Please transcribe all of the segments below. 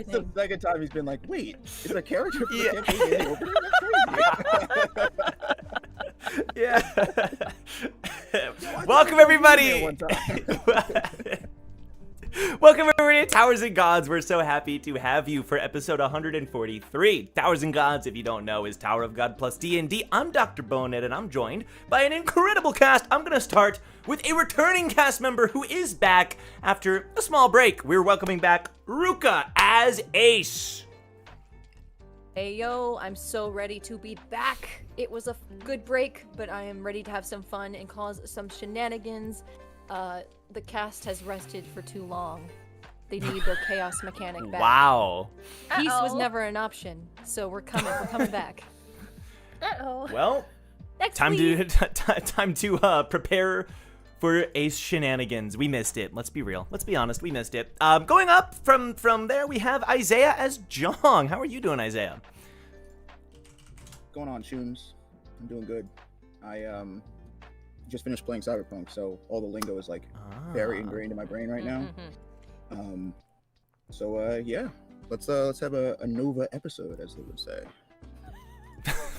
everything. the second time he's been like, wait, is a character from the campaign in the opening? That's crazy. Yeah. Welcome, everybody. Welcome, everybody, to Towers and Gods. We're so happy to have you for episode 143. Towers and Gods, if you don't know, is Tower of God plus D&D. I'm Dr. Bonehead, and I'm joined by an incredible cast. I'm going to start with a returning cast member who is back after a small break. We're welcoming back Ruka as Ace. Hey yo, I'm so ready to be back. It was a good break, but I am ready to have some fun and cause some shenanigans. The cast has rested for too long. They need their chaos mechanic back. Wow. Peace was never an option, so we're coming back. Well, Next time week. to prepare for Ace shenanigans. We missed it. Let's be real. Let's be honest. We missed it. Going up from there, we have Isaiah as Jong. How are you doing, Isaiah? Going on, Shooms. I'm doing good. I just finished playing Cyberpunk, so all the lingo is like very ingrained in my brain right now. Yeah, let's have a Nova episode, as they would say.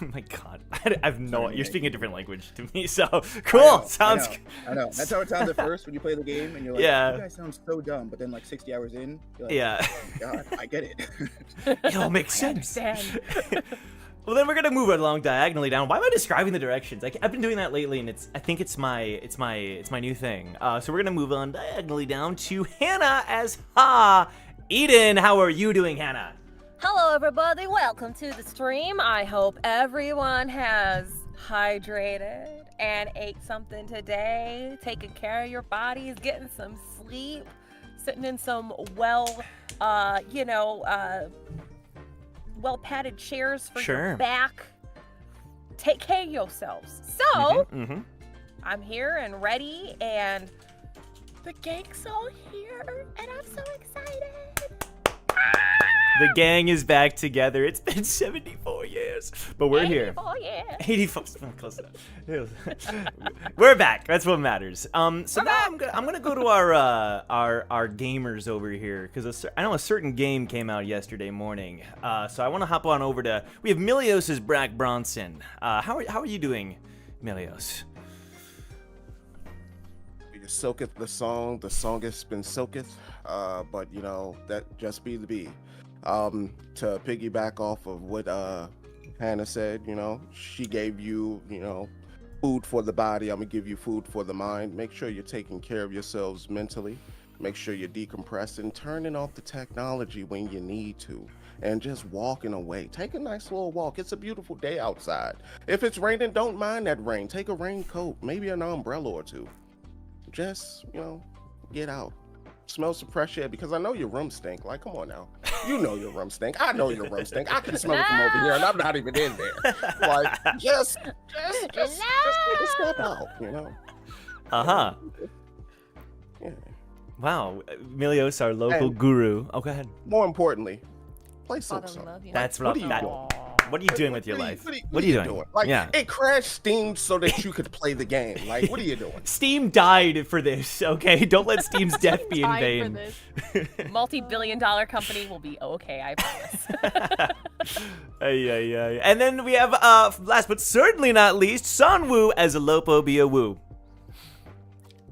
Oh my god, I've no. You're speaking a different language to me, so cool. Sounds. I know. That's how it sounds at first when you play the game, and you're like, Yeah. "You guys sound so dumb," but then like 60 hours in, you're like, Yeah. "Oh my god, I get it." It all makes sense. Understand. Well, then we're gonna move it along diagonally down. Why am I describing the directions? I've been doing that lately, and I think it's my new thing. So we're gonna move on diagonally down to Hannah as Ha. Eden, how are you doing, Hannah? Hello, everybody. Welcome to the stream. I hope everyone has hydrated and ate something today, taking care of your bodies, getting some sleep, sitting in some well-padded chairs for your back. Take care of yourselves. So, I'm here and ready, and the gang's all here, and I'm so excited. The gang is back together. It's been 74 years, but we're here. 84 years. 84. Close enough. We're back. That's what matters. So now I'm gonna go to our gamers over here because I know a certain game came out yesterday morning. So I want to hop on over to. We have Milios' Brack Bronson. How are you doing, Milios? Silketh the song has been silketh, but you know, that just be the bee. To piggyback off of what Hannah said, you know, she gave you, food for the body. I'm gonna give you food for the mind. Make sure you're taking care of yourselves mentally. Make sure you're decompressing, turning off the technology when you need to, and just walking away. Take a nice little walk. It's a beautiful day outside. If it's raining, don't mind that rain. Take a raincoat, maybe an umbrella or two. Just, get out. Smell some fresh air, because I know your room stink. Like, come on now. You know your room stink. I know your room stink. I can smell it from over here, and I'm not even in there. Like, just take a step out, Uh-huh. Yeah. Wow. Milios, our local guru. Oh, go ahead. More importantly, play Father, Silk we Song. love you. That's What are you that. doing? What are you doing with your life? What are you doing? Like, yeah. it crashed Steam so that you could play the game. Like, what are you doing? Steam died for this, okay? Don't let Steam's death be in vain. Multi-billion-dollar company will be okay, I promise. And then we have, last but certainly not least, Sunwoo as a Lopo Bia Woo.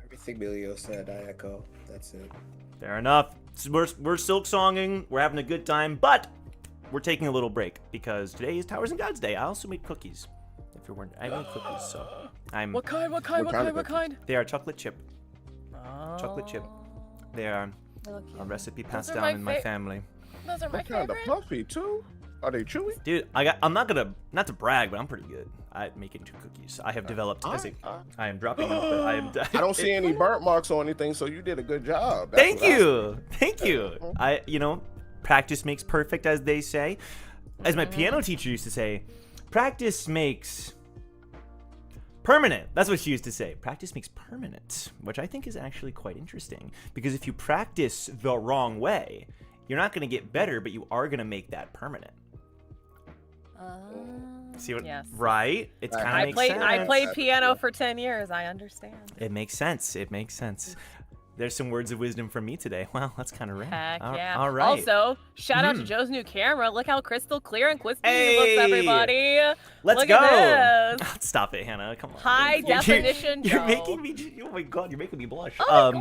Everything Emilio said, I echo. That's it. Fair enough. We're silk songing. We're having a good time, but we're taking a little break because today is Towers and Gods Day. I also made cookies. If you're wondering, I made cookies, so I'm. What kind? They are chocolate chip. Oh. Chocolate chip. They are a recipe passed are down my in my family. Those are my What kind of favorite. fluffy too? Are they chewy? Dude, I'm not to brag, but I'm pretty good at making cookies. I have developed I am dropping them, but I am. I don't see any burnt marks or anything, so you did a good job. Thank you. Practice makes perfect, as they say. As my piano teacher used to say, practice makes permanent. That's what she used to say. Practice makes permanent, which I think is actually quite interesting. Because if you practice the wrong way, you're not going to get better, but you are going to make that permanent. See what? Yes. Right? It's kind of makes sense. I played piano for 10 years. I understand. It makes sense. There's some words of wisdom from me today. Wow, that's kind of rare. Heck All- yeah. all right. Also, shout out to Mhm. Joe's new camera. Look how crystal clear and crispy Hey! he looks, everybody. Let's Look go. at this. Stop it, Hannah. Come on. High You're- definition You're Joe. making me. Oh my god, you're making me blush. Oh my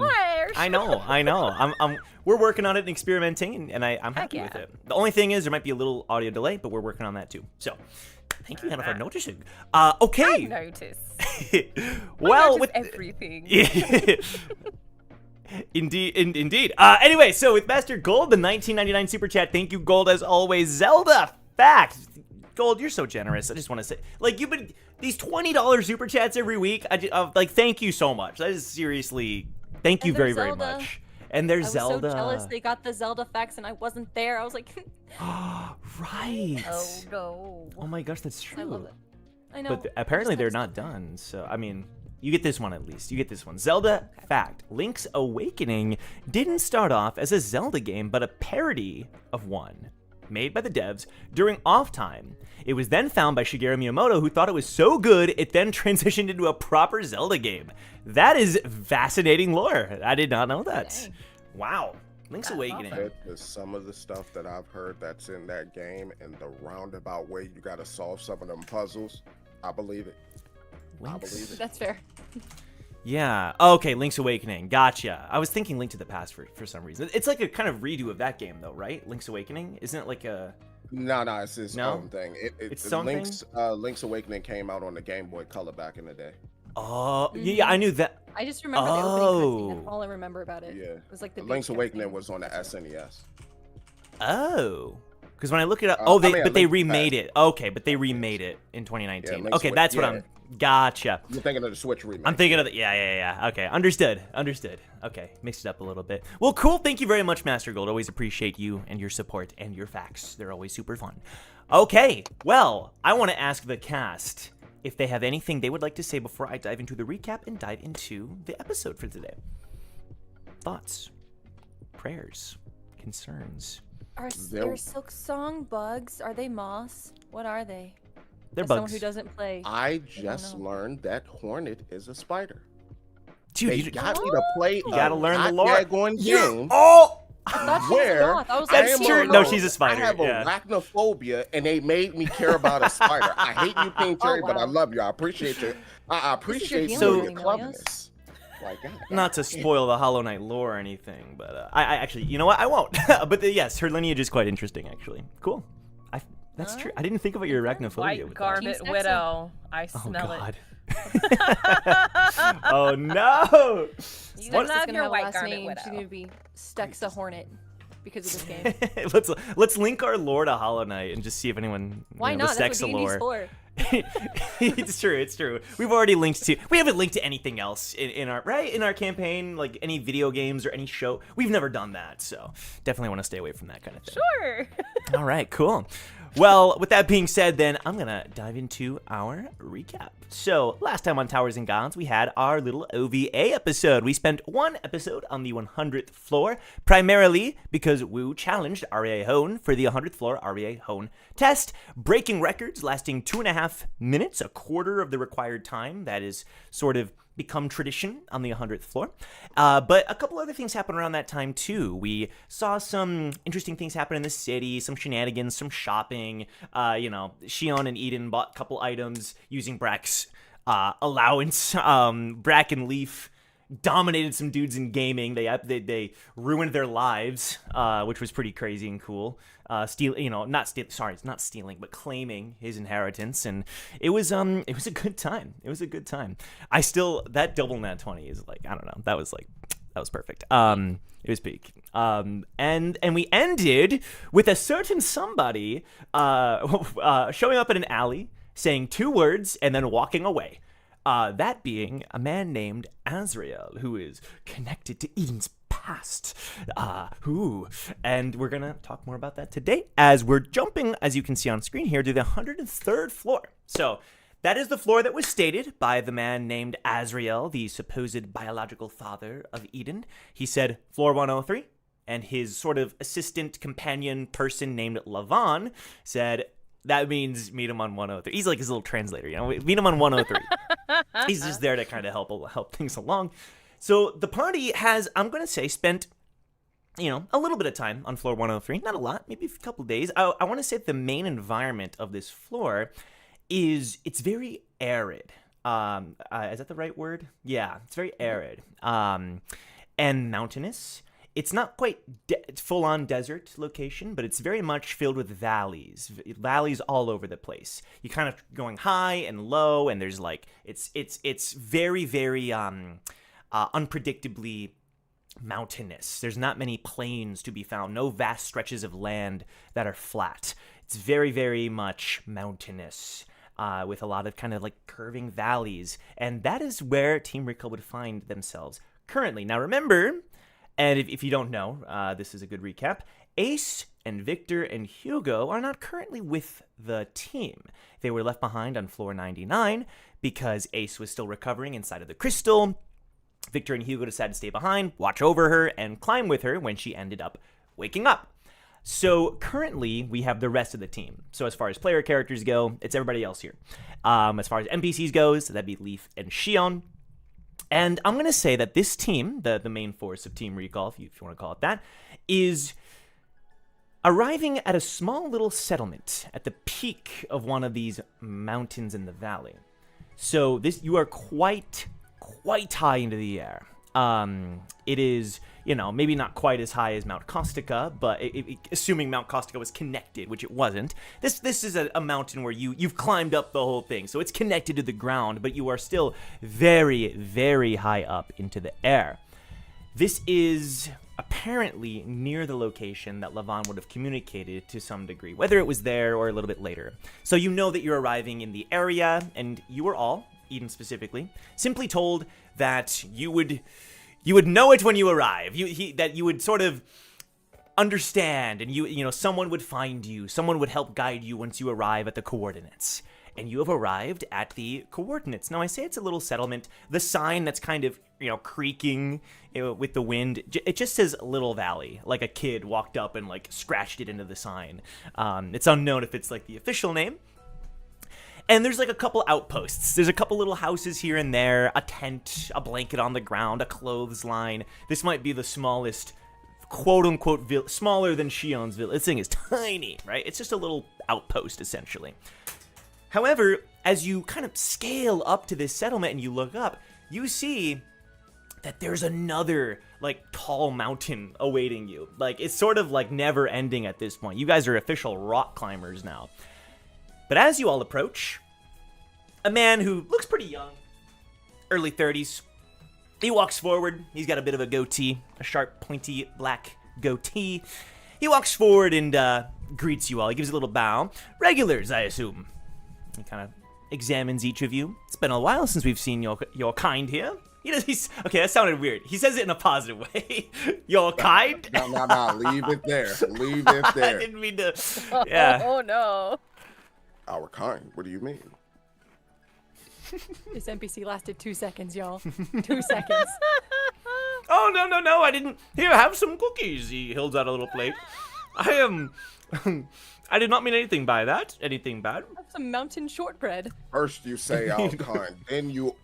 gosh. I know. We're working on it and experimenting, and I'm happy Heck with yeah. it. The only thing is there might be a little audio delay, but we're working on that too. So, thank you, Hannah, for noticing. I Okay. notice. Well, with with everything. Indeed. Anyway, so with Master Gold, the 1999 super chat. Thank you, Gold, as always. Zelda fact. Gold, you're so generous. I just want to say, like, you've been these $20 super chats every week. Like, thank you so much. That is seriously, thank you And very, there's very Zelda. much. And there's I was Zelda. so jealous they got the Zelda facts and I wasn't there. I was like, Right. Oh no. Oh my gosh, that's true. I love it. I know. But I apparently just they're had to not stop there. done. So, I mean, you get this one at least. You get this one. Zelda fact. Link's Awakening didn't start off as a Zelda game, but a parody of one made by the devs during off time. It was then found by Shigeru Miyamoto, who thought it was so good, it then transitioned into a proper Zelda game. That is fascinating lore. I did not know that. Dang. Wow. Link's That's Awakening. awesome. It is some of the stuff that I've heard that's in that game and the roundabout way you got to solve some of them puzzles. I believe it. I believe it. That's fair. Yeah. Okay, Link's Awakening. Gotcha. I was thinking Link to the Past for some reason. It's like a kind of redo of that game, though, right? Link's Awakening? Isn't it like a... No, it's his No? own thing. It's its own thing? Link's Awakening came out on the Game Boy Color back in the day. Oh, yeah, I knew that. I just remember the opening cutscene. Oh. That's all I remember about it. Yeah. It was like the Link's beach Awakening campaign. was on the SNES. Oh. Because when I look it up... I Oh, mean, but they Link remade Past. it. Okay, but they remade it in 2019. Yeah, Link's Okay, Awa- that's what yeah. I'm... Gotcha. You're thinking of the Switch remake. I'm thinking of the... Yeah. Okay, understood. Okay, mixed it up a little bit. Well, cool. Thank you very much, Master Gold. Always appreciate you and your support and your facts. They're always super fun. Okay, well, I want to ask the cast if they have anything they would like to say before I dive into the recap and dive into the episode for today. Thoughts, prayers, concerns. Are There- there silk song bugs? Are they moss? What are they? They're As someone bugs. who doesn't play. I just know. learned that Hornet is a spider. Dude, They you got me to play You gotta learn the lore. daggone game Oh! I thought she was a where moth. I was That's like, true. whoa. No, she's a spider. I have yeah. arachnophobia, and they made me care about a spider. I hate you, Pink Cherry, but I wow. love you. I apprite you. I appreciate healing So- your journey, cleverness. Like, God, Not to spoil the Hollow Knight lore or anything, but I actually, you know what? I won't. But yes, her lineage is quite interesting, actually. Cool. That's true. I didn't think about your arachnophobia. White with that. Garment Team Saxon. Widow. I Oh smell it. God. Oh no! You What- love She's gonna your have a White last Garment name. She's Widow. gonna be Stexa Hornet because of this game. let's link our lore to Hollow Knight and just see if anyone Why you know, not? the That's what Stexa D&D's lore. for. It's true. We've already linked to. We haven't linked to anything else in our campaign, like any video games or any show. We've never done that, so definitely want to stay away from that kind of thing. Sure. All right, cool. Well, with that being said, then I'm gonna dive into our recap. So, last time on Towers and Gods, we had our little OVA episode. We spent one episode on the 100th floor, primarily because Wu challenged Arie Hon for the 100th floor Arie Hon test, breaking records lasting 2.5 minutes, a quarter of the required time. That is sort of become tradition on the 100th floor. But a couple other things happened around that time too. We saw some interesting things happen in the city, some shenanigans, some shopping. Xion and Eden bought a couple items using Brack's allowance. Brack and Leaf dominated some dudes in gaming. They ruined their lives, which was pretty crazy and cool. Not stealing, but claiming his inheritance, and it was a good time. It was a good time. That double nat 20 is like, I don't know. That was perfect. It was peak. And we ended with a certain somebody showing up in an alley, saying 2 words, and then walking away. That being a man named Azrael, who is connected to Eden's past. And we're going to talk more about that today as we're jumping, as you can see on screen here, to the 103rd floor. So that is the floor that was stated by the man named Azrael, the supposed biological father of Eden. He said, floor 103, and his sort of assistant companion person named Lavan said, that means meet him on 103. He's like his little translator, meet him on 103. He's just there to kind of help things along. So the party has, I'm going to say, spent, a little bit of time on floor 103. Not a lot, maybe a couple days. I want to say the main environment of this floor it's very arid. Is that the right word? Yeah, it's very arid. And mountainous. It's not quite full-on desert location, but it's very much filled with valleys all over the place. You're kind of going high and low, and there's like it's very, very unpredictably mountainous. There's not many plains to be found. No vast stretches of land that are flat. It's very, very much mountainous. With a lot of kind of like curving valleys, and that is where Team Recall would find themselves currently. Now remember, and if you don't know, this is a good recap, Ace and Victor and Hugo are not currently with the team. They were left behind on floor 99 because Ace was still recovering inside of the crystal. Victor and Hugo decided to stay behind, watch over her, and climb with her when she ended up waking up. So currently, we have the rest of the team. So as far as player characters go, it's everybody else here. As far as NPCs goes, that'd be Leaf and Shion. And I'm going to say that this team, the main force of Team Recall, if you want to call it that, is arriving at a small little settlement at the peak of one of these mountains in the valley. So you are quite high into the air. It is, maybe not quite as high as Mount Caustica, but assuming Mount Caustica was connected, which it wasn't, this is a mountain where you've climbed up the whole thing, so it's connected to the ground, but you are still very, very high up into the air. This is apparently near the location that Lavan would have communicated to some degree, whether it was there or a little bit later. So you know that you're arriving in the area, and you were all, Eden specifically, simply told that you would know it when you arrive. That you would sort of understand, and someone would find you, someone would help guide you once you arrive at the coordinates. And you have arrived at the coordinates. Now I say it's a little settlement. The sign that's kind of creaking with the wind, it just says Little Valley, like a kid walked up and like scratched it into the sign. It's unknown if it's like the official name. And there's like a couple outposts. There's a couple little houses here and there, a tent, a blanket on the ground, a clothes line. This might be the smallest, quote-unquote, smaller than Shion's village. This thing is tiny, right? It's just a little outpost, essentially. However, as you kind of scale up to this settlement and you look up, you see that there's another, like, tall mountain awaiting you. Like, it's sort of, like, never ending at this point. You guys are official rock climbers now. But as you all approach, a man who looks pretty young, early 30s, he walks forward. He's got a bit of a goatee, a sharp, pointy, black goatee. He walks forward and greets you all. He gives a little bow. Regulars, I assume. He kind of examines each of you. It's been a while since we've seen your kind here. Okay, that sounded weird. He says it in a positive way. Your kind? No. Leave it there. Leave it there. I didn't mean to. Yeah. Oh, no. Our kind? What do you mean? This NPC lasted 2 seconds, y'all. 2 seconds. Oh, no, I didn't. Here, have some cookies. He holds out a little plate. I did not mean anything by that. Anything bad. Have some mountain shortbread. First you say our kind, then you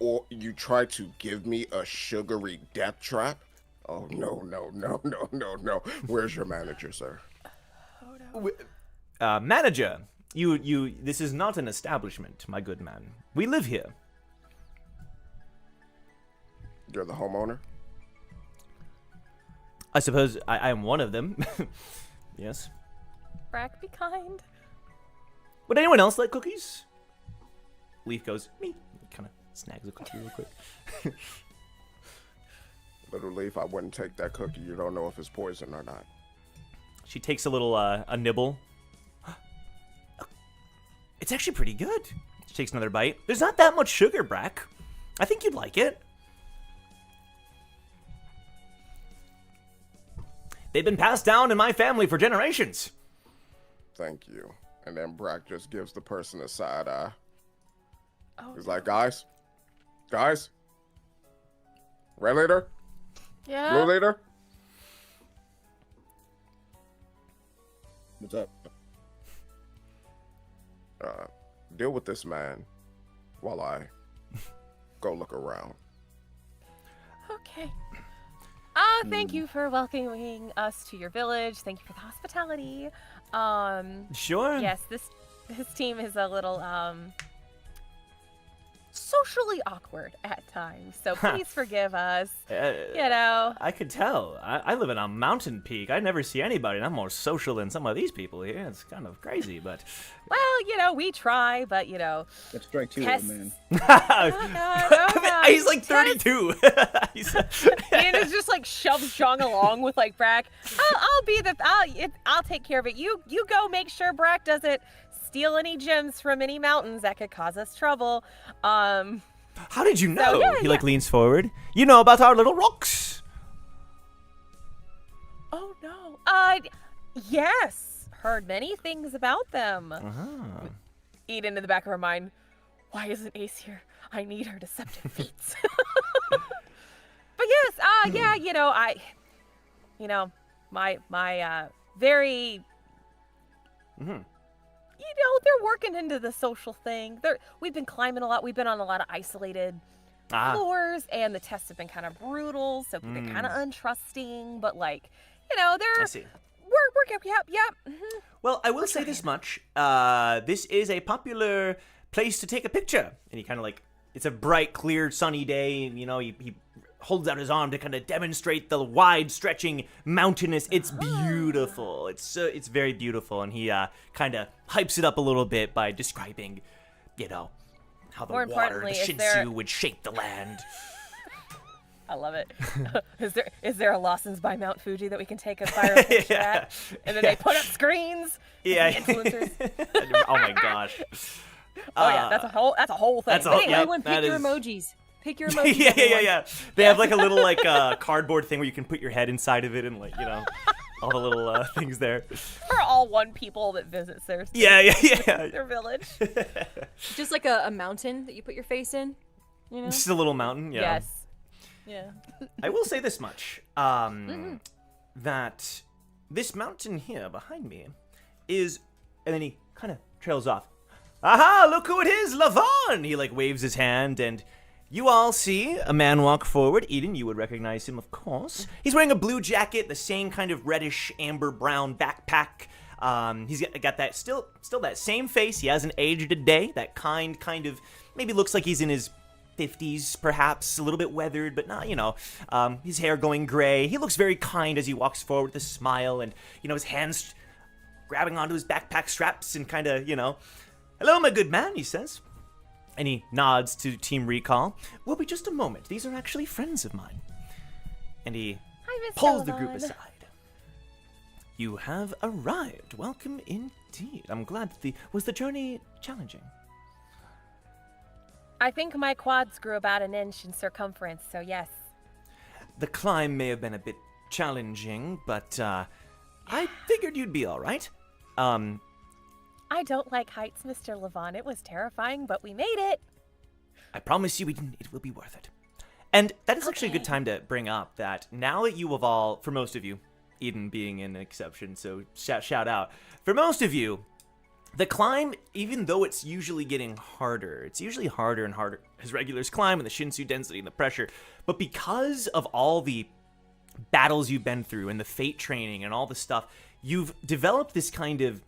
try to give me a sugary death trap? Oh, no. Where's your manager, sir? Oh, no. Manager. This is not an establishment, my good man. We live here. You're the homeowner? I suppose I am one of them. Yes. Brack, be kind. Would anyone else like cookies? Leaf goes, me. Kind of snags a cookie real quick. Little Leaf, I wouldn't take that cookie. You don't know if it's poison or not. She takes a little, a nibble. It's actually pretty good. She takes another bite. There's not that much sugar, Brack. I think you'd like it. They've been passed down in my family for generations. Thank you. And then Brack just gives the person a side eye. Oh, He's like, guys? Red leader? yeah. Blue leader? What's up? Deal with this man while I go look around. Okay. Okay. Thank you for welcoming us to your village. Thank you for the hospitality. Sure. Yes, this team is a little socially awkward at times, so please forgive us. I could tell. I live in a mountain peak. I never see anybody, and I'm more social than some of these people here. It's kind of crazy, but... Well, we try, but, That's strike two, Tests. man. Oh, God. He's like 32. And it's just like shoves Zhang along with like Brack. I'll take care of it. You go make sure Brack doesn't steal any gems from any mountains that could cause us trouble. How did you know? yeah, He like leans forward. You know about our little rocks. Oh no. Yes. Heard many things about them. Eden in the back of her mind. Why isn't Ace here? I need her deceptive feats. But yes, my very, they're working into the social thing. We've been climbing a lot. We've been on a lot of isolated floors, and the tests have been kind of brutal, so they're kind of untrusting. But they're. I see. We're yep. Well, I will say this much. This is a popular place to take a picture. And he kind of like, it's a bright, clear, sunny day. And, he holds out his arm to kind of demonstrate the wide, stretching, mountainous. It's beautiful. It's very beautiful. And he kind of hypes it up a little bit by describing, how the More water, the importantly, is Shinsu there- would shake the land. I love it. Is there a Lawson's by Mount Fuji that we can take a viral picture at? And then they put up screens. Yeah. The influencers. Oh my gosh. Oh yeah, that's a whole thing. That's a But whole- anyway, yep. Everyone pick that your is- emojis. Pick your emojis. yeah. everyone. They have like a little cardboard thing where you can put your head inside of it and all the little things there. for all one people that visits their Yeah. their village. Just like a mountain that you put your face in. Just a little mountain. Yeah. Yes. Yeah. I will say this much, that this mountain here behind me is, and then he kind of trails off. Aha, look who it is, Lavan! He waves his hand, and you all see a man walk forward. Eden, you would recognize him, of course. He's wearing a blue jacket, the same kind of reddish amber brown backpack. He's got that still that same face. He hasn't aged a day. That kind of maybe looks like he's in his 50s, perhaps a little bit weathered, but not, his hair going gray. He looks very kind as he walks forward with a smile, and his hands grabbing onto his backpack straps and kind of, hello, my good man, he says. And he nods to Team Recall. Will be just a moment. These are actually friends of mine. And he Hi, Mr. pulls the Lavan. group aside. You have arrived. Welcome indeed. I'm glad that was the journey challenging? I think my quads grew about an inch in circumference, so yes. The climb may have been a bit challenging, but I figured you'd be all right. I don't like heights, Mr. Lavan. It was terrifying, but we made it. I promise you it will be worth it. And that is actually a good time to bring up that now that you have all, for most of you, Eden being an exception, so shout out. For most of you, the climb, even though it's usually getting harder, it's usually harder and harder as regulars climb and the Shinsu density and the pressure. But because of all the battles you've been through and the fate training and all the stuff, you've developed this kind of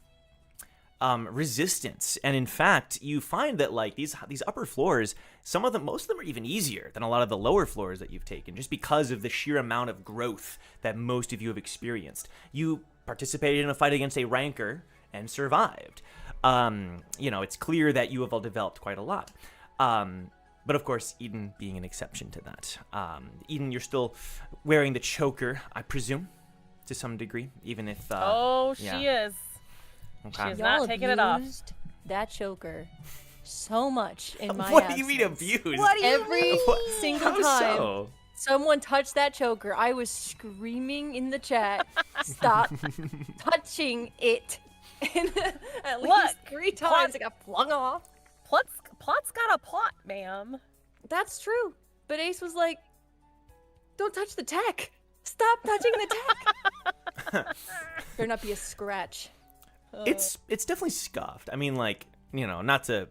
resistance. And in fact, you find that these upper floors, most of them are even easier than a lot of the lower floors that you've taken, just because of the sheer amount of growth that most of you have experienced. You participated in a fight against a ranker and survived. It's clear that you have all developed quite a lot. But of course, Eden being an exception to that. Eden, you're still wearing the choker, I presume, to some degree, even if... She is. Okay. She is not taking it off. abused that choker so much in my What do you mean absence. abused? What do you Every single How time so? someone touched that choker, I was screaming in the chat, stop touching it. And at least Look, 3 times it got flung off. Plot's got a plot, ma'am. That's true. But Ace was like, don't touch the tech. Stop touching the tech. There not be a scratch. It's definitely scuffed. I mean, not to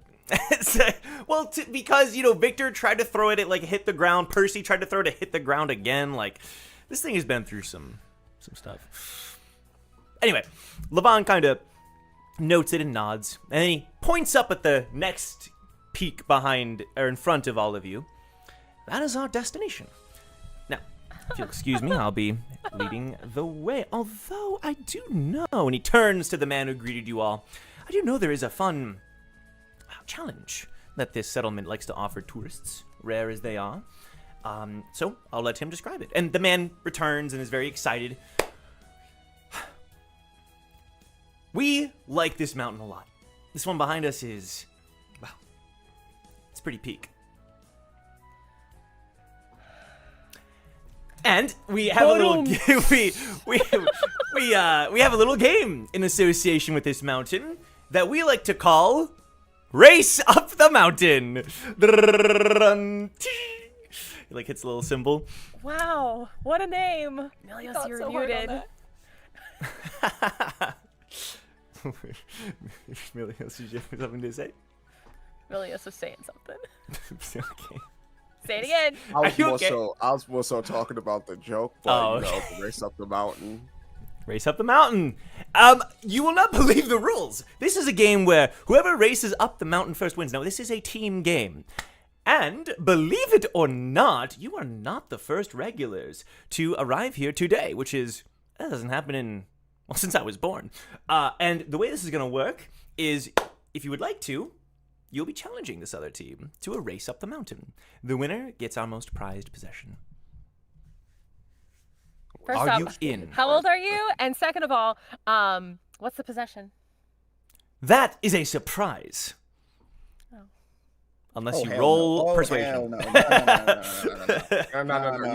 Well, because, Victor tried to throw it, hit the ground. Percy tried to throw it, hit the ground again. This thing has been through some stuff. Anyway, Lavan kind of notes it and nods, and then he points up at the next peak behind, or in front of all of you. That is our destination. Now, if you'll excuse me, I'll be leading the way. Although, I do know, and he turns to the man who greeted you all, I do know there is a fun challenge that this settlement likes to offer tourists, rare as they are. So I'll let him describe it. And the man returns and is very excited. We like this mountain a lot. This one behind us is, well, it's pretty peak. And we have a little we have a little game in association with this mountain that we like to call Race Up the Mountain. He hits a little symbol. Wow, what a name. Milios, you're muted. Milios, did you have something to say? Milios was saying something. Okay. Say it again. I okay? was more so talking about the joke, but okay. the race up the mountain. Race up the mountain. You will not believe the rules. This is a game where whoever races up the mountain first wins. Now, this is a team game. And believe it or not, you are not the first regulars to arrive here today, which is, that doesn't happen since I was born. And the way this is going to work is, if you would like to, you'll be challenging this other team to a race up the mountain. The winner gets our most prized possession. First Are off, you in? How old are you? And second of all, what's the possession? That is a surprise. Oh. Unless you hell roll no. persuasion. Hell no. No.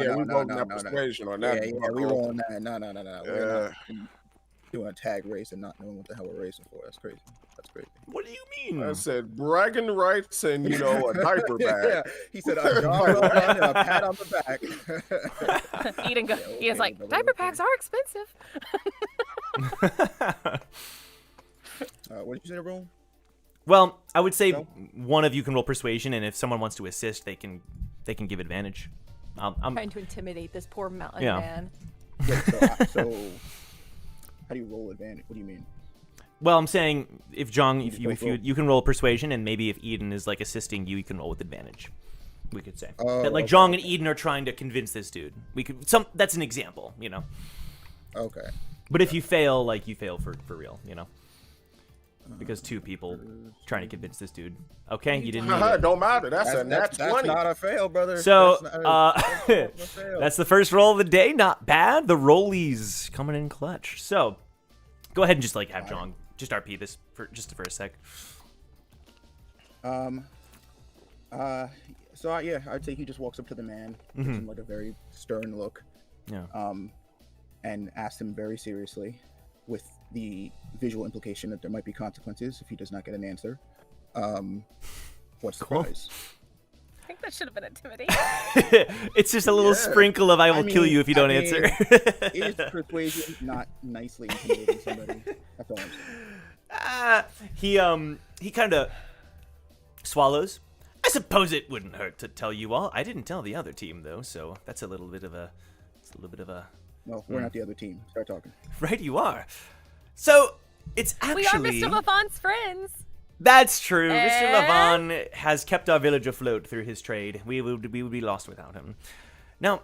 Yeah, we rolled that persuasion on that. Yeah, we rolling that. No. We're not Yeah. doing a tag race and not knowing what the hell we're racing for. That's crazy. What do you mean? I said bragging rights and a diaper bag. Yeah, he said a job well done and a pat on the back. Eden Ian's like, brother, diaper okay. packs are expensive. What did you say to roll? Well, I would say No? one of you can roll persuasion, and if someone wants to assist, they can give advantage. I'm Trying to intimidate this poor mountain Yeah. man. Wait, so how do you roll advantage? What do you mean? Well, I'm saying if John, You if just you both if you roll. you can roll persuasion, and maybe if Eden is assisting you, you can roll with advantage. We could say Oh, that okay, Jong and okay. Eden are trying to convince this dude. We could that's an example, Okay. But if you fail, you fail for real, because two people trying to convince this dude. Okay, you didn't. Need it. Don't matter. That's a nat That's 20. not a fail, brother. So, That's not a fail. that's the first roll of the day. Not bad. The rollies coming in clutch. So, go ahead and just have Jong just RP this for a sec. So yeah, I'd say he just walks up to the man, gives him a very stern look, Yeah. and asks him very seriously, with the visual implication that there might be consequences if he does not get an answer. What's the Cool. prize? I think that should have been intimidating. It's just a little sprinkle of "I will kill you if you don't answer." Is persuasion not nicely intimidating somebody? That's all I'm saying. He kind of swallows. I suppose it wouldn't hurt to tell you all. I didn't tell the other team though, so that's a little bit of a. No, we're not the other team. Start talking. Right, you are. So it's We are actually. Mr. Lavan's friends. That's true. Mr. Eh? Lavan has kept our village afloat through his trade. We would be lost without him. Now,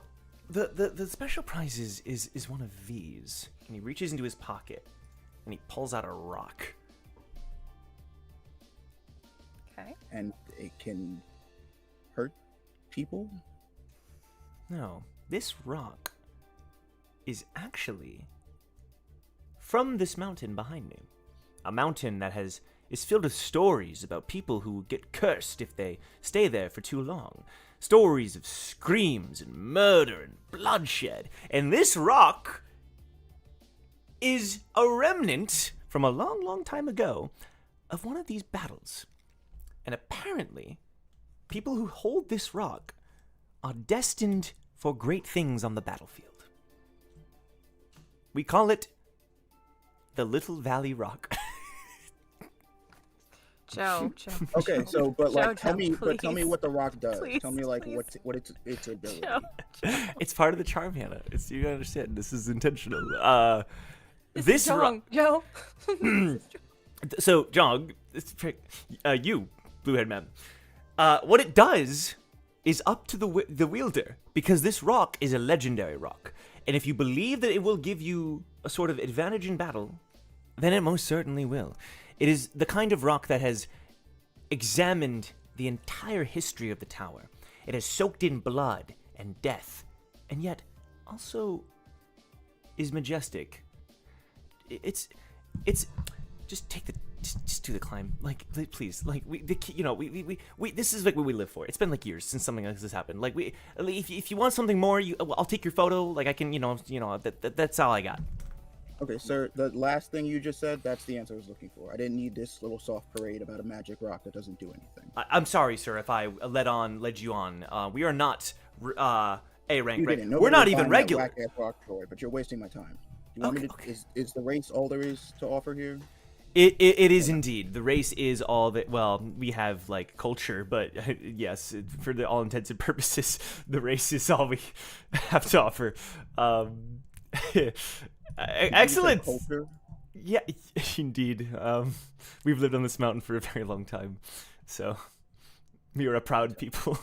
the special prize is one of these. And he reaches into his pocket and he pulls out a rock. Okay. And it can hurt people. No, this rock is actually from this mountain behind me. A mountain that is filled with stories about people who get cursed if they stay there for too long. Stories of screams and murder and bloodshed. And this rock is a remnant from a long, long time ago of one of these battles. And apparently, people who hold this rock are destined for great things on the battlefield. We call it the Little Valley Rock. Joe. Okay, so but like Joe, tell me please. what the rock does. Please, Tell me like please. what its ability. Joe. It's part of the charm, Hannah. It's you gotta understand. This is intentional. This is wrong, Joe. So, Jong, you, Bluehead Man, what it does is up to the wielder, because this rock is a legendary rock, and if you believe that it will give you a sort of advantage in battle, then it most certainly will. It is the kind of rock that has examined the entire history of the tower. It has soaked in blood and death, and yet also is majestic. It's just take the just do the climb, like please, like we this is like what we live for. It's been like years since something like this has happened. Like if you want something more, I'll take your photo. Like I can, that's all I got. Okay, sir, the last thing you just said, that's the answer I was looking for. I didn't need this little soft parade about a magic rock that doesn't do anything. I'm sorry, sir, if I led you on. We are not A rank, right? Nobody We're not was even buying that regular. whack-ass rock toy, but you're wasting my time. You want me to? Okay. Is the race all there is to offer here? It is indeed. The race is all that. Well, we have like culture, but yes, for the all intents and purposes, the race is all we have to offer. Excellent. Culture? Yeah, indeed. We've lived on this mountain for a very long time, so we are a proud people.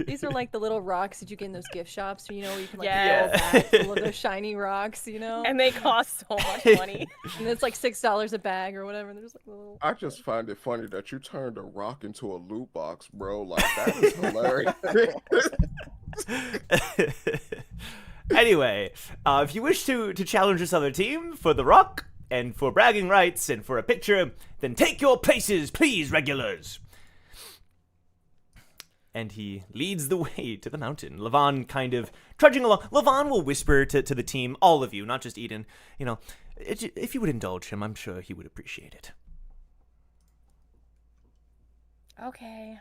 These are like the little rocks that you get in those gift shops, where you can like Yes. fill a bag full of those shiny rocks, And they cost so much money. and it's like $6 a bag or whatever. And there's like little. I just find it funny that you turned a rock into a loot box, bro. Like that is hilarious. Anyway, if you wish to challenge this other team for the rock and for bragging rights and for a picture, then take your places, please, regulars. And he leads the way to the mountain. Lavan kind of trudging along. Lavan will whisper to the team, all of you, not just Eden, if you would indulge him, I'm sure he would appreciate it. Okay.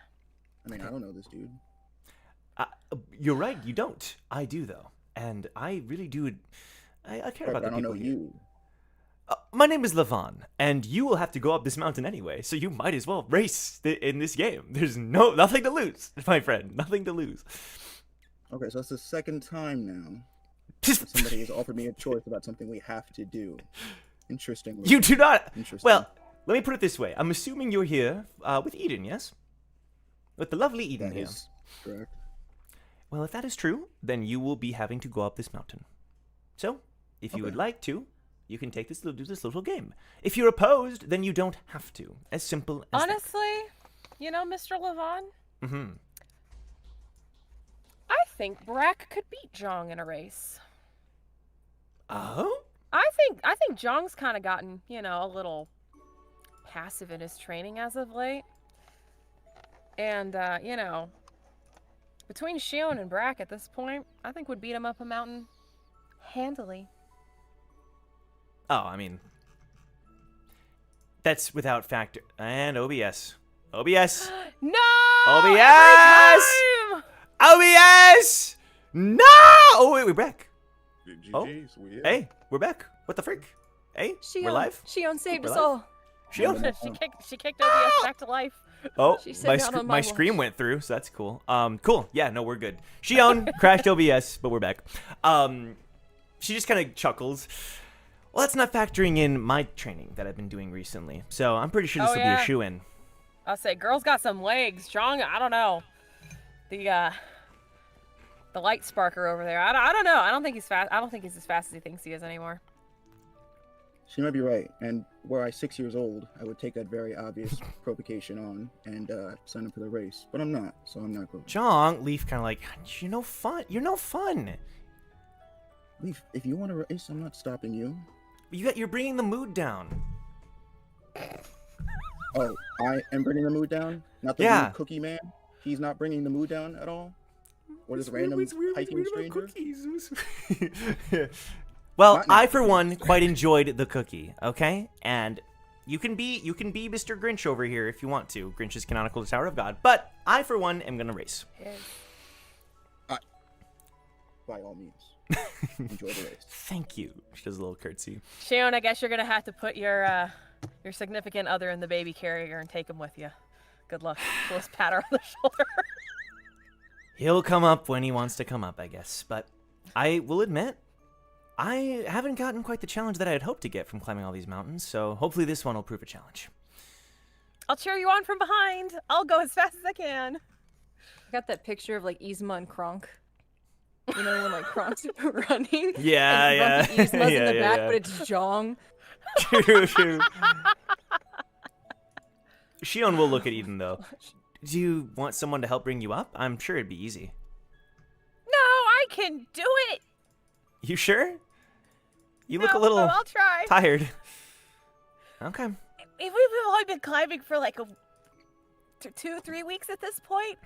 I mean, I don't know this dude. You're right, you don't. I do, though. And I really do. I care about But the I don't people know here. you. My name is Lavan, and you will have to go up this mountain anyway, so you might as well race in this game. There's nothing to lose, my friend. Nothing to lose. Okay, so it's the second time now that somebody has offered me a choice about something we have to do. Interesting. You do not. Interesting. Well, let me put it this way. I'm assuming you're here with Eden, yes? With the lovely Eden That here. is correct. Well, if that is true, then you will be having to go up this mountain. So, if you would Okay. like to, you can do this little game. If you're opposed, then you don't have to. As simple as Honestly, Mr. Lavan, Mm-hmm. I think Brack could beat Jong in a race. Oh? I think Jong's kind of gotten, a little passive in his training as of late. And, between Shion and Brack at this point, I think would beat him up a mountain handily. Oh, I mean, that's without factor. And OBS. OBS! No! OBS! Every time! OBS! No! Oh, wait, we're back. GG's, we Hey, we're back. What the frick? Hey, we're live? Shion saved We're us live? all. Shion? she kicked OBS back to life. Oh, She said my, not on my my screen watch. went through, so that's cool. Cool. Yeah, no, we're good. Shion crashed OBS, but we're back. She just kind of chuckles. Well, that's not factoring in my training that I've been doing recently. So I'm pretty sure this will be a shoe-in. I'll say, girl's got some legs. Jong, I don't know. The light sparker over there. I don't know. I don't think he's fast. I don't think he's as fast as he thinks he is anymore. She might be right. And were I 6 years old, I would take that very obvious provocation on and sign up for the race. But I'm not, so I'm not going. Jong, Leaf kind of like, you're no fun. You're no fun. Leaf, if you want to race, I'm not stopping you. You're bringing the mood down. Oh, I am bringing the mood down? Not the Yeah. rude cookie man? He's not bringing the mood down at all? Or this random hiking stranger? Well, Not now. I for one quite enjoyed the cookie. Okay, and you can be Mr. Grinch over here if you want to. Grinch is canonical to Tower of God, but I for one am gonna race. By all means. Enjoy the race. Thank you. She does a little curtsy. Shion, I guess you're gonna have to put your significant other in the baby carrier and take him with you. Good luck. Let's pat her on the shoulder. He'll come up when he wants to come up, I guess. But I will admit, I haven't gotten quite the challenge that I had hoped to get from climbing all these mountains, so hopefully this one will prove a challenge. I'll cheer you on from behind. I'll go as fast as I can. I got that picture of like Yzma and Kronk. You know when like Kronk's running? Yeah, and yeah. Yzma's Yeah, in the yeah, back, yeah. but it's Jong. True. Shion will look at Eden, though. Do you want someone to help bring you up? I'm sure it'd be easy. No, I can do it. You sure? You look a No, little I'll try. tired. Okay. We've only been climbing for like 2-3 weeks at this point.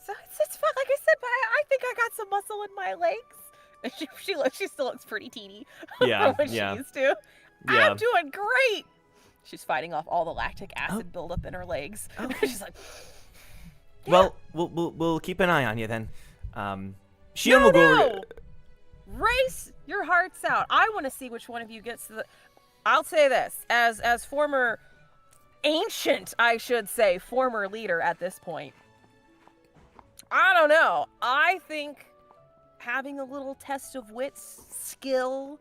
So it's fun. Like I said, but I think I got some muscle in my legs. And she still looks pretty teeny Yeah, from what yeah. she used to. Yeah. I'm doing great. She's fighting off all the lactic acid buildup in her legs. Okay. She's like, Well, we'll keep an eye on you then. Shion will go. no! Race your hearts out. I want to see which one of you gets to the. I'll say this as former ancient, I should say, former leader at this point. I don't know. I think having a little test of wits, skill,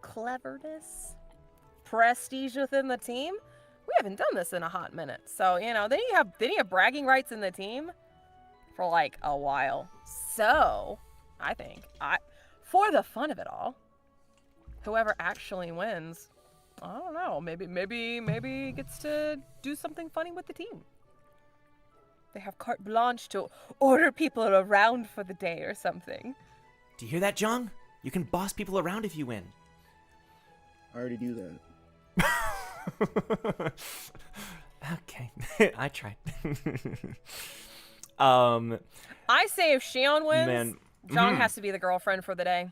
cleverness, prestige within the team. We haven't done this in a hot minute. So, then you have bragging rights in the team for like a while. So, I think for the fun of it all, whoever actually wins, I don't know, maybe gets to do something funny with the team. They have carte blanche to order people around for the day or something. Do you hear that, Jong? You can boss people around if you win. I already do that. Okay, I tried. I say if Shion wins, Man. Jong has to be the girlfriend for the day.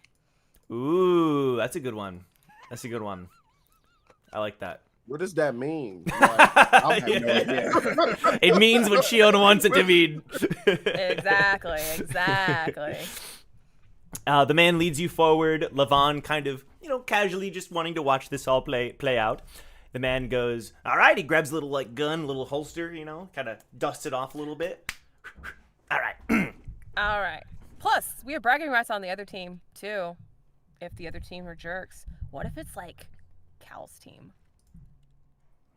Ooh, that's a good one. I like that. What does that mean? I have no idea. It means what Shion wants it to mean. Exactly. The man leads you forward. Lavan kind of, casually just wanting to watch this all play out. The man goes, all right. He grabs a little gun, little holster, kind of dusts it off a little bit. All right. All right. Plus, we have bragging rights on the other team, too. If the other team are jerks. What if it's like Cal's team?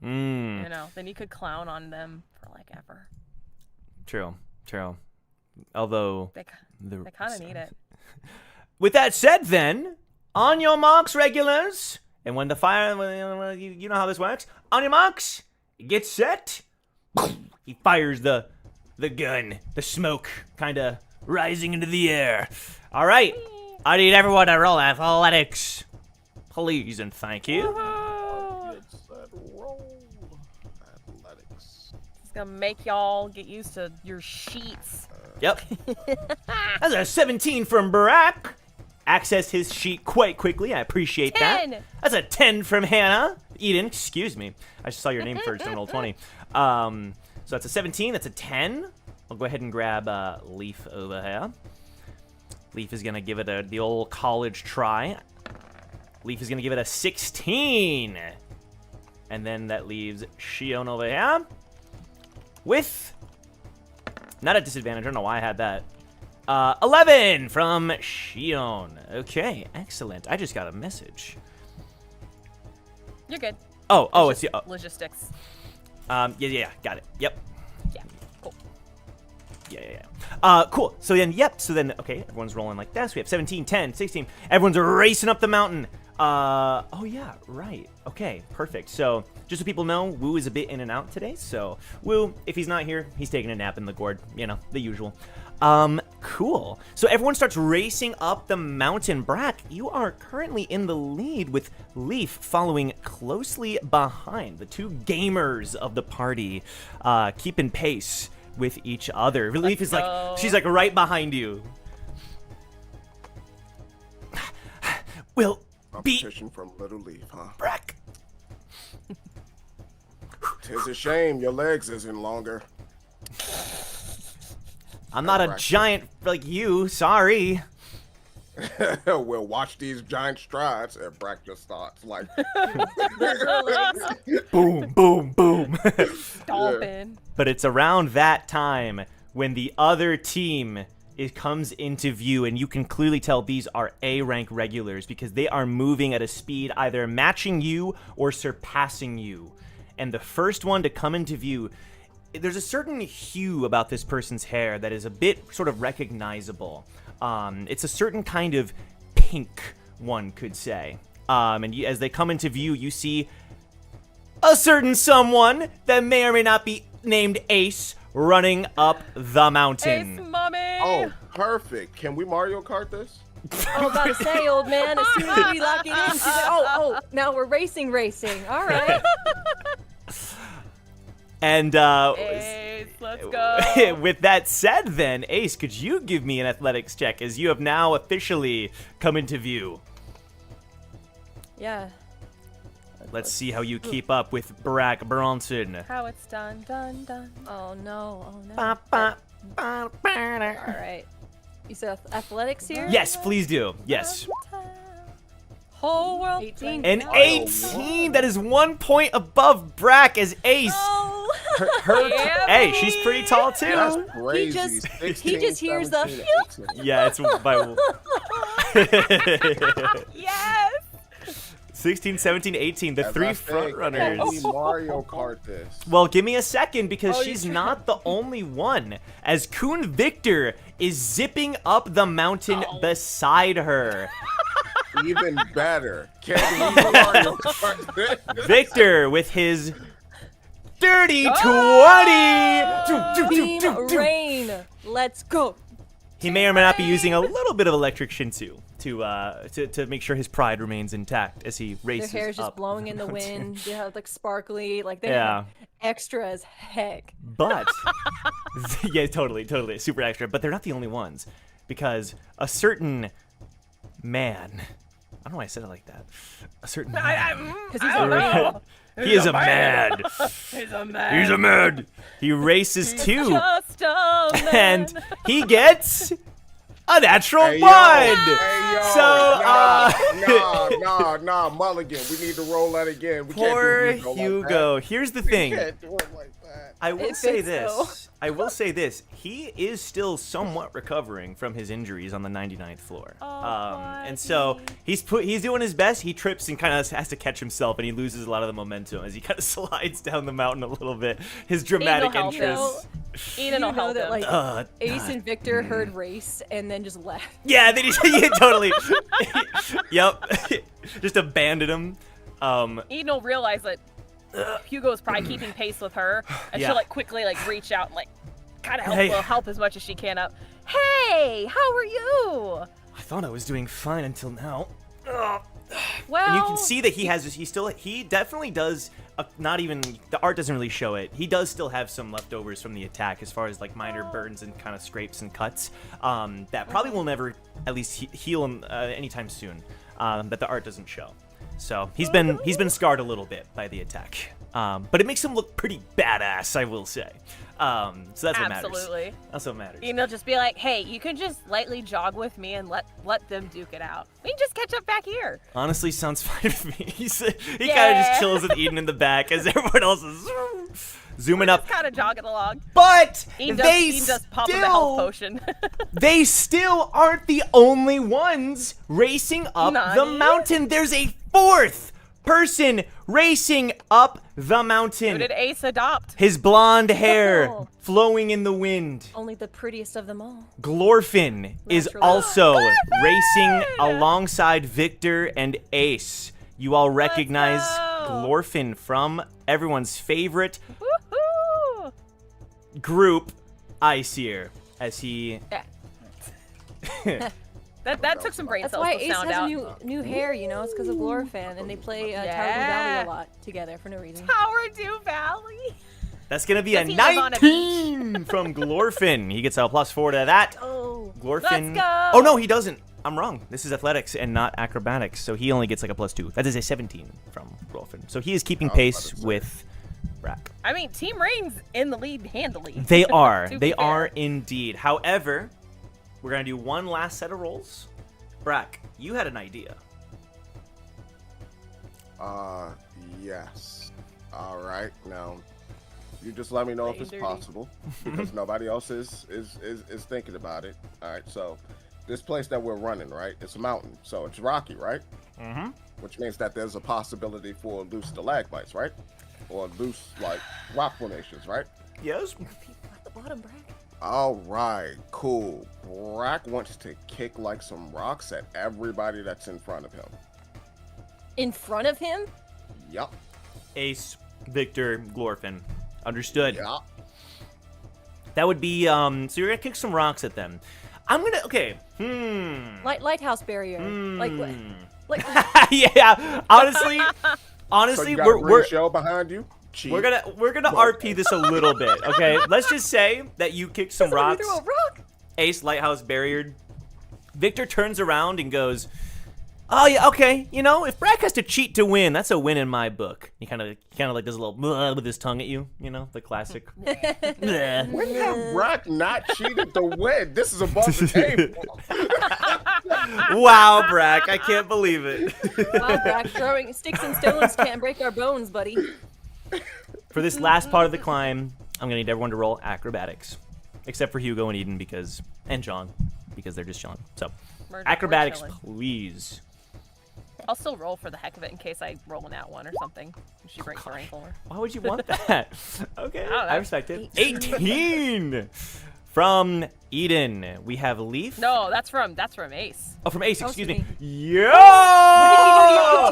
Then you could clown on them for like ever. True. Although They kind of need it. With that said, then, on your marks, regulars, and when the fire, you know how this works. On your marks, get set. He fires the gun, the smoke kind of rising into the air. All right, I need everyone to roll athletics, please and thank you. Get set, roll. Athletics. It's gonna make y'all get used to your sheets. Yep. That's a 17 from Barack. Access his sheet quite quickly. I appreciate 10. that. That's a 10 from Hannah. Eden, excuse me. I just saw your name first and rolled 20. So that's a 17. That's a 10. I'll go ahead and grab Leaf over here. Leaf is going to give it the old college try. Leaf is going to give it a 16. And then that leaves Shion over here with... Not at disadvantage. I don't know why I had that. 11 from Shion. Okay, excellent. I just got a message. You're good. Oh, it's Logistics. yeah, got it. Yep. Yeah, cool. Yeah. Cool. So then, okay, everyone's rolling like this. We have 17, 10, 16. Everyone's racing up the mountain. Oh yeah, right. Okay, perfect. So, just so people know, Woo is a bit in and out today. So, Woo, if he's not here, he's taking a nap in the gourd. The usual. Cool. So everyone starts racing up the mountain. Brack, you are currently in the lead with Leaf following closely behind. The two gamers of the party, keeping pace with each other. Leaf is she's like right behind you. Will beat Competition from Little Leaf, huh? Brack. 'Tis a shame your legs isn't longer. I'm not a giant like you, sorry. We'll watch these giant strides, and Brack just starts like, Boom, boom, boom. Dolphin. But it's around that time when the other team comes into view, and you can clearly tell these are A-rank regulars because they are moving at a speed either matching you or surpassing you. And the first one to come into view, there's a certain hue about this person's hair that is a bit sort of recognizable. It's a certain kind of pink, one could say. And as they come into view, you see a certain someone that may or may not be named Ace running up the mountain. Ace, mommy. oh, perfect. Can we Mario Kart this? I was about to say, old man, as soon as we lock it in, she's like, oh, now we're racing. All right. And Ace, let's go. with that said, then, Ace, could you give me an athletics check as you have now officially come into view? Yeah. Let's see how you keep up with Barack Bronson. How it's done. Oh no. Ba, ba, ba, All ba. right. You said athletics here? Yes, please do. Yes. Whole world. 18. An 18. That is 1 point above Brack as Ace. Oh. Yeah, Hey, she's pretty tall too. That's crazy. just- 16, he just hears the 17, 18. Yeah, it's by Yes. 16, 17, 18, the As three I front said, runners. can we Mario Kart this. Well, give me a second because Oh, she's you're not the only one. As Kun Victor is zipping up the mountain beside her. Even better. Can we Mario Kart this? Victor with his dirty 20. Team Rain. Let's go. He may or may not be using a little bit of electric too to make sure his pride remains intact as he Their races hair's just up blowing in the mountain. wind. They have like sparkly, like they're Yeah. extra as heck. But yeah, totally super extra. But they're not the only ones, because a certain man. I don't know why I said it like that. A certain man. Because he's a He is a man. He's a man. He's a man. He races too, Just a man. and he gets a natural Hey, yo, one. hey, yo, So, nah, Mulligan. We need to roll that again. We Poor can't do Hugo. Here's the Like that. We thing. can't do it like that. I will It say fits, this. though. I will say this. He is still somewhat recovering from his injuries on the 99th floor. And so he's doing his best. He trips and kind of has to catch himself, and he loses a lot of the momentum as he kind of slides down the mountain a little bit. His dramatic help him. entrance. Eden will you know help that him. like Ace God. and Victor heard race and then just left. Yeah, they just yeah, totally. Yep. Just abandoned him. Eden will realize that Hugo's probably keeping pace with her, and Yeah. she'll like quickly like reach out and like kind of Hey. help as much as she can up. Hey, how are you? I thought I was doing fine until now. Well, And you can see that he definitely does, not even, the art doesn't really show it. He does still have some leftovers from the attack as far as like minor burns and kind of scrapes and cuts that probably will never at least heal him anytime soon, that the art doesn't show. So he's been scarred a little bit by the attack. But it makes him look pretty badass, I will say. So that's what matters. absolutely. That's what matters. Eden will just be like, hey, you can just lightly jog with me and let them duke it out. We can just catch up back here. Honestly, sounds fine with me. He kind of Yeah. just chills with Eden in the back as everyone else is zooming up. Kind of jogging along. But Eden they does pop him a health still, potion. they still aren't the only ones racing up the Nani? mountain. There's a fourth person racing up the Who mountain. did Ace adopt? His blonde hair Oh. flowing in the wind. Only the prettiest of them all. Glorfin is Naturally. also racing alongside Victor and Ace. You all recognize go. Glorfin from everyone's favorite Woohoo! group, Iceer, as he... That took some brain That's cells why to Ace sound has out. a new hair, you know? It's because of Glorfan, and they play Tower Yeah. Valley a lot together for no reason. Power Dew Valley. That's going to be Does a he live on a 19 from Glorfin. He gets a +4 to that. Oh. Glorfin... Let's go. Oh, no, he doesn't. I'm wrong. This is athletics and not acrobatics, so he only gets like a +2. That is a 17 from Glorfin. So he is keeping pace with Brack. I mean, Team Rain's in the lead handily. They are. To They be fair. are indeed. However, we're going to do one last set of rolls. Brack, you had an idea. Yes. All right. Now, you just let me know if it's Dirty. possible, because nobody else is thinking about it. All right. So, this place that we're running, right? It's a mountain, so it's rocky, right? Mm-hmm. Which means that there's a possibility for loose stalagmites, right? Or loose like rock formations, right? Yes. People at the bottom, Brack. All right, cool. Brack wants to kick like some rocks at everybody that's in front of him. In front of him? Yup. Ace, Victor, Glorfin. Understood. Yup. That would be, so you're gonna kick some rocks at them. I'm gonna, okay. Lighthouse barrier. Like what? Like Yeah, honestly, So you got a we're show behind you. Cheat. we're gonna RP this a little bit, okay? Let's just say that you kick some somebody rocks. threw a rock. Ace, lighthouse barrier. Victor turns around and goes, "Oh yeah, okay. You know, if Brack has to cheat to win, that's a win in my book." He kind of like does a little blah with his tongue at you. You know, the classic. Bleh. When have Brack not cheated to win? This is above the table. Wow, Brack, I can't believe it. Wow, Brack, throwing sticks and stones can't break our bones, buddy. For this last part of the climb, I'm gonna need everyone to roll acrobatics, except for Hugo and Eden and John, because they're just chilling. So, We're acrobatics, chilling. please. I'll still roll for the heck of it in case I roll an @1 or something. If she breaks her ankle. Or... Why would you want that? Okay, Oh, I respect it. 18 from Eden. We have Leaf. No, that's from Ace. Oh, from Ace. Oh, Excuse excuse me. Yo!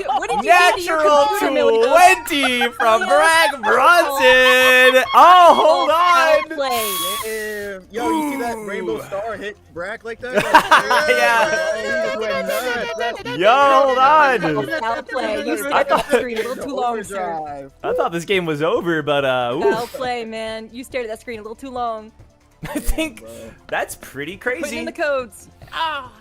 What did you do to your Natural computer, Millie? 20 from Brack Bronson. Oh, hold on. Play. Damn. Yo, you see that rainbow star hit Brack like that? Yeah. Yo, hold on. Foul play. You stared at the screen a little too long, sir. Overdrive. I thought this game was over, but Foul oof. play, man. You stared at that screen a little too long. I think bro. that's pretty Putting crazy. in the codes. Ah.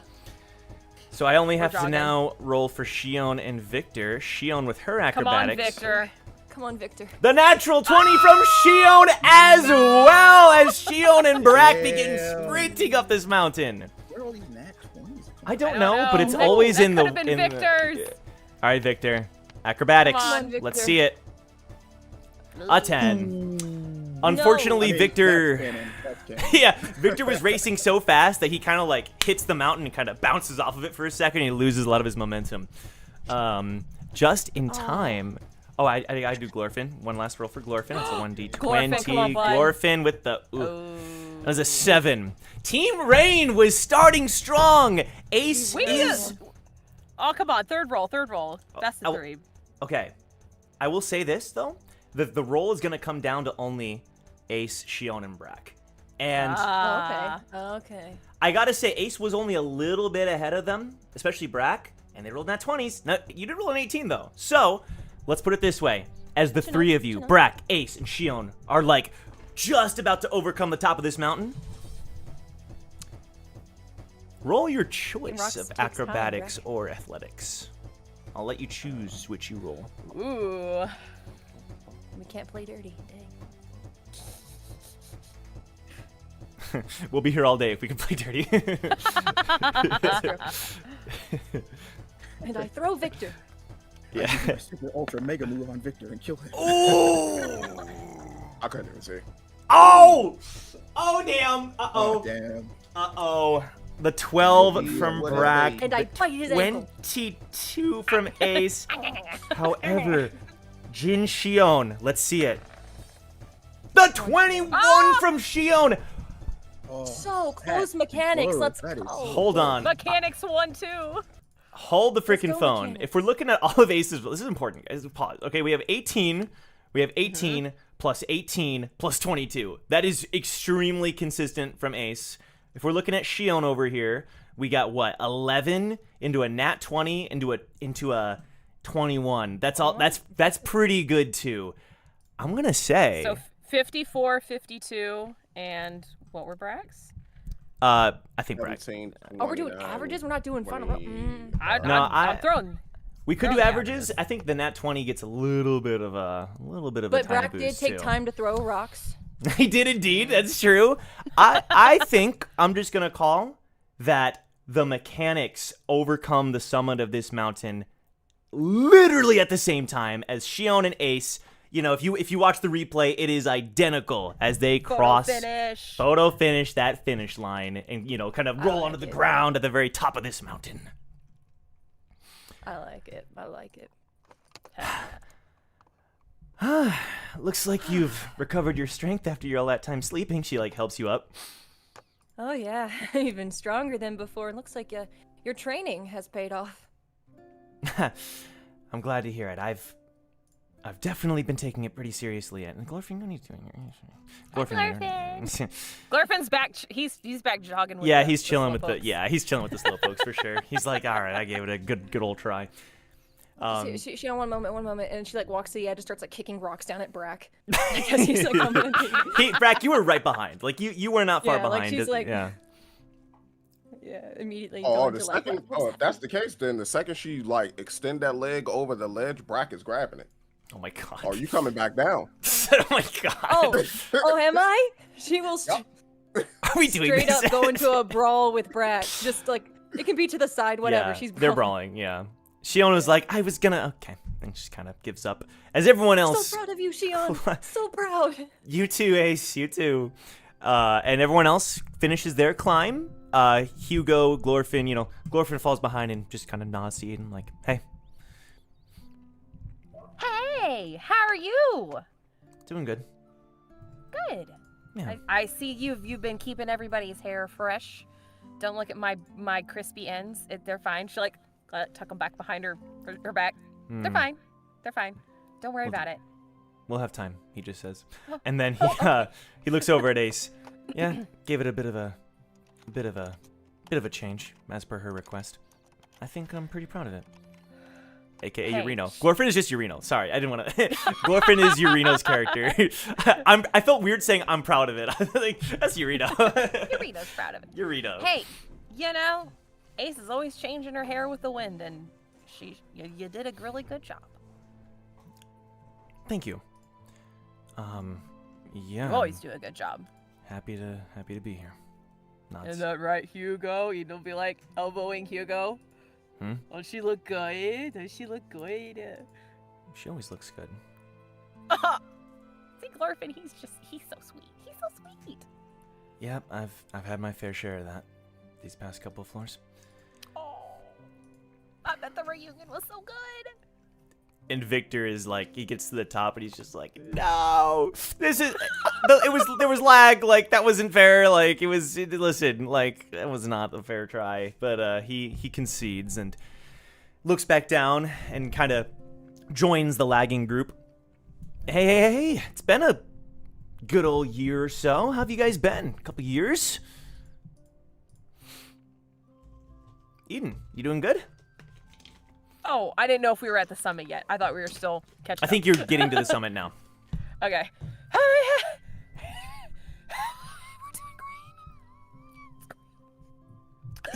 So I only have to jogging. now roll for Shion and Victor. Shion with her Come on, acrobatics. Victor. Come on, Victor. The natural 20 from Shion as well as Shion and Brack begin Damn. sprinting up this mountain. Where are all these nat 20s? I don't I don't know, but it's That- always that in the. could've been in Victor's. All right, Victor. Acrobatics. Come on, Victor. Let's see it. A 10. Unfortunately, I mean, Victor. that's canon, that's canon. Yeah, Victor was racing so fast that he kind of like hits the mountain and kind of bounces off of it for a second. And he loses a lot of his momentum. Just in time. Oh, I do Glorfin. One last roll for Glorfin. It's a 1d20. Glorfin, come on, bud. Glorfin with the. Ooh. Oh. That was a 7. Team Rain was starting strong. Ace We need is. Oh, come on. Third roll. That's the Oh. 3. Okay. I will say this, though. The roll is going to come down to only Ace, Shion, and Brack. And Okay. I got to say, Ace was only a little bit ahead of them, especially Brack, and they rolled nat 20s. Now, you did roll an 18, though. So, let's put it this way. As the three of you, Brack, Ace, and Shion, are like just about to overcome the top of this mountain, roll your choice rocks of takes time, acrobatics or athletics. I'll let you choose which you roll. Ooh. We can't play dirty. Dang. We'll be here all day if we can play dirty. And I throw Victor. Yeah. My super ultra mega move on Victor and kill him. I couldn't even see. Oh! Oh, damn. Oh, Uh-oh. damn. Uh-oh. The 12 from What a Brack. bait. And I bite his ankle. 22 from Ace. However, Jin Shion, let's see it. The 21 from Shion. Oh, So that close mechanics. close. Let's That is go. Hold on. Mechanics 1, 2. Hold the Let's freaking go, phone. mechanics. If we're looking at all of Ace's, this is important, guys. Pause. Okay, we have 18. We have 18 plus 18 plus 22. That is extremely consistent from Ace. If we're looking at Shion over here, we got what? 11 into a nat 20 into a 21. That's all. That's pretty good too. I'm gonna say. So 54, 52, and what were Brack's? I think Brack. 17, Oh, we're doing 29, averages? We're not doing front row. 20. I'm throwing. We could do Throw the averages. I think the nat 20 gets a little bit of a But time Brack did boost, take too. time to throw rocks. He did indeed. That's true. I think I'm just gonna call that the mechanics overcome the summit of this mountain literally at the same time as Shion and Ace. You know, if you watch the replay, it is identical as they cross photo finish that finish line and, you know, kind of roll onto the ground at the very top of this mountain. I like it. I like it. Looks like you've recovered your strength after all that time sleeping. She like helps you up. Oh yeah, even stronger than before. Looks like your training has paid off. I'm glad to hear it. I've definitely been taking it pretty seriously. And Glorfin, what are you doing here? Glorfin's back. He's back jogging. With he's chilling with the slowpokes for sure. He's like, all right, I gave it a good old try. She on one moment, and she like walks to the edge and starts like kicking rocks down at Brack. I guess he's like coming. Brack, you were right behind. Like you were not far behind. Like she's like, yeah, immediately. If that's the case, then the second she like extend that leg over the ledge, Brack is grabbing it. Oh my god. Are you coming back down? Oh my god. Oh, am I? She will. Are we doing straight this? up go into a brawl with Brack. Just like it can be to the side, whatever. Yeah, they're brawling. Yeah. Shion was like, I was gonna. Okay, and she kind of gives up. As everyone else. So proud of you, Shion. So proud. You too, Ace. You too. And everyone else finishes their climb. Hugo, Glorfin, you know, Glorfin falls behind and just kind of nods to Eden, like, hey. Hey, how are you? Doing good. Good. Yeah. I see you've been keeping everybody's hair fresh. Don't look at my crispy ends. They're fine. She like tuck them back behind her back. They're fine. They're fine. Don't worry about it. We'll have time, he just says. And then he looks over at Ace. Yeah, gave it a bit of a change as per her request. I think I'm pretty proud of it. AKA Urino. Glorfin is just Urino. Sorry, I didn't want to. Glorfin is Urino's character. I felt weird saying I'm proud of it. I think that's Urino. Urino's proud of it. Urino. Hey, you know, Ace is always changing her hair with the wind, and you did a really good job. Thank you. Yeah. You always do a good job. Happy to be here. Nods. Isn't that right, Hugo? You'll be like elbowing Hugo. Don't she look good? Does she look good? She always looks good. See, Glorfin, he's so sweet. He's so sweet. Yep, I've had my fair share of that these past couple of floors. Oh, I bet the reunion was so good. And Victor is like, he gets to the top and he's just like, no, this is, there was lag, like that wasn't fair, like listen, like that was not a fair try, but he concedes and looks back down and kind of joins the lagging group. Hey, it's been a good old year or so. How have you guys been? A couple years? Eden, you doing good? Oh, I didn't know if we were at the summit yet. I thought we were still catching up. I think you're getting to the summit now. Okay.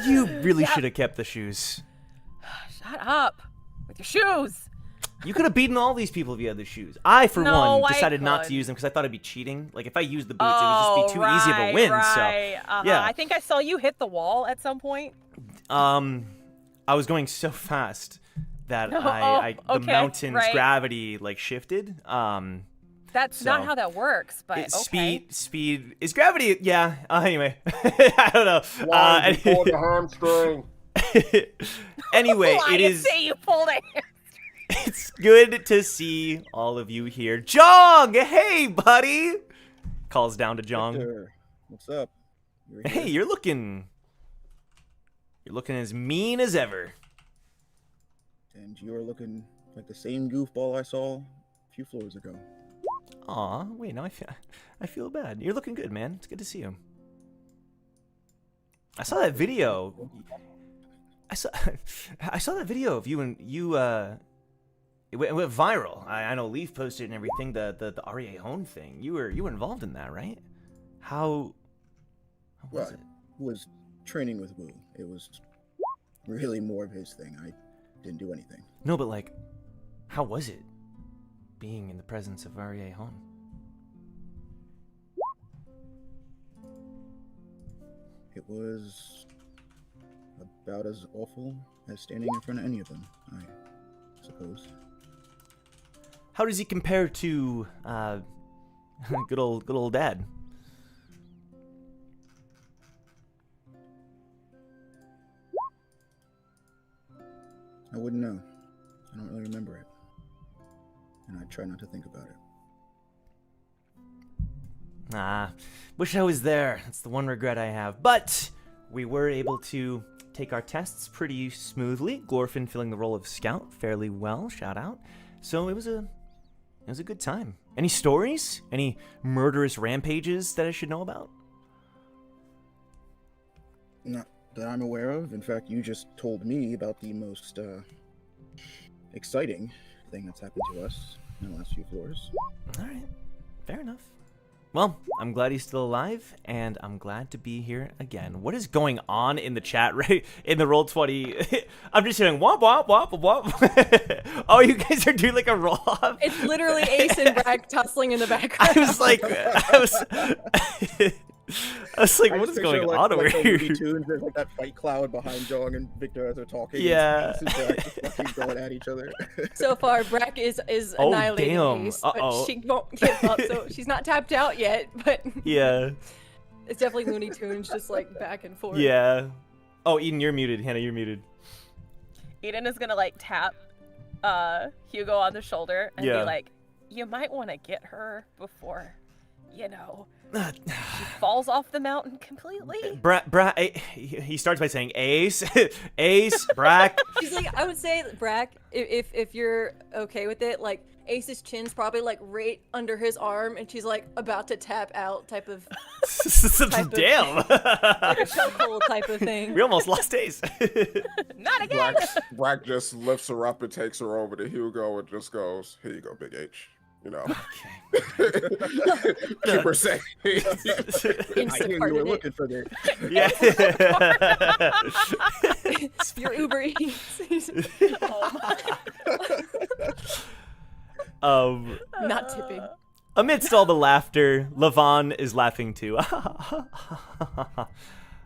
You really should have kept the shoes. Shut up with your shoes. You could have beaten all these people if you had the shoes. I, for No, one, I decided not to could. use them because I thought it'd be cheating. Like, if I used the boots, it would just be too easy of a win. Right. So, yeah. I think I saw you hit the wall at some point. I was going so fast that the mountain's gravity, like, shifted. That's not how that works, but okay. Speed is gravity. Yeah. Anyway, I don't know. Why you pulled the hamstring? Anyway, Why it you is. say you pulled it? It's good to see all of you here. Jong, hey, buddy. Calls down to Jong. Victor, what's up? Hey, you're looking as mean as ever. And you're looking like the same goofball I saw a few floors ago. Aw, wait, now I feel bad. You're looking good, man. It's good to see you. I saw that video. I saw that video of you and you. It went viral. I know Leaf posted and everything. The Arie Hon thing. You were involved in that, right? How was it? I was training with Wu. It was really more of his thing. I didn't do anything. No, but like, how was it being in the presence of Arie Hon? It was about as awful as standing in front of any of them, I suppose. How does he compare to good old Dad? I wouldn't know. I don't really remember it. And I try not to think about it. Wish I was there. That's the one regret I have. But we were able to take our tests pretty smoothly. Glorfin filling the role of Scout fairly well. Shout out. So it was a good time. Any stories? Any murderous rampages that I should know about? Not that I'm aware of. In fact, you just told me about the most exciting thing that's happened to us in the last few floors. All right. Fair enough. Well, I'm glad he's still alive, and I'm glad to be here again. What is going on in the chat, right? In the Roll20? I'm just hearing womp, womp, womp, womp. Oh, you guys are doing like a roll-off? It's literally Ace and Bragg tussling in the background. I was like, what is going on over here? Tunes, there's like that fight cloud behind Jong and Victor as they're talking. Yeah. And just fucking going at each other. So far, Bragg is Oh, annihilating damn. Ace, Uh-oh. but she won't give up, so she's not tapped out yet, but Yeah. it's definitely Looney Tunes just like back and forth. Yeah. Oh, Eden, you're muted. Hannah, you're muted. Eden is gonna like tap Hugo on the shoulder and be like, you might want to get her before, she falls off the mountain completely. He starts by saying Ace, Ace, Brack. She's like, I would say, Bragg, if you're okay with it, like Ace's chin's probably like right under his arm, and she's like about to tap out, type of Damn. like a chokehold type of thing. We almost lost Ace. Not again. Black just lifts her up and takes her over to Hugo and just goes, "Here you go, Big H." Keep her safe. I knew you were looking for this. Yeah. Your Uber Eats. Not tipping. Amidst all the laughter, Lavan is laughing too.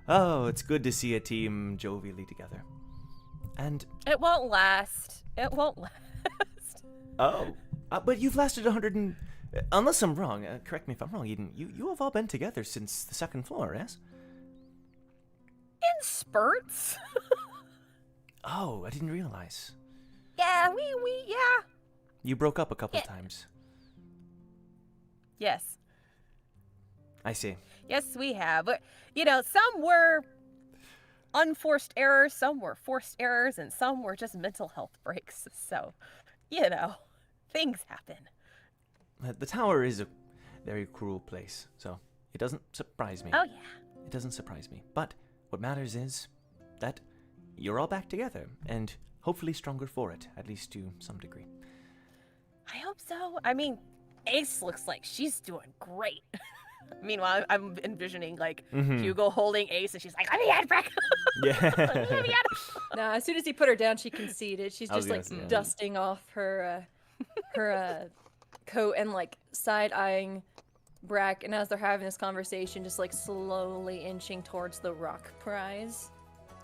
Oh, it's good to see a team jovially together. And It won't last. It won't last. But you've lasted 100 and... Unless I'm wrong, correct me if I'm wrong, Eden, you have all been together since the second floor, yes? In spurts. Oh, I didn't realize. Yeah, yeah. You broke up a couple times. Yes. I see. Yes, we have. But, some were unforced errors, some were forced errors, and some were just mental health breaks. So, things happen. The tower is a very cruel place, so it doesn't surprise me. Oh, yeah. It doesn't surprise me. But what matters is that you're all back together, and hopefully stronger for it, at least to some degree. I hope so. I mean, Ace looks like she's doing great. Meanwhile, I'm envisioning, Hugo holding Ace, and she's like, let me at Breck. Yeah. Let me at Nah, as soon as he put her down, she conceded. She's I was just like gonna say, dusting off her coat and like side-eyeing Brack, and as they're having this conversation, just like slowly inching towards the rock prize,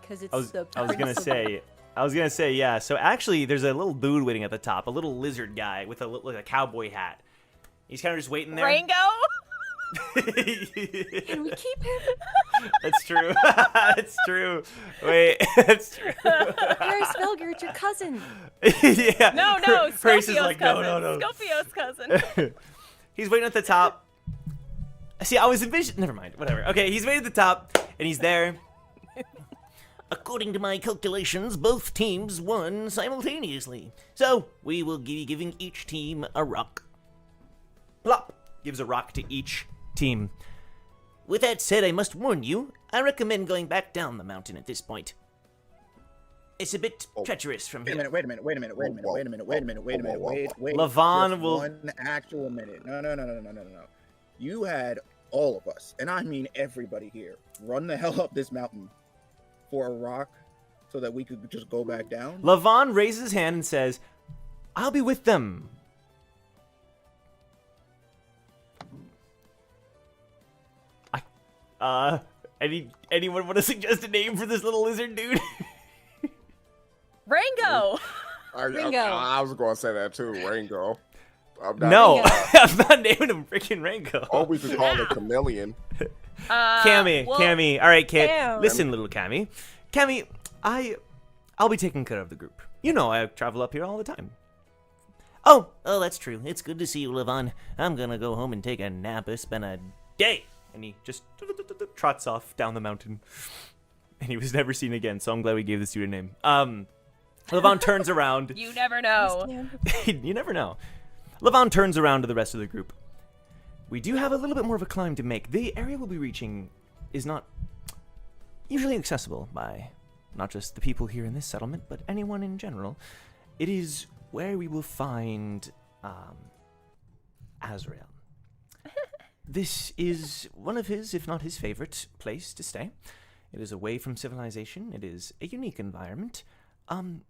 because it's I was gonna say, yeah. So actually, there's a little dude waiting at the top, a little lizard guy with a cowboy hat. He's kind of just waiting there. Rango? Can we keep him? That's true. That's true. Wait, that's true. Harry Spelger, it's your cousin. Yeah. No, Grace is Scopio's like, cousin. no. Scopio's cousin. He's waiting at the top. See, I was envisioning. Never mind. Whatever. Okay, he's waiting at the top, and he's there. According to my calculations, both teams won simultaneously. So, we will be giving each team a rock. Plop! Gives a rock to each team. With that said, I must warn you, I recommend going back down the mountain at this point. It's a bit treacherous from here. Wait a minute. Lavan Just will... one actual minute. No. You had all of us, and I mean everybody here, run the hell up this mountain for a rock so that we could just go back down? Lavan raises his hand and says, I'll be with them. Anyone want to suggest a name for this little lizard dude? Rango. Ringo. I was going to say that too, Rango. No, Ringo. I'm not naming him freaking Rango. Or we could call it Chameleon. Cammy, well, Cammy. All right, Cam. Cam. Listen, little Cammy. Cammy, I'll be taking care of the group. You know I travel up here all the time. Oh, that's true. It's good to see you, Lavan. I'm gonna go home and take a nap. It's been a day. And he just trots off down the mountain. And he was never seen again, so I'm glad we gave this dude a name. Lavan turns around. You never know. You never know. Lavan turns around to the rest of the group. We do have a little bit more of a climb to make. The area we'll be reaching is not usually accessible by not just the people here in this settlement, but anyone in general. It is where we will find Azrael. This is one of his, if not his favorite, place to stay. It is away from civilization. It is a unique environment. I'm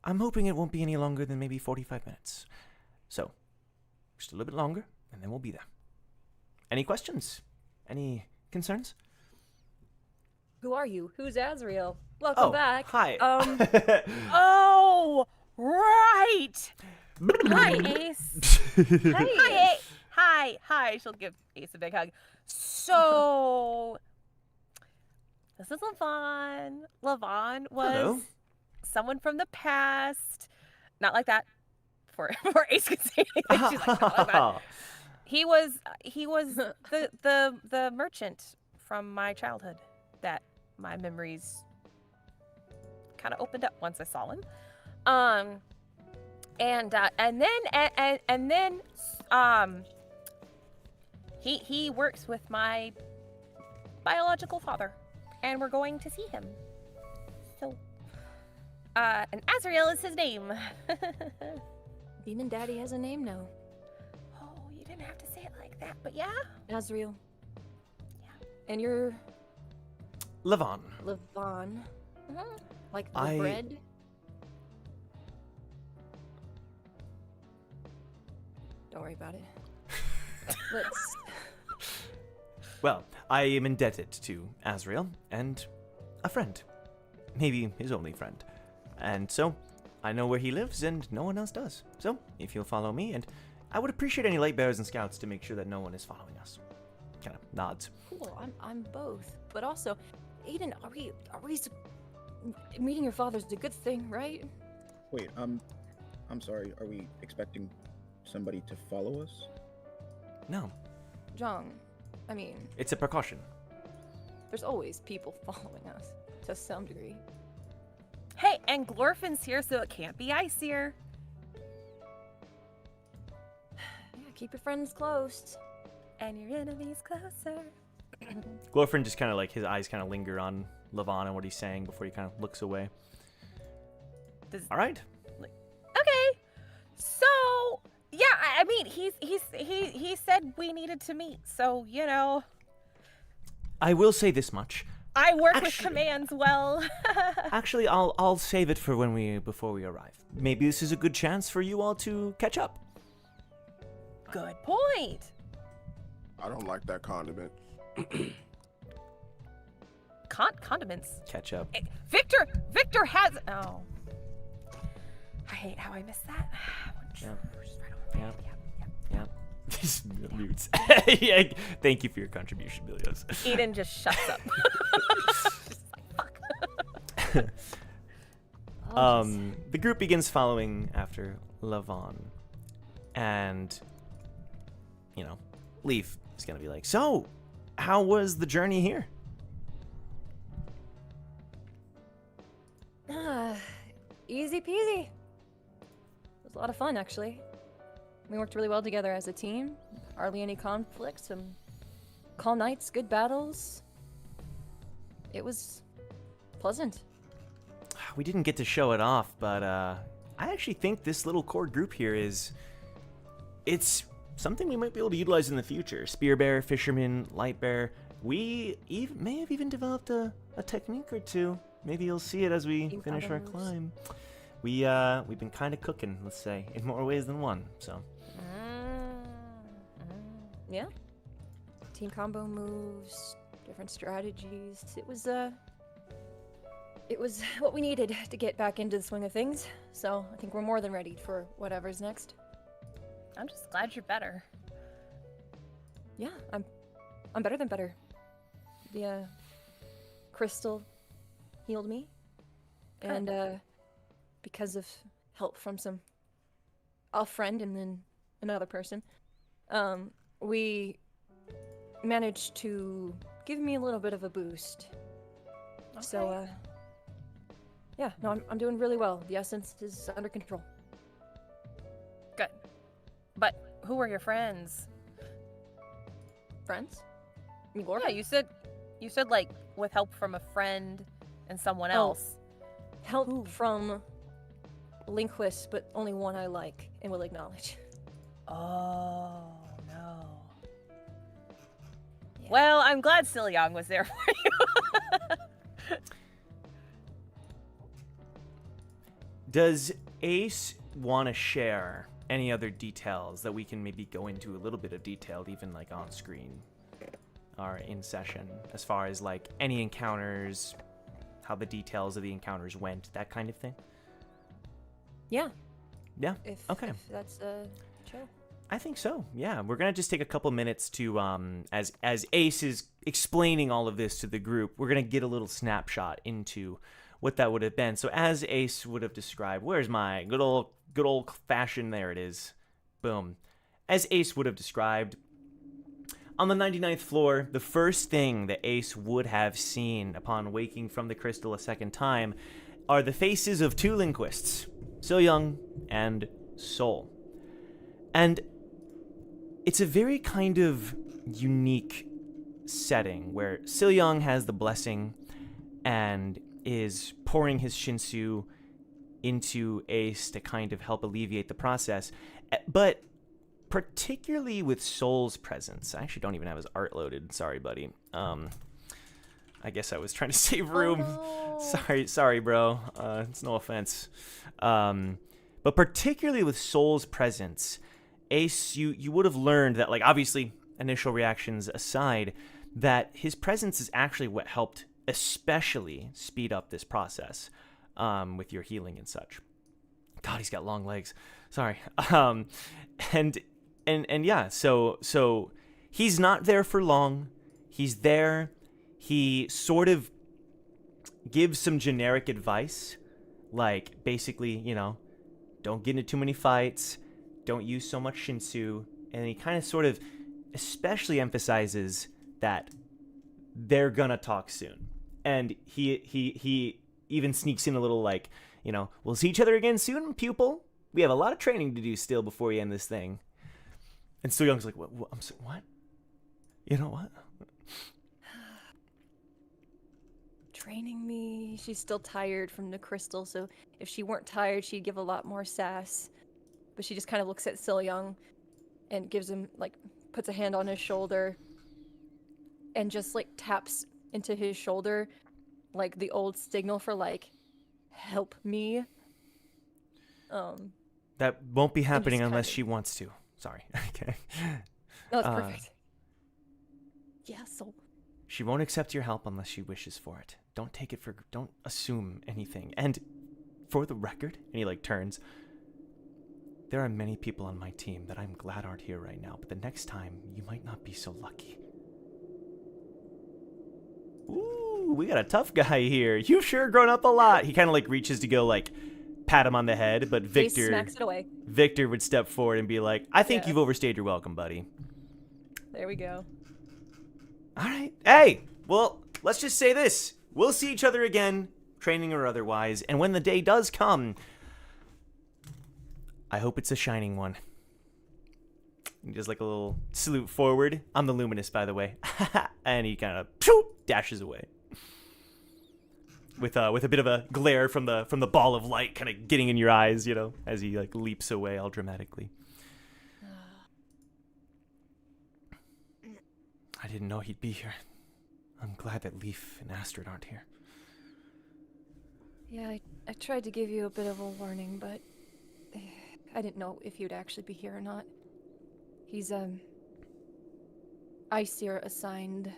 hoping it won't be any longer than maybe 45 minutes. So, just a little bit longer, and then we'll be there. Any questions? Any concerns? Who are you? Who's Azrael? Welcome back. Hi. Oh, right. Hi, Ace. Hi, Ace. Hi. She'll give Ace a big hug. So, this is Lavan. Lavan was Hello. someone from the past. Not like that. Before Ace could say anything, she's like, not like that. He was the merchant from my childhood that my memories kind of opened up once I saw him. And then he works with my biological father, and we're going to see him. So, and Azrael is his name. Demon Daddy has a name now. Oh, you didn't have to say it like that, but yeah. Azrael. Yeah. And you're Lavan. Lavan. Mhm. Like the I- bread? Don't worry about it. Let's... Well, I am indebted to Azrael and a friend. Maybe his only friend. And so, I know where he lives and no one else does. So, if you'll follow me, and I would appreciate any light bearers and scouts to make sure that no one is following us. Kind of nods. Cool, I'm both. But also, Aiden, are we meeting your father's a good thing, right? Wait, I'm sorry. Are we expecting somebody to follow us? No, Jong, I mean, it's a precaution. there's always people following us, to some degree. Hey, and Glorfin's here, so it can't be icier. Yeah, keep your friends close. And your enemies closer. Glorfin just kind of like, his eyes kind of linger on Lavan and what he's saying before he kind of looks away. All right. Okay. So, yeah, I mean, he said we needed to meet, so, you know, I will say this much. I work with Actually- commands well. Actually, I'll save it for before we arrive. Maybe this is a good chance for you all to catch up. Good point. I don't like that condiment. Condiments. Catch up. Victor has. Oh, I hate how I missed that. Yeah. Just right over Yeah. there. Yeah. Just mutes. Yeah, thank you for your contribution, Bilios. Eden just shuts up. Just like, fuck. The group begins following after Lavan. And, you know, Leaf is going to be like, so, how was the journey here? Easy peasy. It was a lot of fun, actually. We worked really well together as a team. Hardly any conflicts, some calm nights, good battles. It was pleasant. We didn't get to show it off, but I actually think this little core group here it's something we might be able to utilize in the future. Spear bear, fisherman, light bear. We may have even developed a technique or two. Maybe you'll see it as we Few finish our photos. climb. We've been kind of cooking, let's say, in more ways than one. So Yeah. Team combo moves, different strategies. It was what we needed to get back into the swing of things. So I think we're more than ready for whatever's next. I'm just glad you're better. Yeah, I'm better than better. The crystal healed me, and because of help from a friend and then another person, we managed to give me a little bit of a boost. Okay. So yeah, no, I'm doing really well. The essence is under control. Good. But who were your friends? Friends? I mean, Laura? Yeah, you said like with help from a friend and someone Oh. else. Help from Linquist, but only one I like and will acknowledge. Oh no. Yeah. Well, I'm glad Silyang was there for you. Does Ace want to share any other details that we can maybe go into a little bit of detail, even like on screen or in session, as far as like any encounters, how the details of the encounters went, that kind of thing? Yeah. Yeah. If that's chill. I think so. Yeah, we're gonna just take a couple minutes to, as Ace is explaining all of this to the group, we're gonna get a little snapshot into what that would have been. So as Ace would have described, where's my good old fashioned? There it is. Boom. As Ace would have described, on the 99th floor, the first thing that Ace would have seen upon waking from the crystal a second time are the faces of two linguists, Silyang and Sol. And it's a very kind of unique setting where Silyang has the blessing and is pouring his Shinsu into Ace to kind of help alleviate the process. But particularly with Sol's presence, I actually don't even have his art loaded. Sorry, buddy. I guess I was trying to save room. Oh, no. Sorry, bro. It's no offense. But particularly with Sol's presence, Ace, you would have learned that, like, obviously, initial reactions aside, that his presence is actually what helped especially speed up this process with your healing and such. God, he's got long legs. Sorry. And yeah, so he's not there for long. He's there. He sort of gives some generic advice, like basically, don't get into too many fights, don't use so much Shinsu, and he kind of sort of especially emphasizes that they're gonna talk soon. And he even sneaks in a little like, we'll see each other again soon, pupil. We have a lot of training to do still before we end this thing. And So Young's like, what? What? You know what? Training me. She's still tired from the crystal, so if she weren't tired, she'd give a lot more sass. But she just kind of looks at Silyang and gives him, like, puts a hand on his shoulder and just, like, taps into his shoulder, like the old signal for, like, help me. That won't be happening just unless kind of- she wants to. Sorry. Okay. That's perfect. Yeah, so She won't accept your help unless she wishes for it. Don't assume anything. And for the record, and he like turns, there are many people on my team that I'm glad aren't here right now, but the next time you might not be so lucky. Ooh, we got a tough guy here. You've sure grown up a lot. He kind of like reaches to go like pat him on the head, but Face smacks it away. Victor would step forward and be like, I think Yeah. you've overstayed your welcome, buddy. There we go. All right. Hey, well, let's just say this. We'll see each other again, training or otherwise, and when the day does come, I hope it's a shining one. Just like a little salute forward. I'm the Luminous, by the way. And he kind of dashes away. With a bit of a glare from the ball of light kind of getting in your eyes, as he like leaps away all dramatically. I didn't know he'd be here. I'm glad that Leaf and Astrid aren't here. Yeah, I tried to give you a bit of a warning, but I didn't know if you'd actually be here or not. He's, Aesir assigned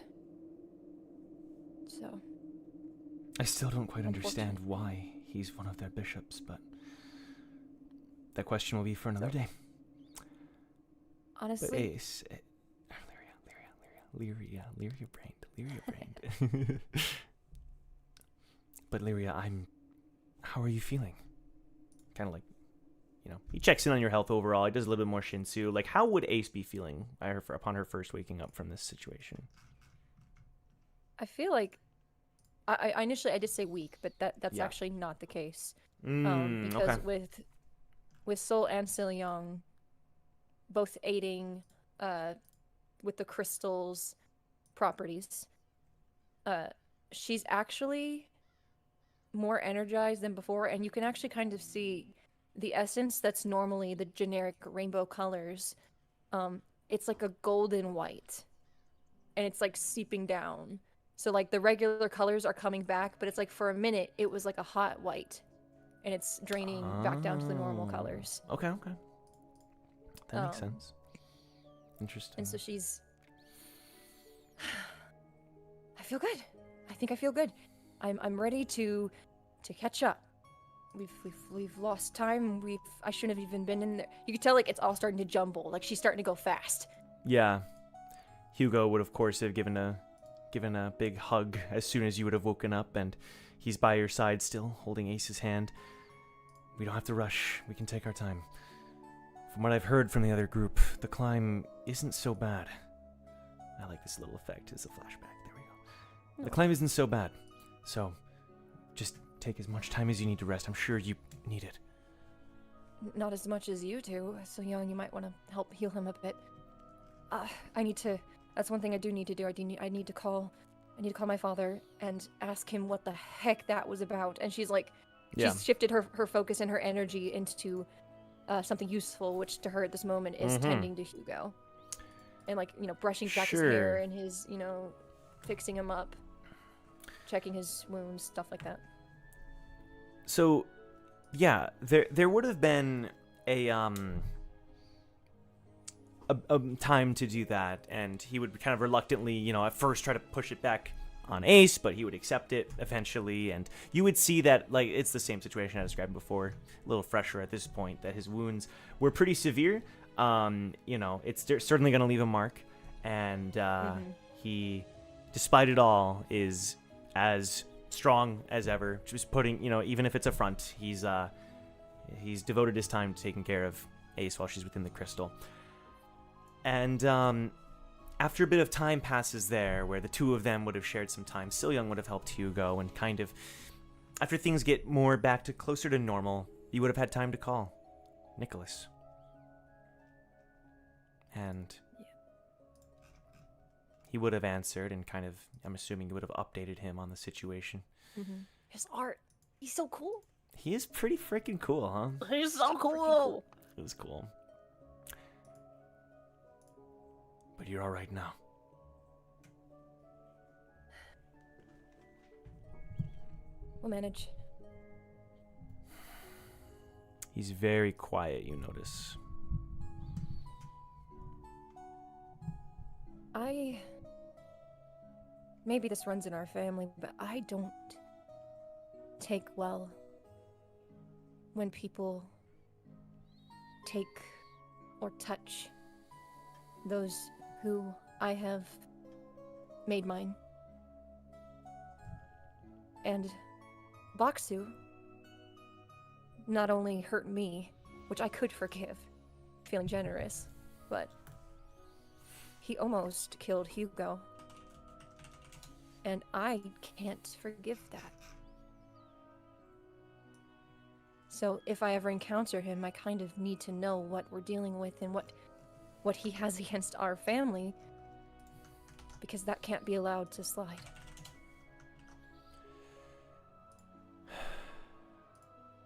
So, I still don't quite Unfortunate. understand why he's one of their bishops, but that question will be for another day. But honestly, Ace, Lyria brained. But Lyria, how are you feeling? Kind of like, he checks in on your health overall. He does a little bit more Shinsu. Like, how would Ace be feeling upon her first waking up from this situation? I feel like I initially I did say weak, but that's Yeah. actually not the case. Okay. Because with Sol and Young both aiding with the crystal's properties, she's actually more energized than before, and you can actually kind of see the essence that's normally the generic rainbow colors. It's like a golden white, and it's like seeping down. So like the regular colors are coming back, but it's like for a minute it was like a hot white, and it's draining back down to the normal colors. Okay. That makes Um, sense. Interesting. And so she's. I feel good. I think I feel good. I'm ready to catch up. We've lost time. I shouldn't have even been in there. You can tell like it's all starting to jumble. Like she's starting to go fast. Yeah. Hugo would of course have given a big hug as soon as you would have woken up, and he's by your side still, holding Ace's hand. We don't have to rush. We can take our time. From what I've heard from the other group, the climb isn't so bad. I like this little effect. It's a flashback. There we go. The climb isn't so bad. So, just take as much time as you need to rest. I'm sure you need it. Not as much as you do. So young, you might want to help heal him a bit. I need to. That's one thing I do need to do. I need to call my father and ask him what the heck that was about. And she's like, she's shifted her focus and her energy into something useful, which to her at this moment is tending to Hugo. And like, brushing back his hair and his, fixing him up, checking his wounds, stuff like that. So, yeah, there would have been a time to do that, and he would kind of reluctantly, at first try to push it back on Ace, but he would accept it eventually, and you would see that, like, it's the same situation I described before, a little fresher at this point, that his wounds were pretty severe. It's certainly going to leave a mark, and he, despite it all, is as strong as ever. Just putting, even if it's a front, he's devoted his time to taking care of Ace while she's within the crystal. And after a bit of time passes there, where the two of them would have shared some time, Young would have helped Hugo, and kind of, after things get more back to closer to normal, you would have had time to call Nicholas. And he would have answered, and kind of, I'm assuming you would have updated him on the situation. His art, he's so cool. He is pretty freaking cool, huh? He's so cool. It was cool. But you're all right now. We'll manage. He's very quiet, you notice. Maybe this runs in our family, but I don't take well when people take or touch those who I have made mine. And Baksu not only hurt me, which I could forgive, feeling generous, but he almost killed Hugo. And I can't forgive that. So if I ever encounter him, I kind of need to know what we're dealing with and what he has against our family, because that can't be allowed to slide.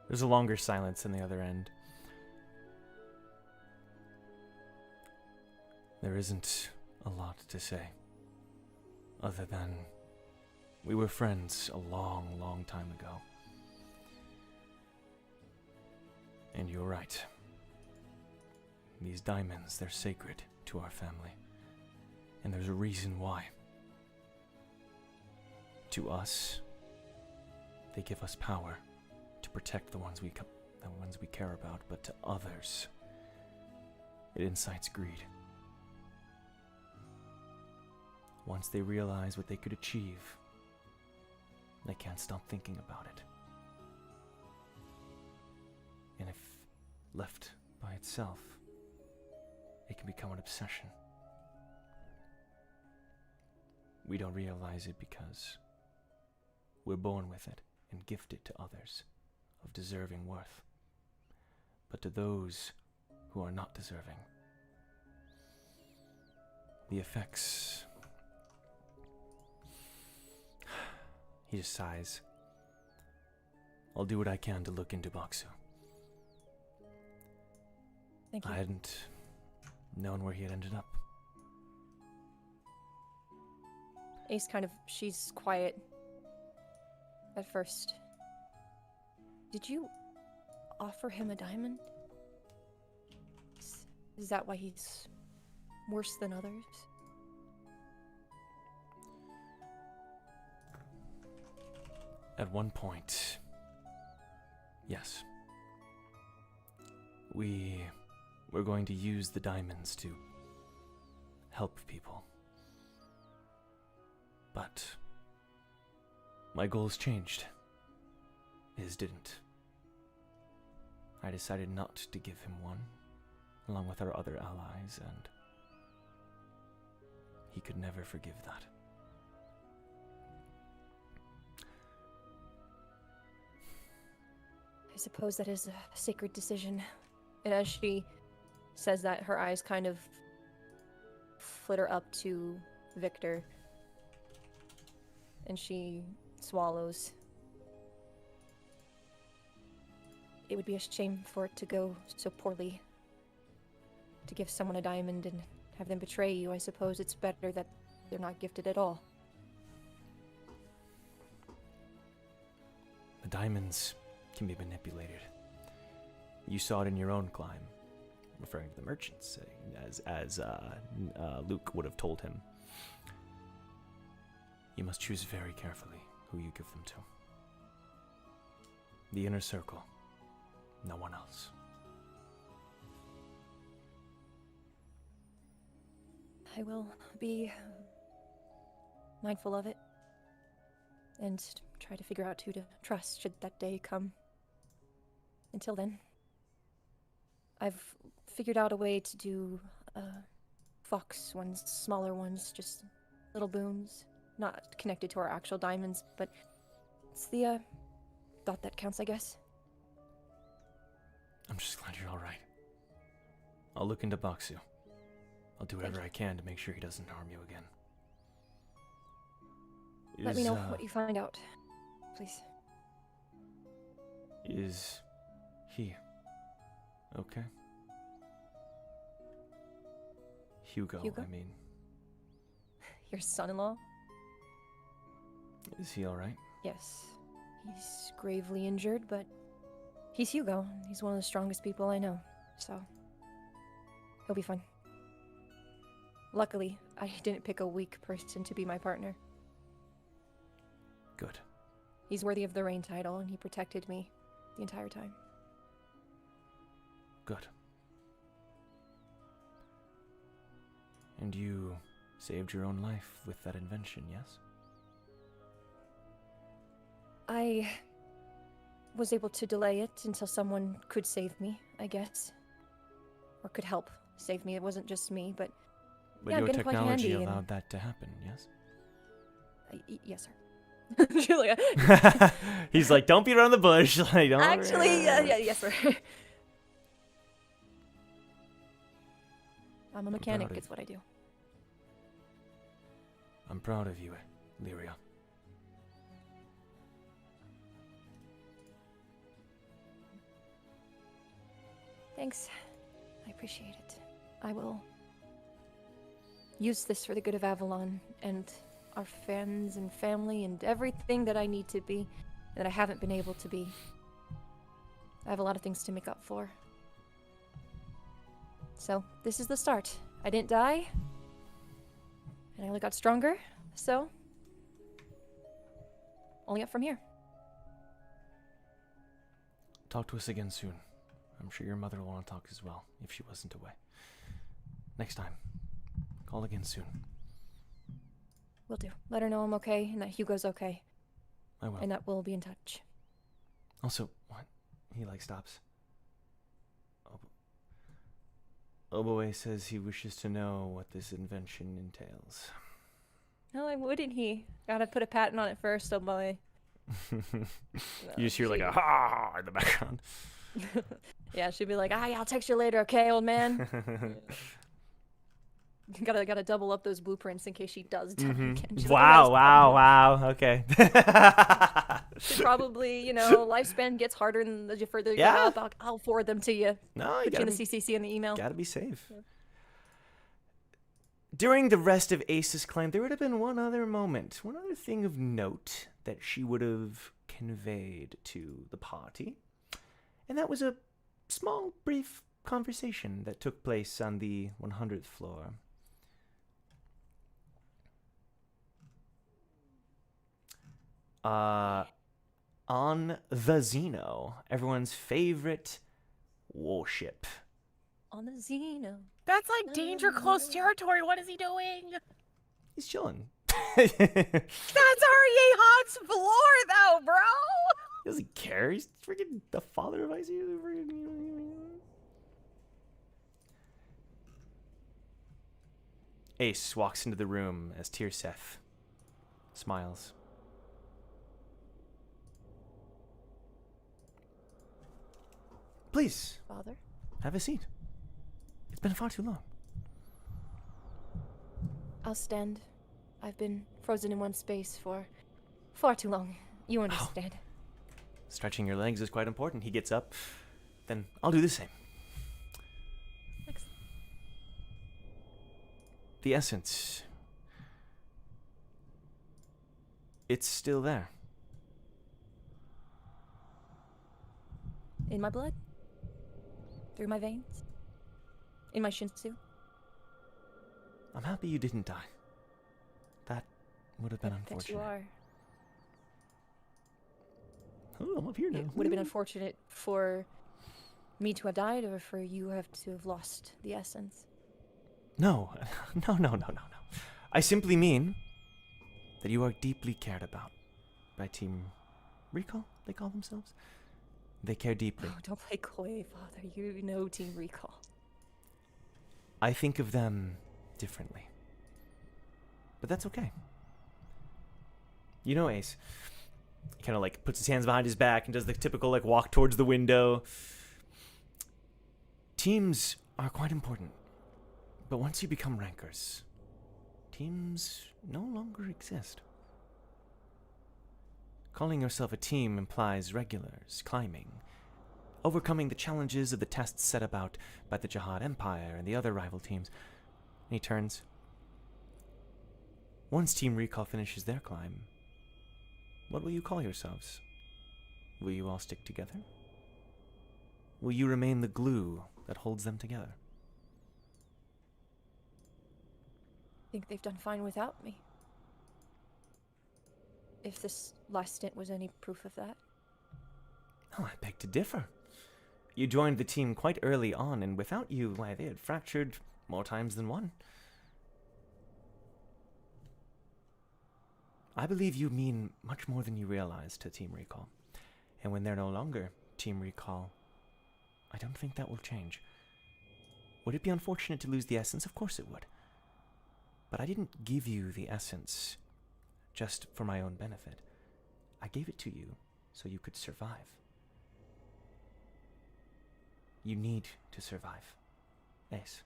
There's a longer silence on the other end. There isn't a lot to say, other than we were friends a long, long time ago. And you're right. These diamonds, they're sacred to our family. And there's a reason why. To us, they give us power to protect the ones we care about, but to others, it incites greed. Once they realize what they could achieve, they can't stop thinking about it. And if left by itself, it can become an obsession. We don't realize it because we're born with it and gifted to others of deserving worth. But to those who are not deserving, the effects... He just sighs. I'll do what I can to look into Baksu. Thank you. I hadn't known where he had ended up. Ace she's quiet at first. Did you offer him a diamond? Is that why he's worse than others? At one point, yes. We were going to use the diamonds to help people. But my goals changed. His didn't. I decided not to give him one, along with our other allies, and he could never forgive that. I suppose that is a sacred decision. And as she says that, her eyes kind of flitter up to Victor. And she swallows. It would be a shame for it to go so poorly. To give someone a diamond and have them betray you, I suppose it's better that they're not gifted at all. The diamonds can be manipulated. You saw it in your own climb, referring to the merchants, as Luke would have told him. You must choose very carefully who you give them to. The inner circle, no one else. I will be mindful of it and try to figure out who to trust should that day come. Until then, I've figured out a way to do fox ones, smaller ones, just little boons, not connected to our actual diamonds, but it's the thought that counts, I guess. I'm just glad you're all right. I'll look into Baksu. I'll do whatever I can to make sure he doesn't harm you again. Let me know what you find out, please. Is he okay? Hugo, Hugo? I mean. Your son-in-law? Is he alright? Yes. He's gravely injured, but he's Hugo. He's one of the strongest people I know, so he'll be fine. Luckily, I didn't pick a weak person to be my partner. Good. He's worthy of the Reign title, and he protected me the entire time. Good. And you saved your own life with that invention, yes? I was able to delay it until someone could save me, I guess. Or could help save me. It wasn't just me, but But yeah, your getting quite technology handy allowed that to happen, yes? yes, sir. Julia. He's like, don't beat around the bush. Like, don't... Actually, yes, sir. I'm a mechanic, it's what I do. I'm proud of you, Lyria. Thanks. I appreciate it. I will use this for the good of Avalon and our friends and family and everything that I need to be that I haven't been able to be. I have a lot of things to make up for. So, this is the start. I didn't die, and I only got stronger, so only up from here. Talk to us again soon. I'm sure your mother will want to talk as well, if she wasn't away. Next time. Call again soon. Will do. Let her know I'm okay and that Hugo's okay. I will. And that we'll be in touch. Also, what? He, stops. Oboe says he wishes to know what this invention entails. No, why wouldn't he? Gotta put a patent on it first, oh boy. You just hear a ha in the background. Yeah, she'd be like, I'll text you later, okay, old man? gotta double up those blueprints in case she does tell me again. She's like, Wow, okay. She probably, lifespan gets harder the further you go up. I'll forward them to you. No, you Put you in gotta the CCC in the email. gotta be safe. Yeah. During the rest of Ace's claim, there would have been one other thing of note that she would have conveyed to the party. And that was a small, brief conversation that took place on the 100th floor. On the Xeno, everyone's favorite warship. On the Xeno. That's like danger close territory. What is he doing? He's chilling. That's Arie Hon's floor, though, bro. He doesn't care. He's freaking the father of ICU. Ace walks into the room as Tirseth smiles. Please, Father? have a seat. It's been far too long. I'll stand. I've been frozen in one space for far too long. You understand. Stretching your legs is quite important. He gets up. Then I'll do the same. Thanks. The essence. It's still there. In my blood? Through my veins? In my shinsu? I'm happy you didn't die. That would have been That you unfortunate. are. Oh, I'm up here now. It would have been unfortunate for me to have died or for you to have lost the essence. No. I simply mean that you are deeply cared about by Team Recall, they call themselves. They care deeply. Oh, don't play coy, Father. You know Team Recall. I think of them differently. But that's okay. You know, Ace, he kind of puts his hands behind his back and does the typical walk towards the window. Teams are quite important. But once you become rankers, teams no longer exist. Calling yourself a team implies regulars, climbing, overcoming the challenges of the tests set about by the Jahad Empire and the other rival teams. And he turns. Once Team Recall finishes their climb, what will you call yourselves? Will you all stick together? Will you remain the glue that holds them together? I think they've done fine without me. If this last stint was any proof of that. Oh, I beg to differ. You joined the team quite early on, and without you, why, they had fractured more times than one. I believe you mean much more than you realize to Team Recall. And when they're no longer Team Recall, I don't think that will change. Would it be unfortunate to lose the essence? Of course it would. But I didn't give you the essence just for my own benefit. I gave it to you so you could survive. You need to survive, Ace.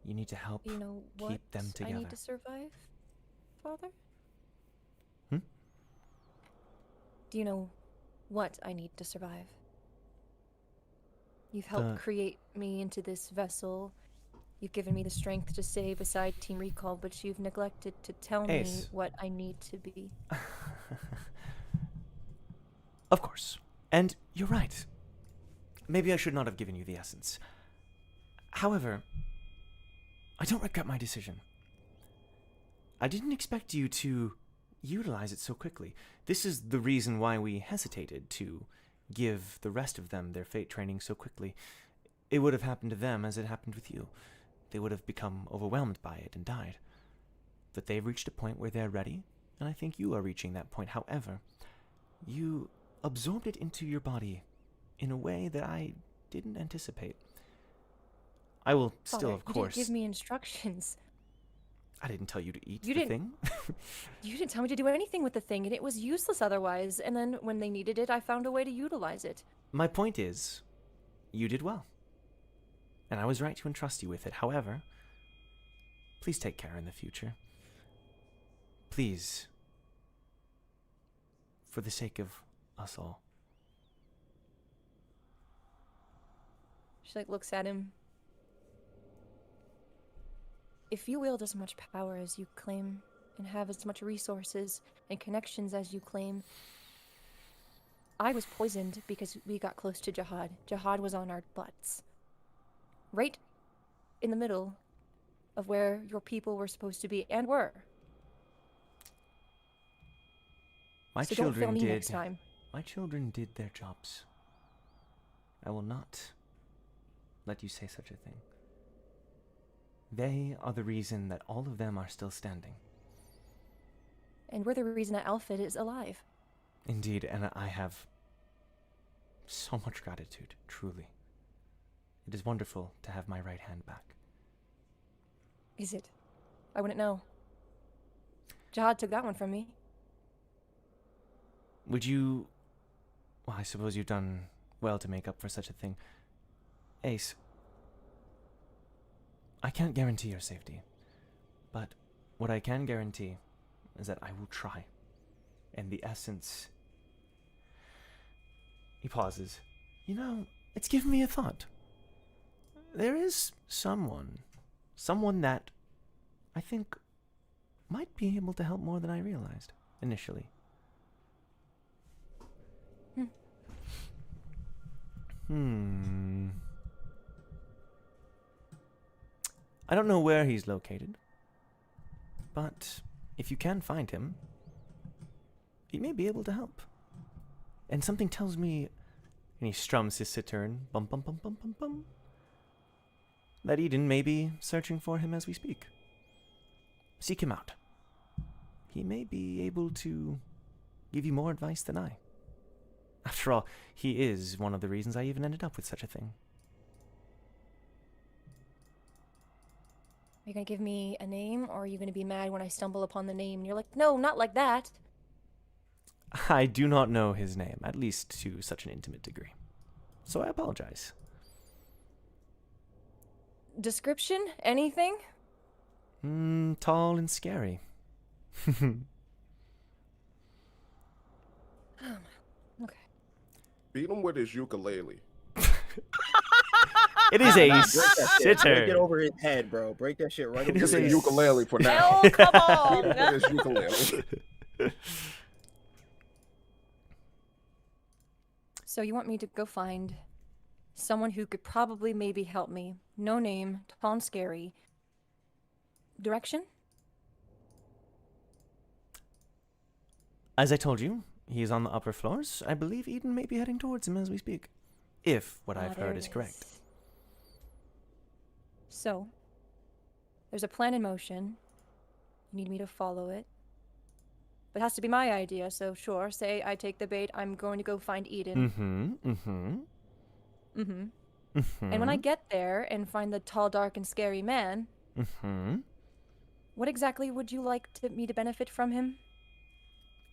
You need to help You know what keep them together. I need to survive, Father? Hmm? Do you know what I need to survive? You've helped create me into this vessel. You've given me the strength to stay beside Team Recall, but you've neglected to tell me Ace. what I need to be. Of course. And you're right. Maybe I should not have given you the essence. However, I don't regret my decision. I didn't expect you to utilize it so quickly. This is the reason why we hesitated to give the rest of them their fate training so quickly. It would have happened to them as it happened with you. They would have become overwhelmed by it and died. But they've reached a point where they're ready, and I think you are reaching that point. However, you absorbed it into your body in a way that I didn't anticipate. I will still, Father, of course... You didn't give me instructions. I didn't tell you to eat You the didn't- thing. You didn't tell me to do anything with the thing, and it was useless otherwise. And then when they needed it, I found a way to utilize it. My point is, you did well. And I was right to entrust you with it. However, please take care in the future. Please. For the sake of us all. She looks at him. If you wield as much power as you claim, and have as much resources and connections as you claim, I was poisoned because we got close to Jahad. Jahad was on our butts. Right in the middle of where your people were supposed to be, and were. My So don't fail children me did. next time. My children did their jobs. I will not let you say such a thing. They are the reason that all of them are still standing. And we're the reason that Alfred is alive. Indeed, and I have so much gratitude, truly. It is wonderful to have my right hand back. Is it? I wouldn't know. Jahad took that one from me. Would you... Well, I suppose you've done well to make up for such a thing. Ace, I can't guarantee your safety, but what I can guarantee is that I will try. And the essence... He pauses. You know, it's given me a thought. There is someone that I think might be able to help more than I realized initially. I don't know where he's located, but if you can find him, he may be able to help. And something tells me, and he strums his cittern, bum bum bum bum bum bum, that Eden may be searching for him as we speak. Seek him out. He may be able to give you more advice than I. After all, he is one of the reasons I even ended up with such a thing. Are you gonna give me a name, or are you gonna be mad when I stumble upon the name and you're like, no, not like that? I do not know his name, at least to such an intimate degree. So I apologize. Description? Anything? Tall and scary. Okay. Beat him with his ukulele. It is a Break that shit. Break it sitter. over his head, bro. Break that shit right It over is his a head. Ukulele for now. Oh, come Beat him on. with his ukulele. So you want me to go find someone who could probably maybe help me. No name, tall and scary. Direction? As I told you, he is on the upper floors. I believe Eden may be heading towards him as we speak. If what I've There heard it is correct. So, there's a plan in motion. You need me to follow it. But it has to be my idea, so sure, say I take the bait, I'm going to go find Eden. And when I get there and find the tall, dark, and scary man, what exactly would you like me to benefit from him?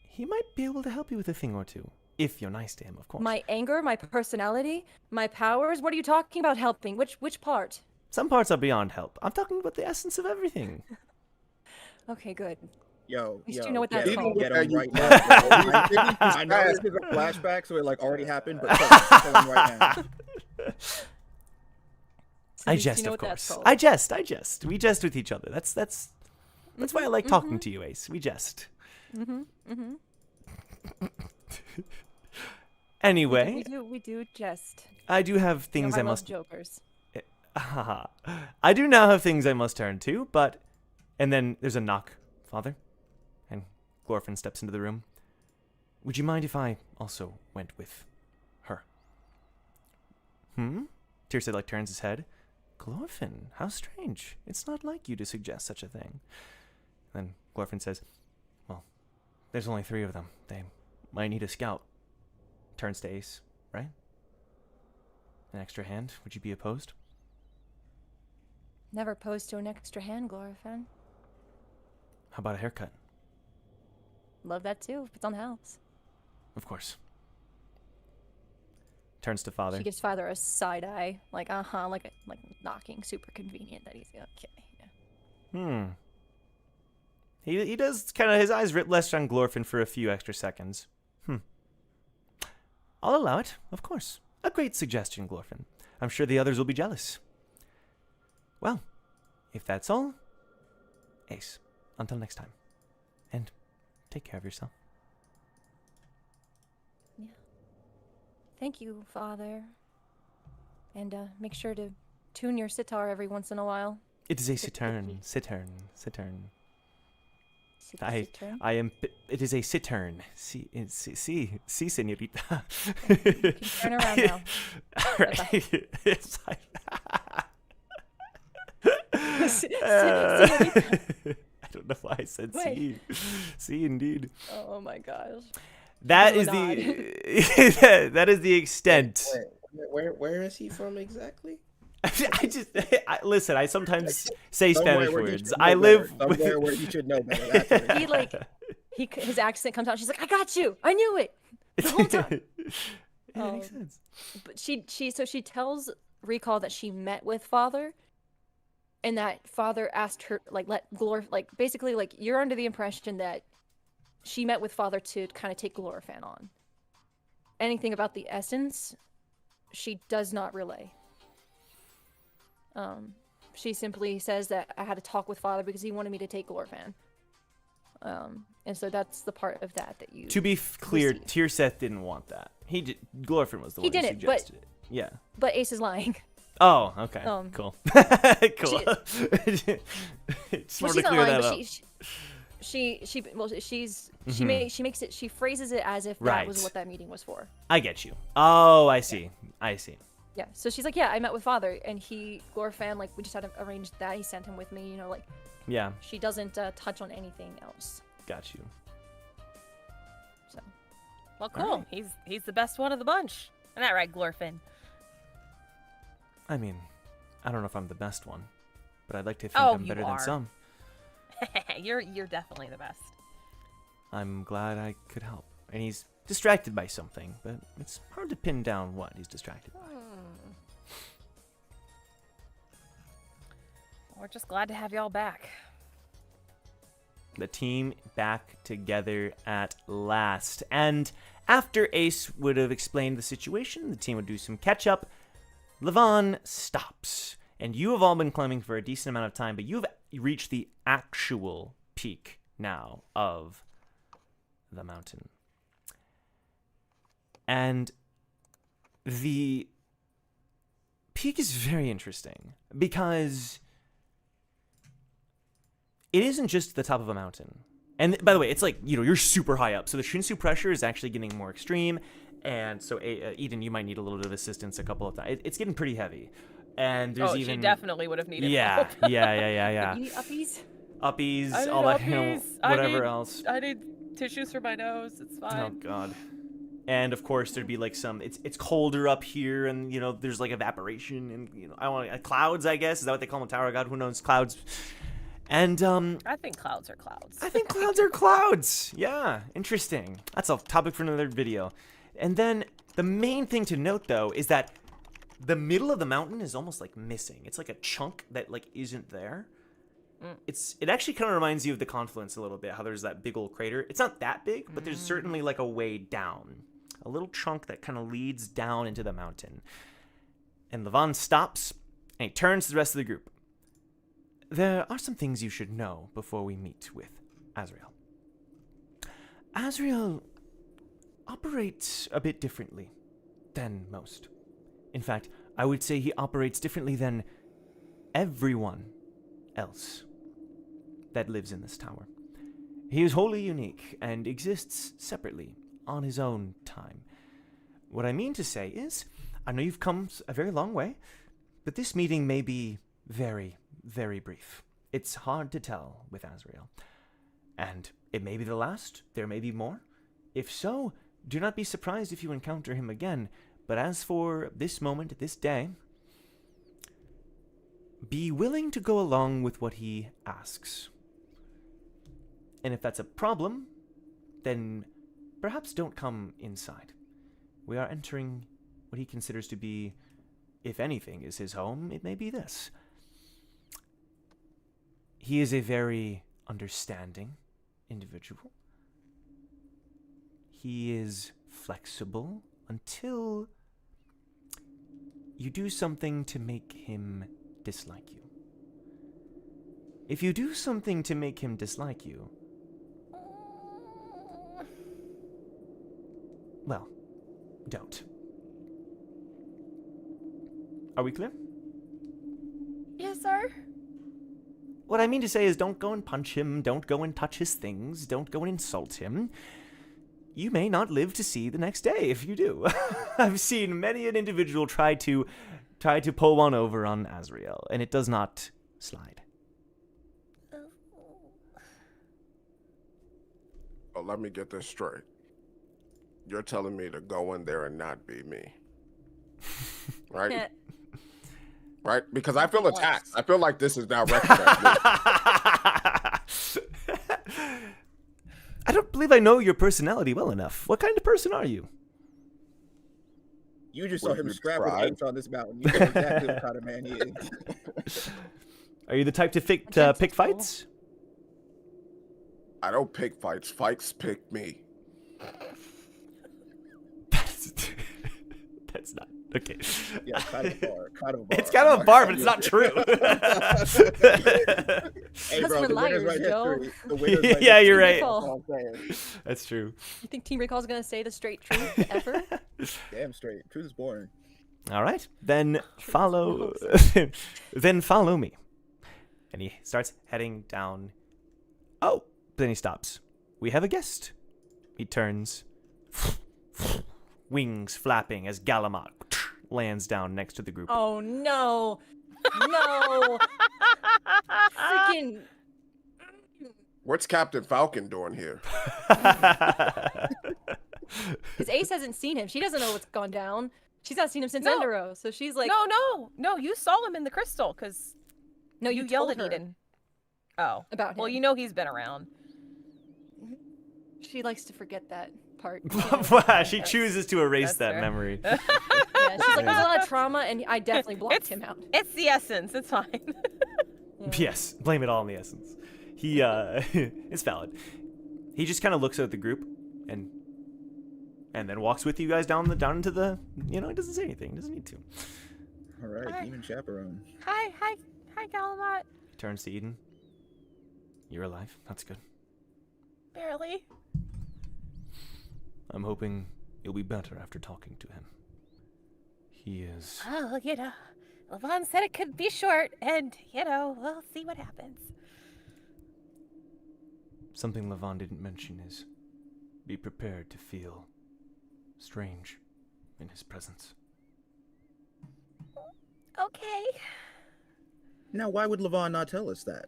He might be able to help you with a thing or two. If you're nice to him, of course. My anger, my personality, my powers? What are you talking about helping? Which part? Some parts are beyond help. I'm talking about the essence of everything. Okay, good. Yo, least yo, you know what get that's him, called. get him You- right now. bro. I know this is a flashback, so it like already happened, but kill him right now. I least you jest, know of what that's course. called. I jest. We jest with each other. That's why I like talking to you, Ace. We jest. Anyway, We do jest. I do have You know, things I I love must. jokers. I do now have things I must turn to, but and then there's a knock, Father, and Glorfin steps into the room. Would you mind if I also went with her? Tirsid like turns his head. Glorfin, how strange. It's not like you to suggest such a thing. Then Glorfin says, well, there's only 3 of them. They might need a scout. Turns to Ace, right? An extra hand? Would you be opposed? Never opposed to an extra hand, Glorfin. How about a haircut? Love that too, if it's on the house. Of course. Turns to Father. She gives Father a side eye, like like knocking. Super convenient that he's okay. Yeah. He does kind of, his eyes rest on Glorfin for a few extra seconds. I'll allow it, of course. A great suggestion, Glorfin. I'm sure the others will be jealous. Well, if that's all, Ace, until next time. And take care of yourself. Yeah. Thank you, Father. And make sure to tune your sitar every once in a while. It is a cittern. I am. It is a cittern. Si, señorita. You can turn around now. All right. It's like. I don't know why I said Wait. see, indeed. Oh my gosh. That No, is not. that is the extent. Where is he from exactly? Listen. I sometimes say Somewhere Spanish where you words. should know I live better. Somewhere where you should know better. That's what it is. His accent comes out. She's like, I got you. I knew it the whole time. It makes sense. But she tells Recall that she met with Father, and that Father asked her basically you're under the impression that she met with Father to kind of take Glorfin on. Anything about the essence, she does not relay. She simply says that I had to talk with Father because he wanted me to take Glorfin. And so that's the part of that you. To be clear, receive. Tirsid didn't want that. Glorfin was the one who didn't, suggested it. Yeah. But Ace is lying. Oh, okay. Cool. Cool. Just wanted to clear that up. She phrases it as if that Right. was what that meeting was for. I get you. Oh, I see. I see. Yeah. So she's like, yeah, I met with Father, and Glorfin, we just had to arrange that. He sent him with me, Yeah, she doesn't touch on anything else. got you. So. Well, cool. Alright. He's the best one of the bunch. Isn't that right, Glorfin? I mean, I don't know if I'm the best one, but I'd like to think Oh, I'm you better are. than some. You're definitely the best. I'm glad I could help. And he's distracted by something, but it's hard to pin down what he's distracted by. We're just glad to have y'all back. The team back together at last. And after Ace would have explained the situation, the team would do some catch-up. Lavan stops. And you have all been climbing for a decent amount of time, but you've reached the actual peak now of the mountain. And the peak is very interesting because it isn't just the top of a mountain. And by the way, it's you're super high up. So the Shinsu pressure is actually getting more extreme. And so, Eden, you might need a little bit of assistance a couple of times. It's getting pretty heavy. And there's she definitely would have needed Yeah. help. Yeah. You need uppies? Uppies, I need all that, uppies. whatever else. I need tissues for my nose. It's fine. Oh, God. And of course, there'd be some. It's colder up here, and there's evaporation, and I want clouds. I guess is that what they call them, Tower of God? Who knows? Clouds. And I think clouds are clouds. I think clouds are clouds. Yeah, interesting. That's a topic for another video. And then the main thing to note, though, is that the middle of the mountain is almost missing. It's like a chunk that isn't there. It actually kind of reminds you of the confluence a little bit. How there's that big old crater. It's not that big, but there's certainly a way down, a little chunk that kind of leads down into the mountain. And Lavan stops and he turns to the rest of the group. There are some things you should know before we meet with Azrael. Azrael operates a bit differently than most. In fact, I would say he operates differently than everyone else that lives in this tower. He is wholly unique and exists separately on his own time. What I mean to say is, I know you've come a very long way, but this meeting may be very, very brief. It's hard to tell with Azrael. And it may be the last, there may be more. If so, do not be surprised if you encounter him again. But as for this moment, this day, be willing to go along with what he asks. And if that's a problem, then perhaps don't come inside. We are entering what he considers to be, if anything is his home, it may be this. He is a very understanding individual. He is flexible until you do something to make him dislike you. If you do something to make him dislike you, well, don't. Are we clear? Yes, sir. What I mean to say is don't go and punch him, don't go and touch his things, don't go and insult him. You may not live to see the next day if you do. I've seen many an individual try to pull one over on Azrael, and it does not slide. Oh, let me get this straight. You're telling me to go in there and not be me. Right? Right? Because I feel attacked. I feel like this is now recognized. I don't believe I know your personality well enough. What kind of person are you? You just saw Will him you scrap with try? apes on this mountain. You know exactly what kind of man he is. Are you the type to pick Gentle. fights? I don't pick fights. Fights pick me. That's not okay. Yeah, kind of a bar. Kind of a bar. It's kind of a bar, but it's not true. Hey, Because bro, we're the winner's liars, right Joe. history. The winner's right Yeah, history. you're right. That's all I'm saying. That's true. You think Team Recall's gonna say the straight truth ever? Damn straight. Truth is boring. All right, then follow. Then follow me. And he starts heading down. Oh, then he stops. We have a guest. He turns. Wings flapping as Galamot lands down next to the group. Oh no! No! Freaking! What's Captain Falcon doing here? Because Ace hasn't seen him. She doesn't know what's gone down. She's not seen him since No. Endero, so she's like, No, you saw him in the crystal, because no, you you yelled told at her Eden. Oh. about him. Well, you know he's been around. She likes to forget that part. Wow, she chooses to erase That's that fair. memory. Yeah, she's like, there's a lot of trauma, and I definitely blocked him out. It's the essence. It's fine. Yeah. Yes, blame it all on the essence. He, it's valid. He just kind of looks at the group and then walks with you guys down into the, he doesn't say anything. He doesn't need to. All right, Hi. demon chaperone. Hi, Galamot. He turns to Eden. You're alive. That's good. Barely. I'm hoping you'll be better after talking to him. He is... Oh, Lavan said it could be short, and, we'll see what happens. Something Lavan didn't mention is be prepared to feel strange in his presence. Okay. Now, why would Lavan not tell us that?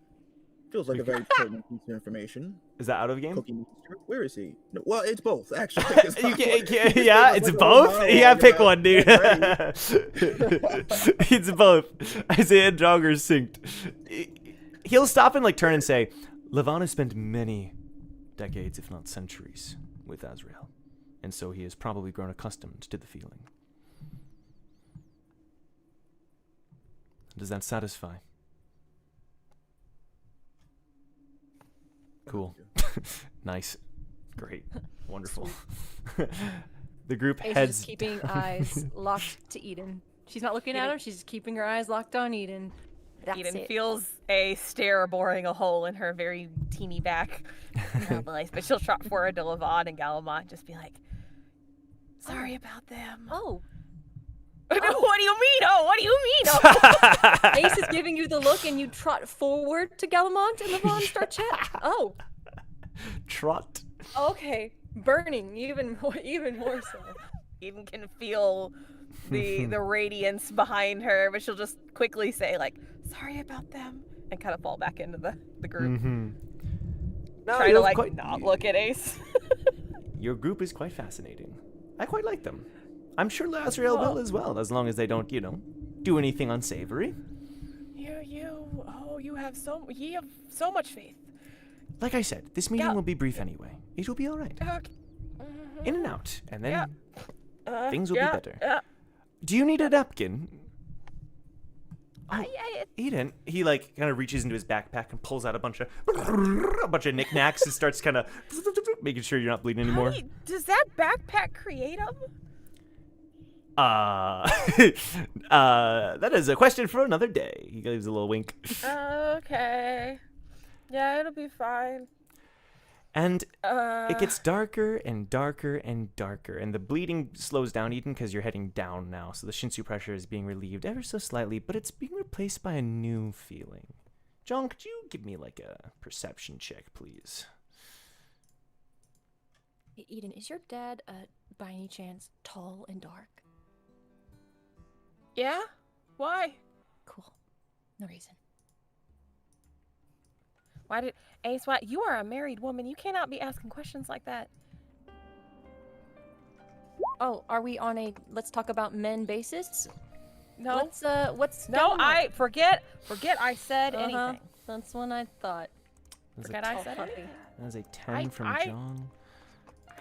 Feels like a very pertinent piece of information. Is that out of game? Cookie Monster. Where is he? No, well, it's both, actually. Yeah, it's both? Yeah, pick one, dude. It's both. Isaiah and Jog are synced. He'll stop and turn and say, Lavan has spent many decades, if not centuries, with Azrael, and so he has probably grown accustomed to the feeling. Does that satisfy? Cool. Nice. Great. Wonderful. The group Ace is heads... just keeping eyes locked to Eden. She's not looking at him. She's just keeping her eyes locked on Eden. That's Eden it. feels a stare boring a hole in her very teeny back. But she'll trot forward to Lavan and Galamot and just be like, sorry about them. Oh, What do you mean? Oh, what do you mean? Oh. Ace is giving you the look, and you trot forward to Galamont and Lavan start chat. Oh, trot. Okay, burning even more so. Eden can feel the radiance behind her, but she'll just quickly say like, "Sorry about them," and kind of fall back into the group. Mm-hmm. No, Try you to have like quite- not look at Ace. Your group is quite fascinating. I quite like them. I'm sure Azrael will as well, as long as they don't, do anything unsavory. You have so much faith. Like I said, this meeting Yeah. will be brief anyway. It will be all right. Okay. In and out, and then Yeah. things will be better. Yeah. Do you need a napkin? I- Eden, he like kind of reaches into his backpack and pulls out a bunch of knickknacks and starts kind of making sure you're not bleeding anymore. Does that backpack create them? That is a question for another day. He gives a little wink. Okay. Yeah, it'll be fine. And it gets darker and darker and darker, and the bleeding slows down, Eden, because you're heading down now, so the Shinsu pressure is being relieved ever so slightly, but it's being replaced by a new feeling. John, could you give me like a perception check, please? Hey, Eden, is your dad, by any chance, tall and dark? Yeah? Why? Cool. No reason. Why did Ace? Why you are a married woman? You cannot be asking questions like that. Oh, are we on a let's talk about men basis? No. What's No, going on? I forget I said Uh-huh. anything. That's what I thought. That's Forget a, I said anything. that is a 10 from John.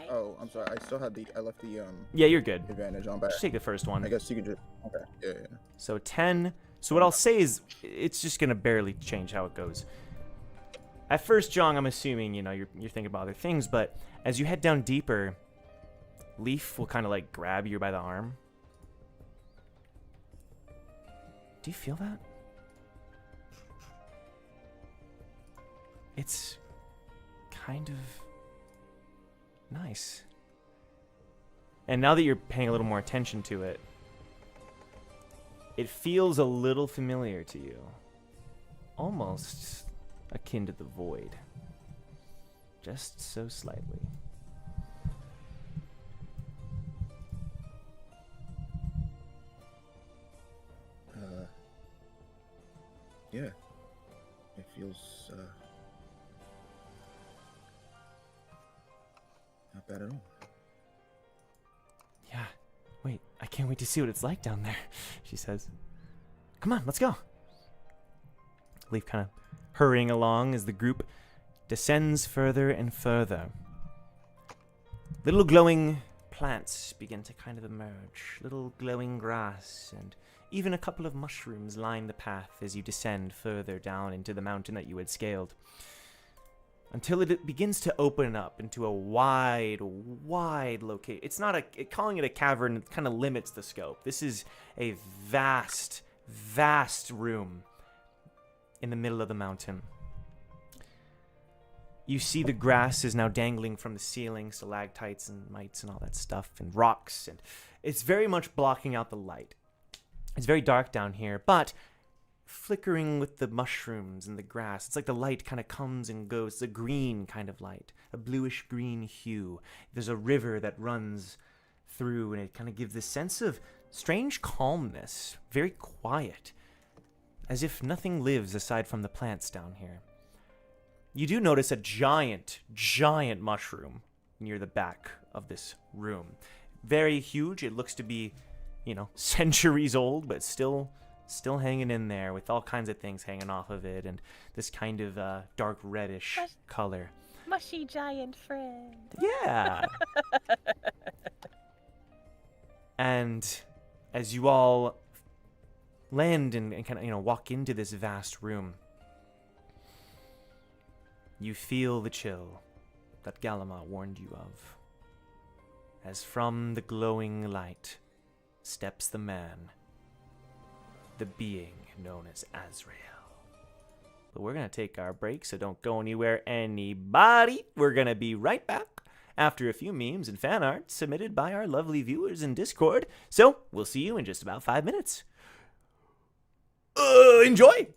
Oh, I'm sorry. I still had I left the Yeah, you're good. advantage on back. Just take the first one. I guess you could just. Okay. Yeah. So 10. So what I'll say is it's just going to barely change how it goes. At first, John, I'm assuming, you're thinking about other things, but as you head down deeper, Leaf will kind of like grab you by the arm. Do you feel that? It's kind of nice. And now that you're paying a little more attention to it, it feels a little familiar to you. Almost akin to the void. Just so slightly. Yeah. It feels not bad at all. Yeah. Wait, I can't wait to see what it's like down there, she says. Come on, let's go. Leaf kind of hurrying along as the group descends further and further. Little glowing plants begin to kind of emerge. Little glowing grass and even a couple of mushrooms line the path as you descend further down into the mountain that you had scaled. Until it begins to open up into a wide location. It's not calling it a cavern kind of limits the scope. This is a vast room in the middle of the mountain. You see the grass is now dangling from the ceiling, stalactites and mites and all that stuff, and rocks, and it's very much blocking out the light. It's very dark down here, but flickering with the mushrooms and the grass. It's like the light kind of comes and goes. It's a green kind of light, a bluish green hue. There's a river that runs through, and it kind of gives this sense of strange calmness, very quiet, as if nothing lives aside from the plants down here. You do notice a giant mushroom near the back of this room. Very huge. It looks to be, centuries old, but still hanging in there with all kinds of things hanging off of it, and this kind of dark reddish color. Mushy giant friend. Yeah. And as you all land and kind of, walk into this vast room, you feel the chill that Galama warned you of. As from the glowing light steps the man, the being known as Azrael. But we're going to take our break, so don't go anywhere, anybody. We're going to be right back after a few memes and fan art submitted by our lovely viewers in Discord. So we'll see you in just about 5 minutes. Enjoy!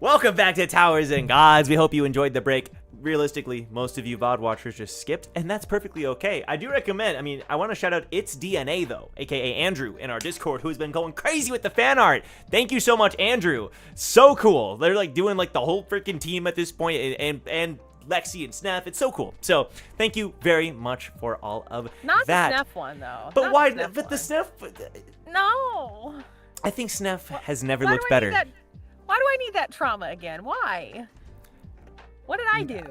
Welcome back to Towers and Gods. We hope you enjoyed the break. Realistically, most of you VOD watchers just skipped, and that's perfectly okay. I do recommend, I want to shout out It's DNA, though, aka Andrew, in our Discord, who's been going crazy with the fan art. Thank you so much, Andrew. So cool. They're, like, doing, like, the whole freaking team at this point, and Lexi and Snap. It's so cool. So, thank you very much for all of Not that. the Snap one, though. But Not why? the Snap But the one. Snap... No. I think Snap has never Why looked do I better. need that- Why do I need that trauma again? Why? What did I do?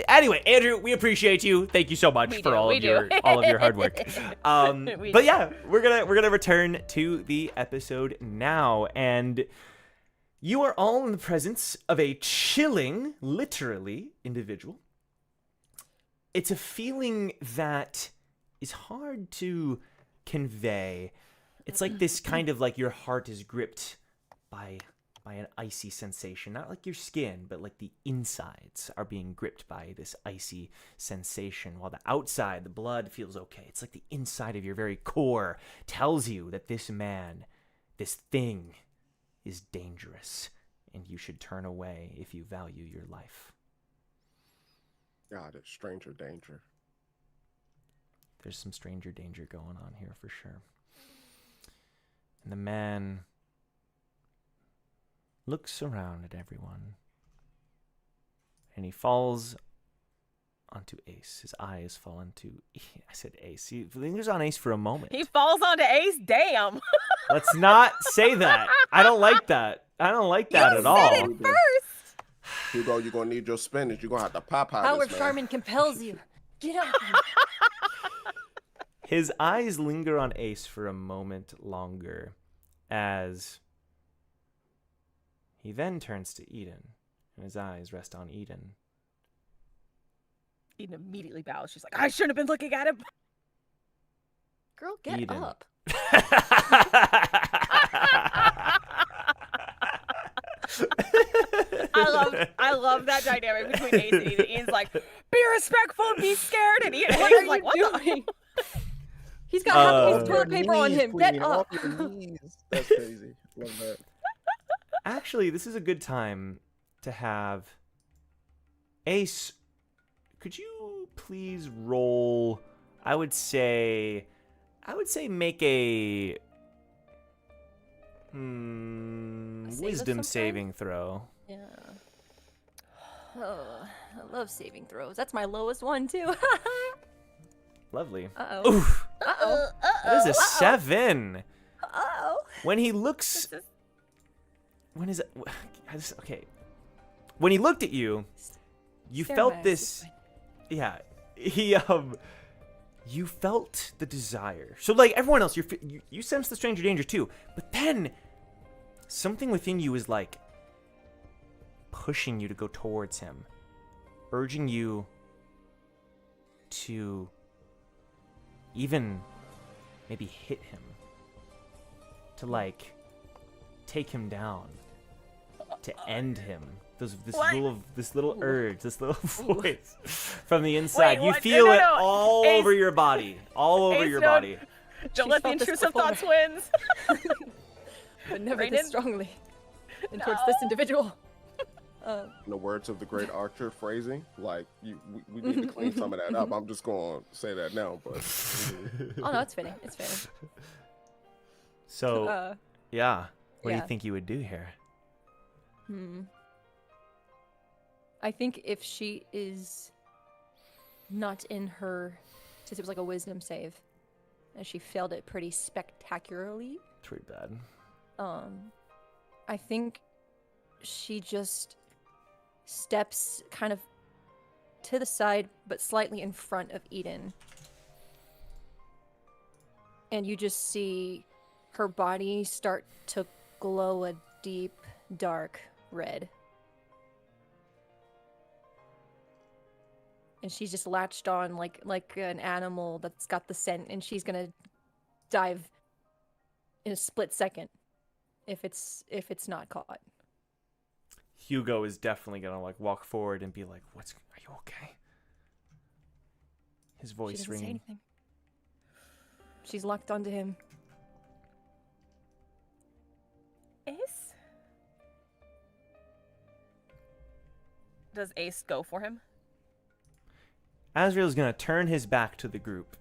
Anyway, Andrew, we appreciate you. Thank you so much We for do, all we of do. your hard work. We But do. yeah, we're gonna return to the episode now, and you are all in the presence of a chilling, literally, individual. It's a feeling that is hard to convey. It's like this kind of like your heart is gripped by an icy sensation. Not like your skin, but like the insides are being gripped by this icy sensation, while the outside, the blood feels okay. It's like the inside of your very core tells you that this man, this thing, is dangerous, and you should turn away if you value your life. God, it's stranger danger. There's some stranger danger going on here for sure. And the man looks around at everyone, and he falls onto Ace. His eyes fall into... I said Ace. He lingers on Ace for a moment. He falls onto Ace. Damn. Let's not say that. I don't like that. I don't like that You at said all. it first. Hugo, you're gonna need your spinach. You're gonna have to pop out Power this of man. Charmin compels you. Get out. His eyes linger on Ace for a moment longer as he then turns to Eden, and his eyes rest on Eden. Eden immediately bows. She's like, I shouldn't have been looking at him. Girl, get Eden. up. I love that dynamic between Ace and Eden. Eden's like, be respectful and be scared. And Eden What is are like, you what the? doing? He's got half a piece of Your toilet paper on knees, him. Get queen, up. off your knees. That's crazy. Love that. Actually, this is a good time to have Ace. Could you please roll? I would say make a Save of wisdom some saving throw. Yeah. Oh, I love saving throws. That's my lowest one too. Lovely. Uh-oh. Oof, Uh-oh. that is a 7. Uh-oh. When he looks, when is it? Okay. When he looked at you, you Stare felt back, this. stupid. Yeah, he you felt the desire. So like everyone else, you sense the stranger danger too. But then something within you is like pushing you to go towards him, urging you to even maybe hit him, to like take him down, to end him. This little urge, this little voice from the inside. Wait, you what? feel No, it no. all Ace- over your body, all over Ace, your no. body. Don't She's let the felt this intrusive before. thoughts wins. But never Raiden? this strongly. And towards this individual. In the words of the great Archer phrasing, like we need to clean some of that up. I'm just gonna say that now, but Oh no, it's fitting. It's fitting. So yeah, what do yeah. you think you would do here? I think if she is not in her, since it was like a wisdom save, and she failed it pretty spectacularly, It's pretty bad. I think she just steps kind of to the side, but slightly in front of Eden. And you just see her body start to glow a deep, dark red. And she's just latched on like an animal that's got the scent, and she's gonna dive in a split second if it's not caught. Hugo is definitely gonna like walk forward and be like, are you okay?" His She voice doesn't say ringing. anything. She's locked onto him. Ace? Does Ace go for him? Azrael's going to turn his back to the group.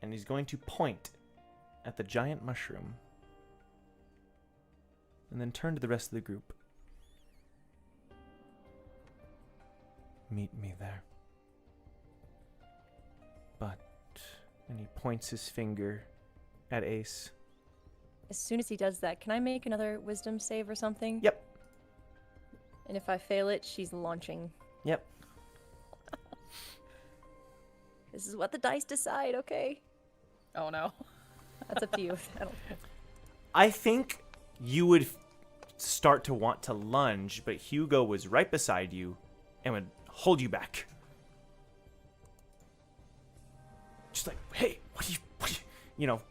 And he's going to point at the giant mushroom. And then turn to the rest of the group. Meet me there. But... And he points his finger at Ace. As soon as he does that, can I make another wisdom save or something? Yep. And if I fail it, she's launching. Yep. This is what the dice decide, okay? Oh no. That's up to you. I think you would start to want to lunge, but Hugo was right beside you and would hold you back. Just like, hey, what are you, you know,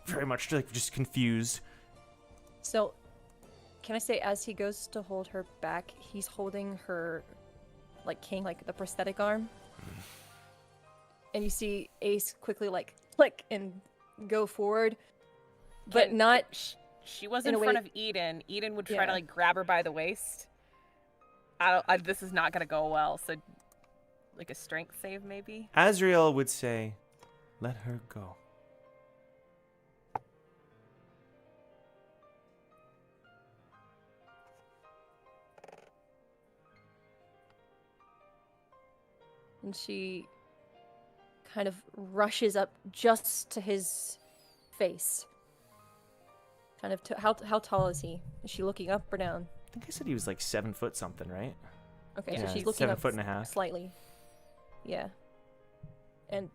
very much like just confused. So, can I say as he goes to hold her back, he's holding her like king, like the prosthetic arm. And you see Ace quickly like click and go forward, but not. She was in in a front way- of Eden. Eden would try Yeah. to like grab her by the waist. This is not gonna go well. So, like a strength save maybe. Azrael would say, let her go. And she kind of rushes up just to his face. Kind of how tall is he? Is she looking up or down? I think I said he was like 7 foot something, right? Okay, Yeah, so she's looking 7 up foot and a half. slightly. Yeah. And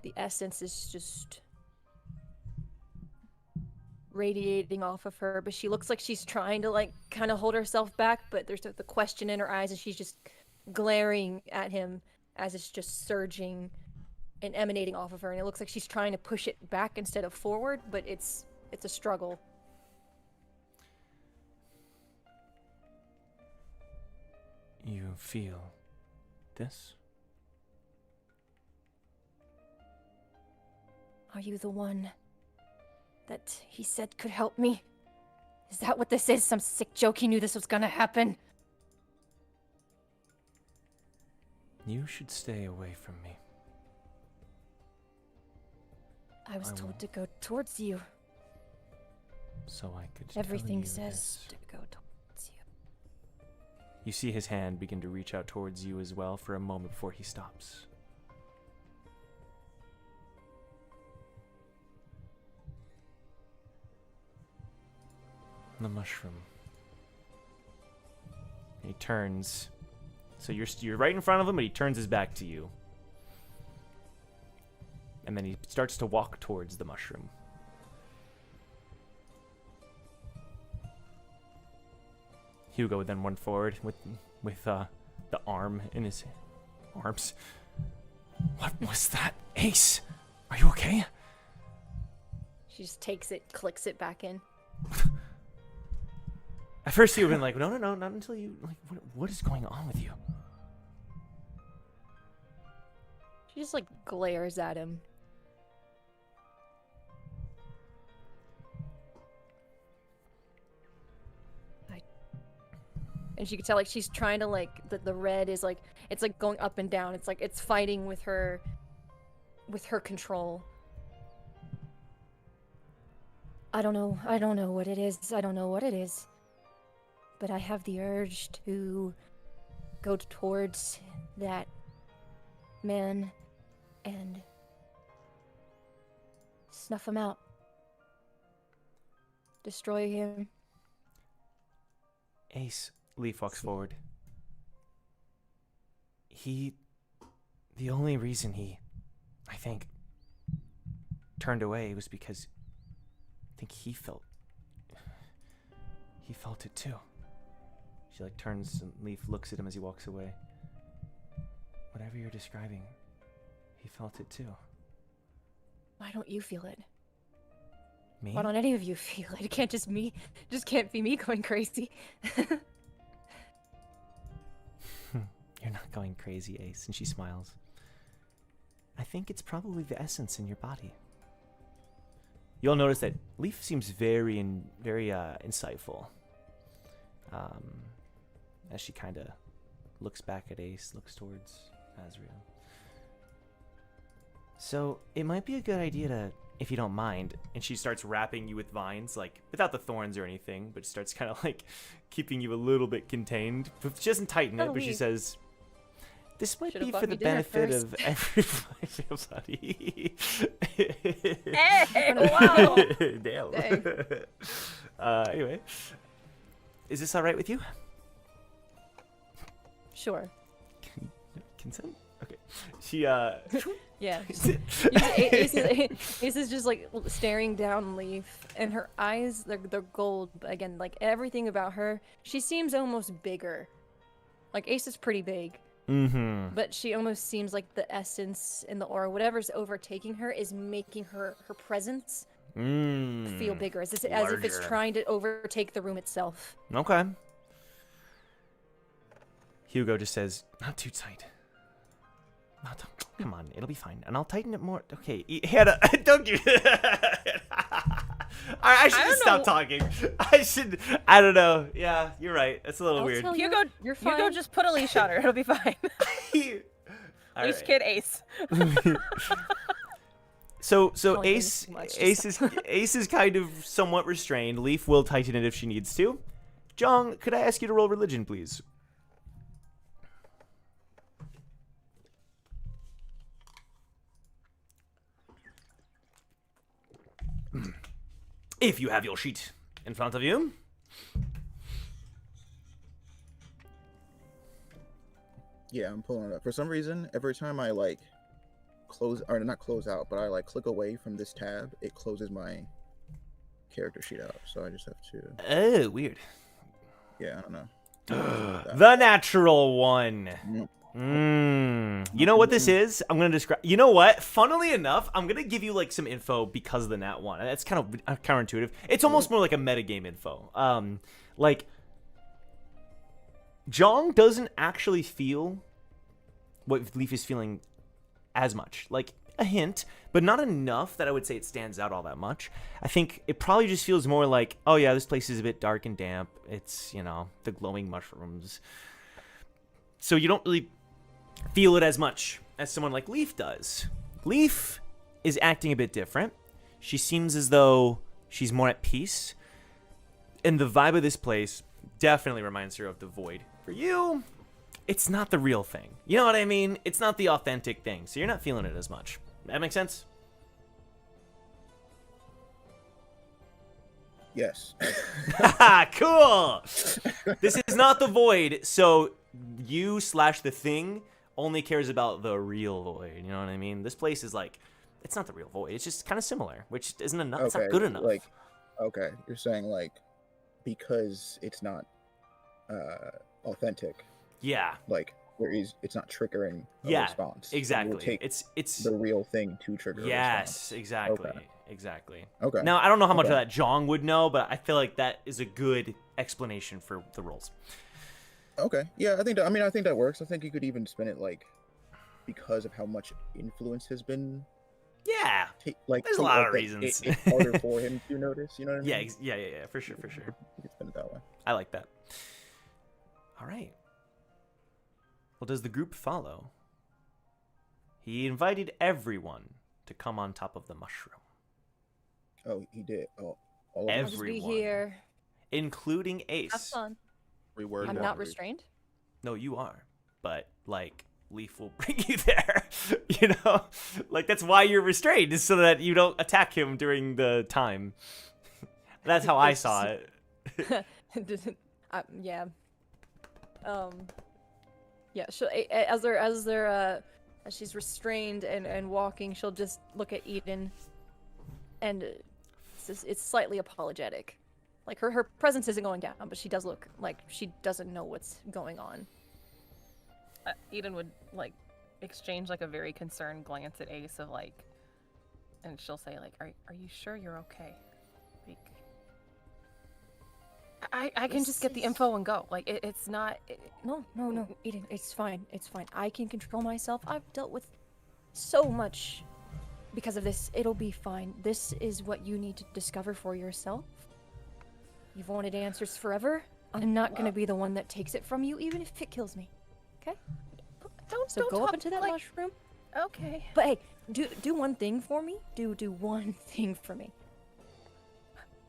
the essence is just radiating off of her, but she looks like she's trying to like kind of hold herself back, but there's the question in her eyes and she's just glaring at him as it's just surging and emanating off of her, and it looks like she's trying to push it back instead of forward, but it's a struggle. You feel this? Are you the one that he said could help me? Is that what this is? Some sick joke he knew this was gonna happen? You should stay away from me. I was I told won't. to go towards you. So I could Everything tell you says this. to go towards you. You see his hand begin to reach out towards you as well for a moment before he stops. The mushroom. He turns. So you're right in front of him, but he turns his back to you. And then he starts to walk towards the mushroom. Hugo would then run forward with the arm in his arms. What was that? Ace, are you okay? She just takes it, clicks it back in. At first you would have been like, no, not until you, like, what is going on with you? She just like glares at him. And she could tell like she's trying to like the red is like it's like going up and down. It's like it's fighting with her control. I don't know what it is. I don't know what it is. But I have the urge to go towards that man and snuff him out. Destroy him. Ace, Leaf walks forward. The only reason he, I think, turned away was because I think he felt it too. She like turns and Leaf looks at him as he walks away. Whatever you're describing, he felt it too. Why don't you feel it? Me? Why don't any of you feel it? It can't just me. Just can't be me going crazy. You're not going crazy, Ace. And she smiles. I think it's probably the essence in your body. You'll notice that Leaf seems very insightful. as she kind of looks back at Ace, looks towards Azrael. So it might be a good idea to, if you don't mind, and she starts wrapping you with vines, like without the thorns or anything, but starts kind of like keeping you a little bit contained. But she doesn't tighten it, but she says, "This might Should've be bought for me the dinner benefit first." of everybody." Hey, wow. Damn. Dang. Anyway, is this all right with you? Sure. Consent? Okay. She Yeah. Ace is just like staring down Leaf, and her eyes, they're gold. But again, like everything about her, she seems almost bigger. Like Ace is pretty big, but she almost seems like the essence and the aura, whatever's overtaking her, is making her presence feel bigger, as if it's Larger. trying to overtake the room itself. Okay. Hugo just says, "Not too tight. Come on, it'll be fine, and I'll tighten it more." Okay, Hannah, don't you? I should just stop talking. I don't know. Yeah, you're right. It's a little I'll weird. tell you, Hugo, you're fine. Hugo, just put a leash on her. It'll be fine. All Leash right. kid Ace. So Calling him Ace too much, Ace is kind of somewhat restrained. Leaf will tighten it if she needs to. Jong, could I ask you to roll religion, please? If you have your sheet in front of you. Yeah, I'm pulling it up. For some reason, every time I like close, or not close out, but I like click away from this tab, it closes my character sheet out. So I just have to. Oh, weird. Yeah, I don't know. The natural one. Yep. You know what this is? I'm gonna describe. You know what? Funnily enough, I'm gonna give you like some info because of the nat one. And that's kind of counterintuitive. It's almost more like a metagame info. Like Jong doesn't actually feel what Leaf is feeling as much. Like a hint, but not enough that I would say it stands out all that much. I think it probably just feels more like, oh yeah, this place is a bit dark and damp. It's, you know, the glowing mushrooms. So you don't really feel it as much as someone like Leaf does. Leaf is acting a bit different. She seems as though she's more at peace. And the vibe of this place definitely reminds her of the Void. For you, it's not the real thing. You know what I mean? It's not the authentic thing, so you're not feeling it as much. That make sense? Yes. Cool! This is not the Void, so you / the thing only cares about the real Void. You know what I mean? This place is like, it's not the real Void. It's just kind of similar, which isn't enough. Okay, It's not good enough. Like, okay, you're saying like because it's not authentic, Yeah. like it's not triggering a Yeah, response. It will exactly. take It's the real thing to trigger a response. yes, exactly. Okay. Exactly. Okay. Now, I don't know how much Okay. of that Jong would know, but I feel like that is a good explanation for the roles. Okay. Yeah, I think that works. I think you could even spin it like because of how much influence has been Yeah. like There's a to- lot like, of that reasons. it's harder for him to notice, you know what I mean? Yeah, for sure. You could spin it that way. I like that. All right. Well, does the group follow? He invited everyone to come on top of the mushroom, Oh, he did. Oh, all of I'll them? just be Everyone. here. including Have Ace. fun. Every word I'm that not reads. restrained. No, you are. But, like, Leaf will bring you there. You know? Like, that's why you're restrained, is so that you don't attack him during the time. That's how I saw it. Yeah. Yeah. She'll, as she's restrained and walking, she'll just look at Eden, and it's slightly apologetic. Like her presence isn't going down, but she does look like she doesn't know what's going on. Eden would like exchange like a very concerned glance at Ace of like, and she'll say like, "Are you sure you're okay?" Like, I can just get the info and go. Like it's not. No, Eden, it's fine. It's fine. I can control myself. I've dealt with so much because of this. It'll be fine. This is what you need to discover for yourself. You've wanted answers forever. I'm not gonna be the one that takes it from you, even if it kills me. Okay? So Don't go talk up into that like... mushroom. Okay. But hey, do one thing for me. Do one thing for me.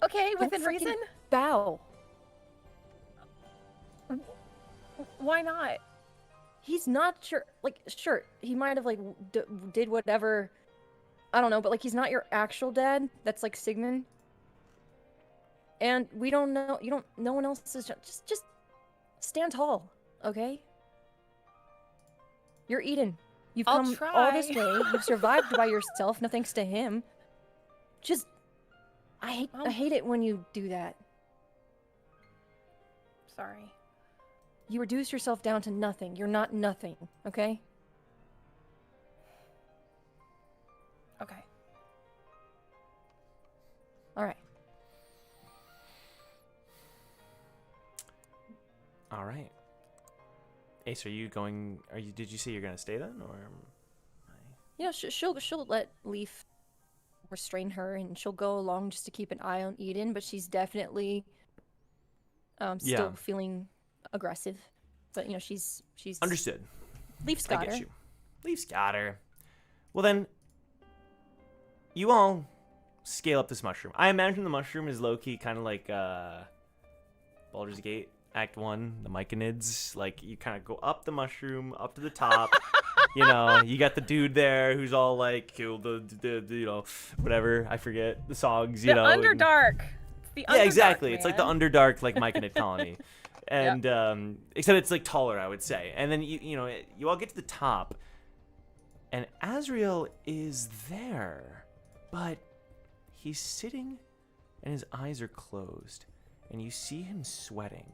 Okay, Don't within freaking reason. bow. Why not? He's not sure. Like, sure, he might have like did whatever. I don't know, but like he's not your actual dad. That's like Sigmund. And we don't know. You don't. No one else is. Just stand tall, okay? You're Eden. You've I'll come try. all this way. You've survived by yourself. No thanks to him. Just, I hate it when you do that. Sorry. You reduce yourself down to nothing. You're not nothing, okay? Okay. All right. All right. Ace, are you going? Did you say you're gonna stay then, or? You know, she'll let Leaf restrain her, and she'll go along just to keep an eye on Eden. But she's definitely still feeling aggressive. But you know, she's Understood. Leaf's I got get her. you. Leaf's got her. Well then, you all scale up this mushroom. I imagine the mushroom is low-key kind of like Baldur's Gate Act 1, the Myconids. Like, you kind of go up the mushroom, up to the top. You know, you got the dude there who's all like, kill the you know, whatever. I forget the songs, you know. Underdark. It's the Yeah, Underdark, exactly. Man. It's like the Underdark, like Myconid colony. And except it's like taller, I would say. And then you know, you all get to the top, and Azrael is there, but he's sitting, and his eyes are closed, and you see him sweating,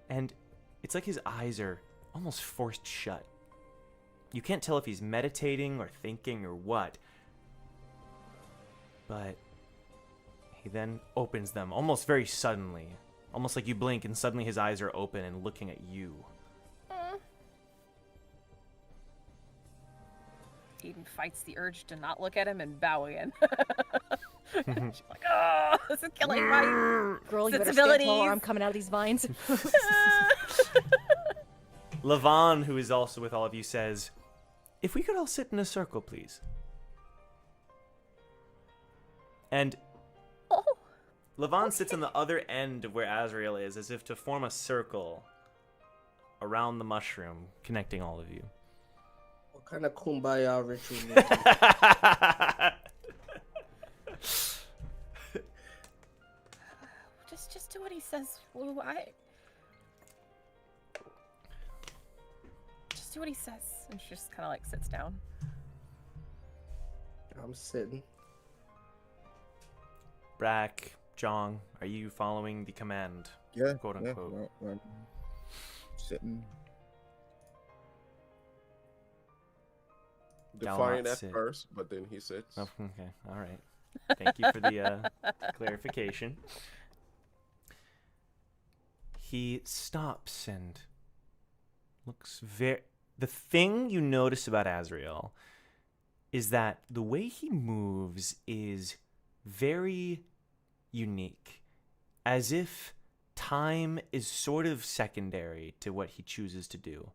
and it's like his eyes are almost forced shut. You can't tell if he's meditating or thinking or what, but he then opens them almost very suddenly. Almost like you blink and suddenly his eyes are open and looking at you. Eden fights the urge to not look at him and bow again. She's like, oh, this is killing my Girl, you better stand sensibilities. tall or I'm coming out of these vines. Lavan, who is also with all of you, says, "If we could all sit in a circle, please." And Lavan sits on the other end of where Azrael is, as if to form a circle around the mushroom, connecting all of you. What kind of kumbaya ritual? Just do what he says. Just do what he says. And she just kind of like sits down. I'm sitting. Brack, Jong, are you following the command? Yeah, Quote unquote. Yeah, well, sitting. Defiant at sit. first, but then he sits. Oh, okay, all right. Thank you for the clarification. He stops and looks very... The thing you notice about Azrael is that the way he moves is very unique, as if time is sort of secondary to what he chooses to do.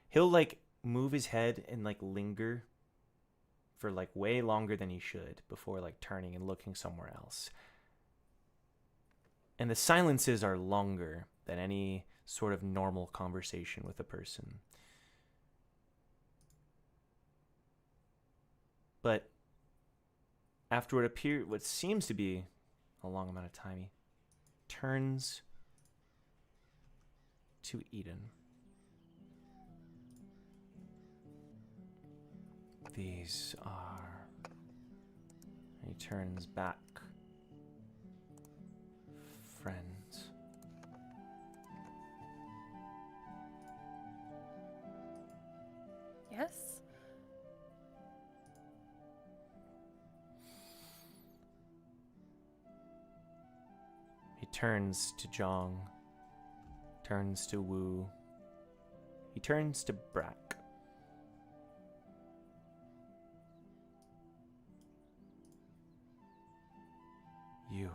He'll like move his head and like linger for like way longer than he should before like turning and looking somewhere else. And the silences are longer than any sort of normal conversation with a person. But after what seems to be a long amount of time, he turns to Eden. These are... He turns back. Friends. Yes? He turns to Jong, turns to Wu, he turns to Brack. You.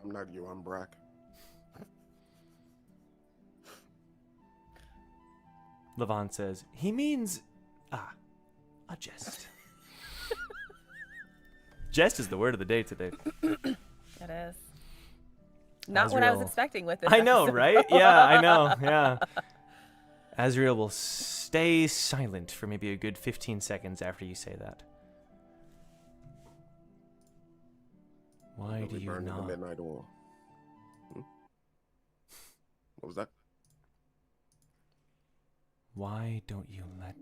I'm not you, I'm Brack. Lavan says, he means, a jest. Jest is the word of the day today. It is. Not what I was Azrael. expecting with this I know, episode. right? Yeah, I know, yeah. Azrael will stay silent for maybe a good 15 seconds after you say that. Why do Really you burning the not? midnight oil. What was that? Why don't you let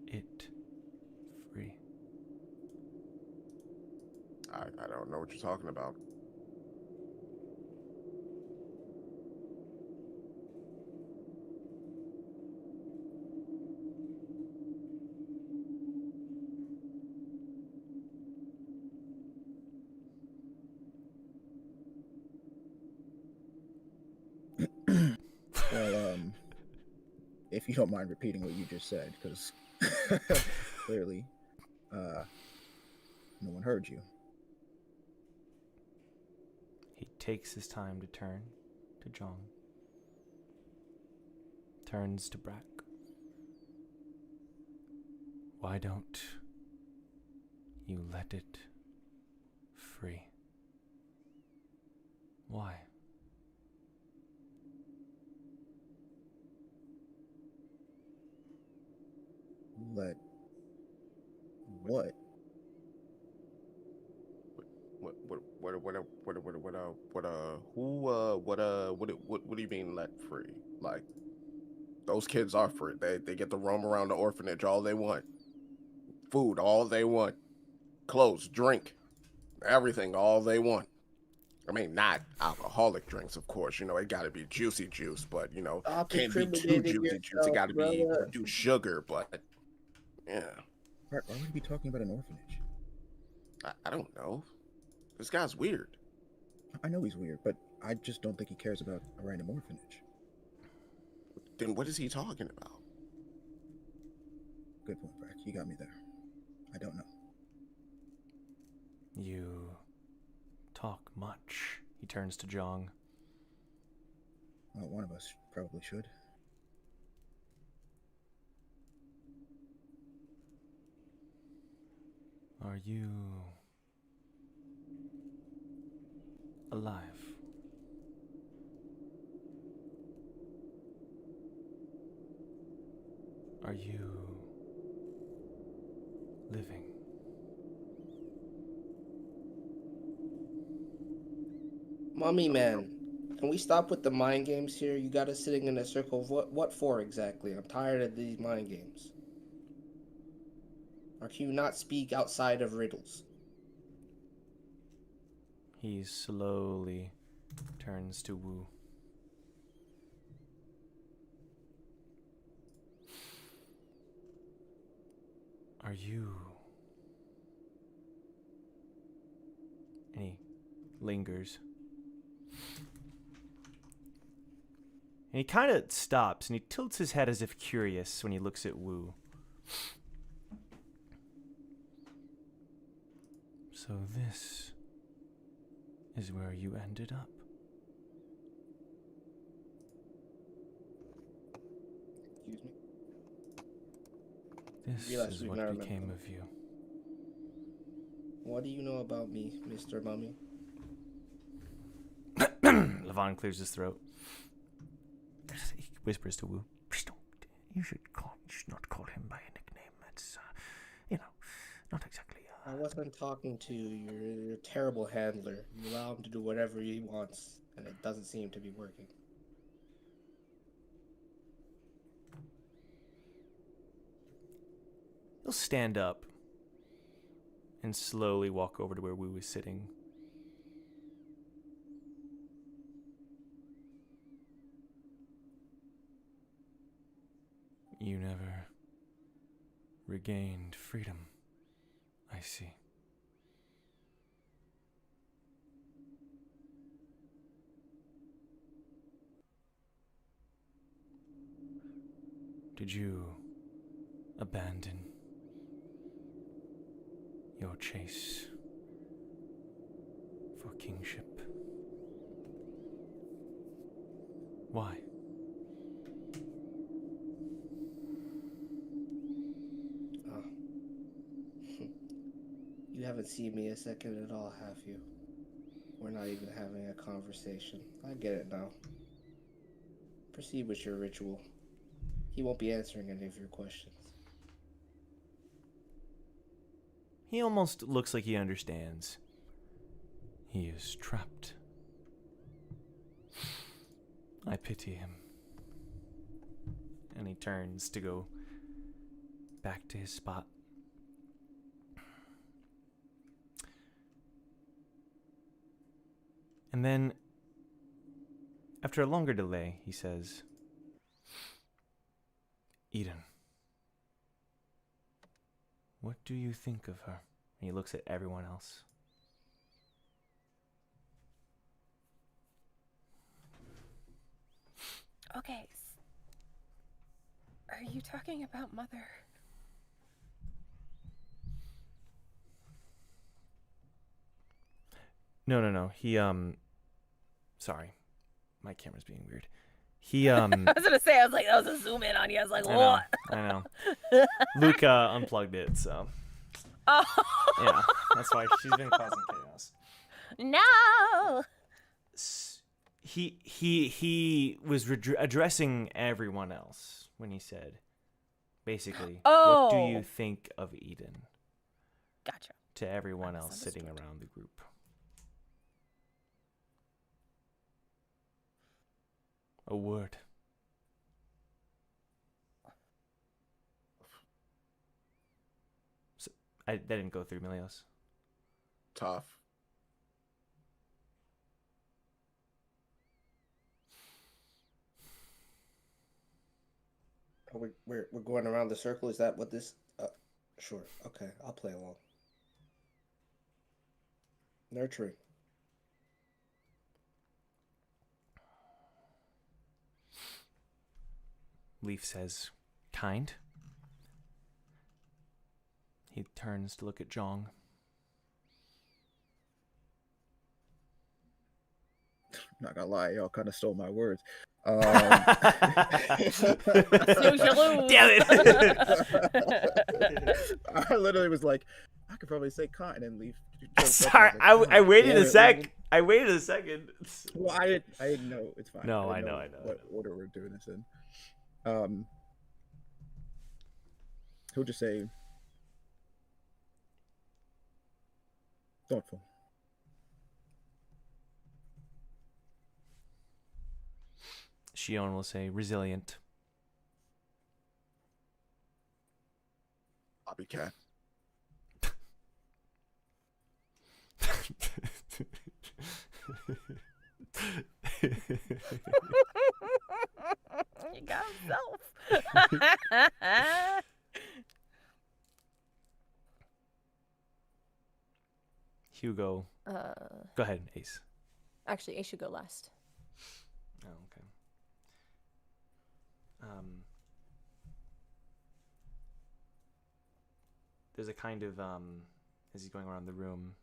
it free? I don't know what you're talking about. Well, if you don't mind repeating what you just said, because clearly, no one heard you. He takes his time to turn to Jong. Turns to Brack. Why don't you let it free? Why? Let what? What do you mean let free? Like, those kids are free. They get to roam around the orphanage all they want. Food, all they want. Clothes, drink, everything, all they want. I mean, not alcoholic drinks, of course. You know, it got to be juicy juice, but, you know, Stop can't be too incriminating juicy juice. It yourself, got to be brother. reduced sugar, but, yeah. Why would we be talking about an orphanage? I don't know. This guy's weird. I know he's weird, but I just don't think he cares about a random orphanage. Then what is he talking about? Good point, Brack. You got me there. I don't know. You talk much. He turns to Jong. Well, one of us probably should. Are you alive? Are you living? Mummy man, can we stop with the mind games here? You got us sitting in a circle. What for exactly? I'm tired of these mind games. Or can you not speak outside of riddles? He slowly turns to Wu. Are you... And he lingers. And he kind of stops, and he tilts his head as if curious when he looks at Wu. So this is where you ended up. Excuse me. This Realize is we've what never became met. of you. What do you know about me, Mr. Mummy? Lavan clears his throat. He whispers to Wu. Please don't. You should not call him by a nickname. That's, not exactly. I wasn't talking to you. You're a terrible handler. You allow him to do whatever he wants, and it doesn't seem to be working. He'll stand up and slowly walk over to where Wu is sitting. You never regained freedom, I see. Did you abandon your chase for kingship. Why? Oh. You haven't seen me a second at all, have you? We're not even having a conversation. I get it now. Proceed with your ritual. He won't be answering any of your questions. He almost looks like he understands. He is trapped. I pity him. And he turns to go back to his spot. And then, after a longer delay, he says, Eden, what do you think of her? And he looks at everyone else. Okay. Are you talking about Mother? No. He, sorry. My camera's being weird. He, I was gonna say, I was like, that was a zoom in on you. I was like, what? I know. Luca unplugged it, so. Oh. Yeah, that's why she's been causing chaos. No. He was addressing everyone else when he said, basically, Oh. what do you think of Eden? Gotcha. To everyone else sitting around the group. A word. So, that didn't go through, Milios. Tough. We're going around the circle. Is that what this? Sure. Okay, I'll play along. Nurturing. Leaf says, kind. He turns to look at Jong. Not gonna lie, y'all kind of stole my words. Snooze, you lose. Damn it! I literally was like, I could probably say cotton and leaf. Sorry, I waited a sec. I waited a second. Well, I didn't know. It's fine. No, I didn't know. What order we're doing this in? He'll just say, thoughtful. Shion will say, resilient. Copycat. You got himself. Hugo. Go ahead, Ace. Actually, Ace should go last. Oh, okay. There's a kind of as he's going around the room,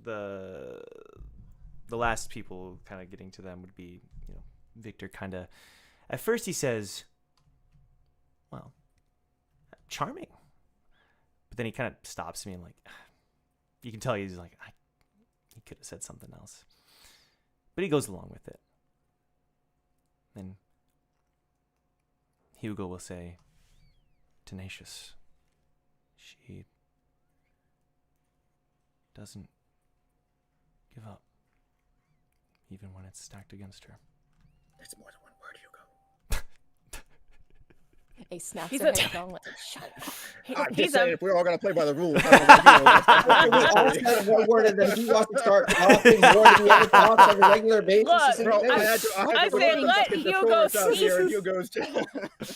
the last people kind of getting to them would be, Victor kind of, at first he says, well, charming, but then he kind of stops me and like, you can tell he's like, he could have said something else, but he goes along with it. Then Hugo will say, tenacious. She doesn't give up, even when it's stacked against her. It's more than one word, Hugo. Ace snaps He's her a- head down like, shut up. I'm He's just saying, a- if we're all gonna play by the rules, We all said one word, and then he wants to start talking more than he ever talks on a regular basis. Look, It's Bro, insane. I said, let Hugo speak. Hugo's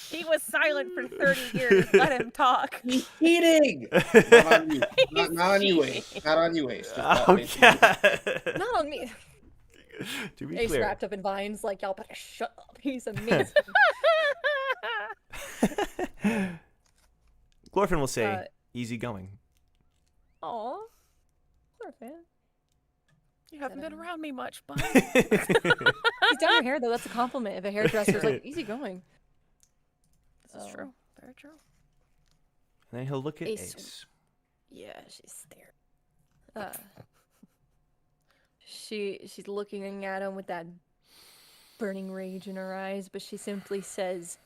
He was silent for 30 years. Let him talk. He's cheating. Not on you. Not on you, Ace. Not on you, Ace. Just not Okay. Not on me. To be Ace clear, wrapped up in vines, like, y'all better shut up. He's amazing. Glorfin will say, Uh, easy going. Aw. sure, fam. You haven't been around me much, but He's done your hair though. That's a compliment. If a hairdresser's like easy going. this is true. Very true. And then he'll look at Ace. Ace. Yeah, she's there. She's looking at him with that burning rage in her eyes, but she simply says,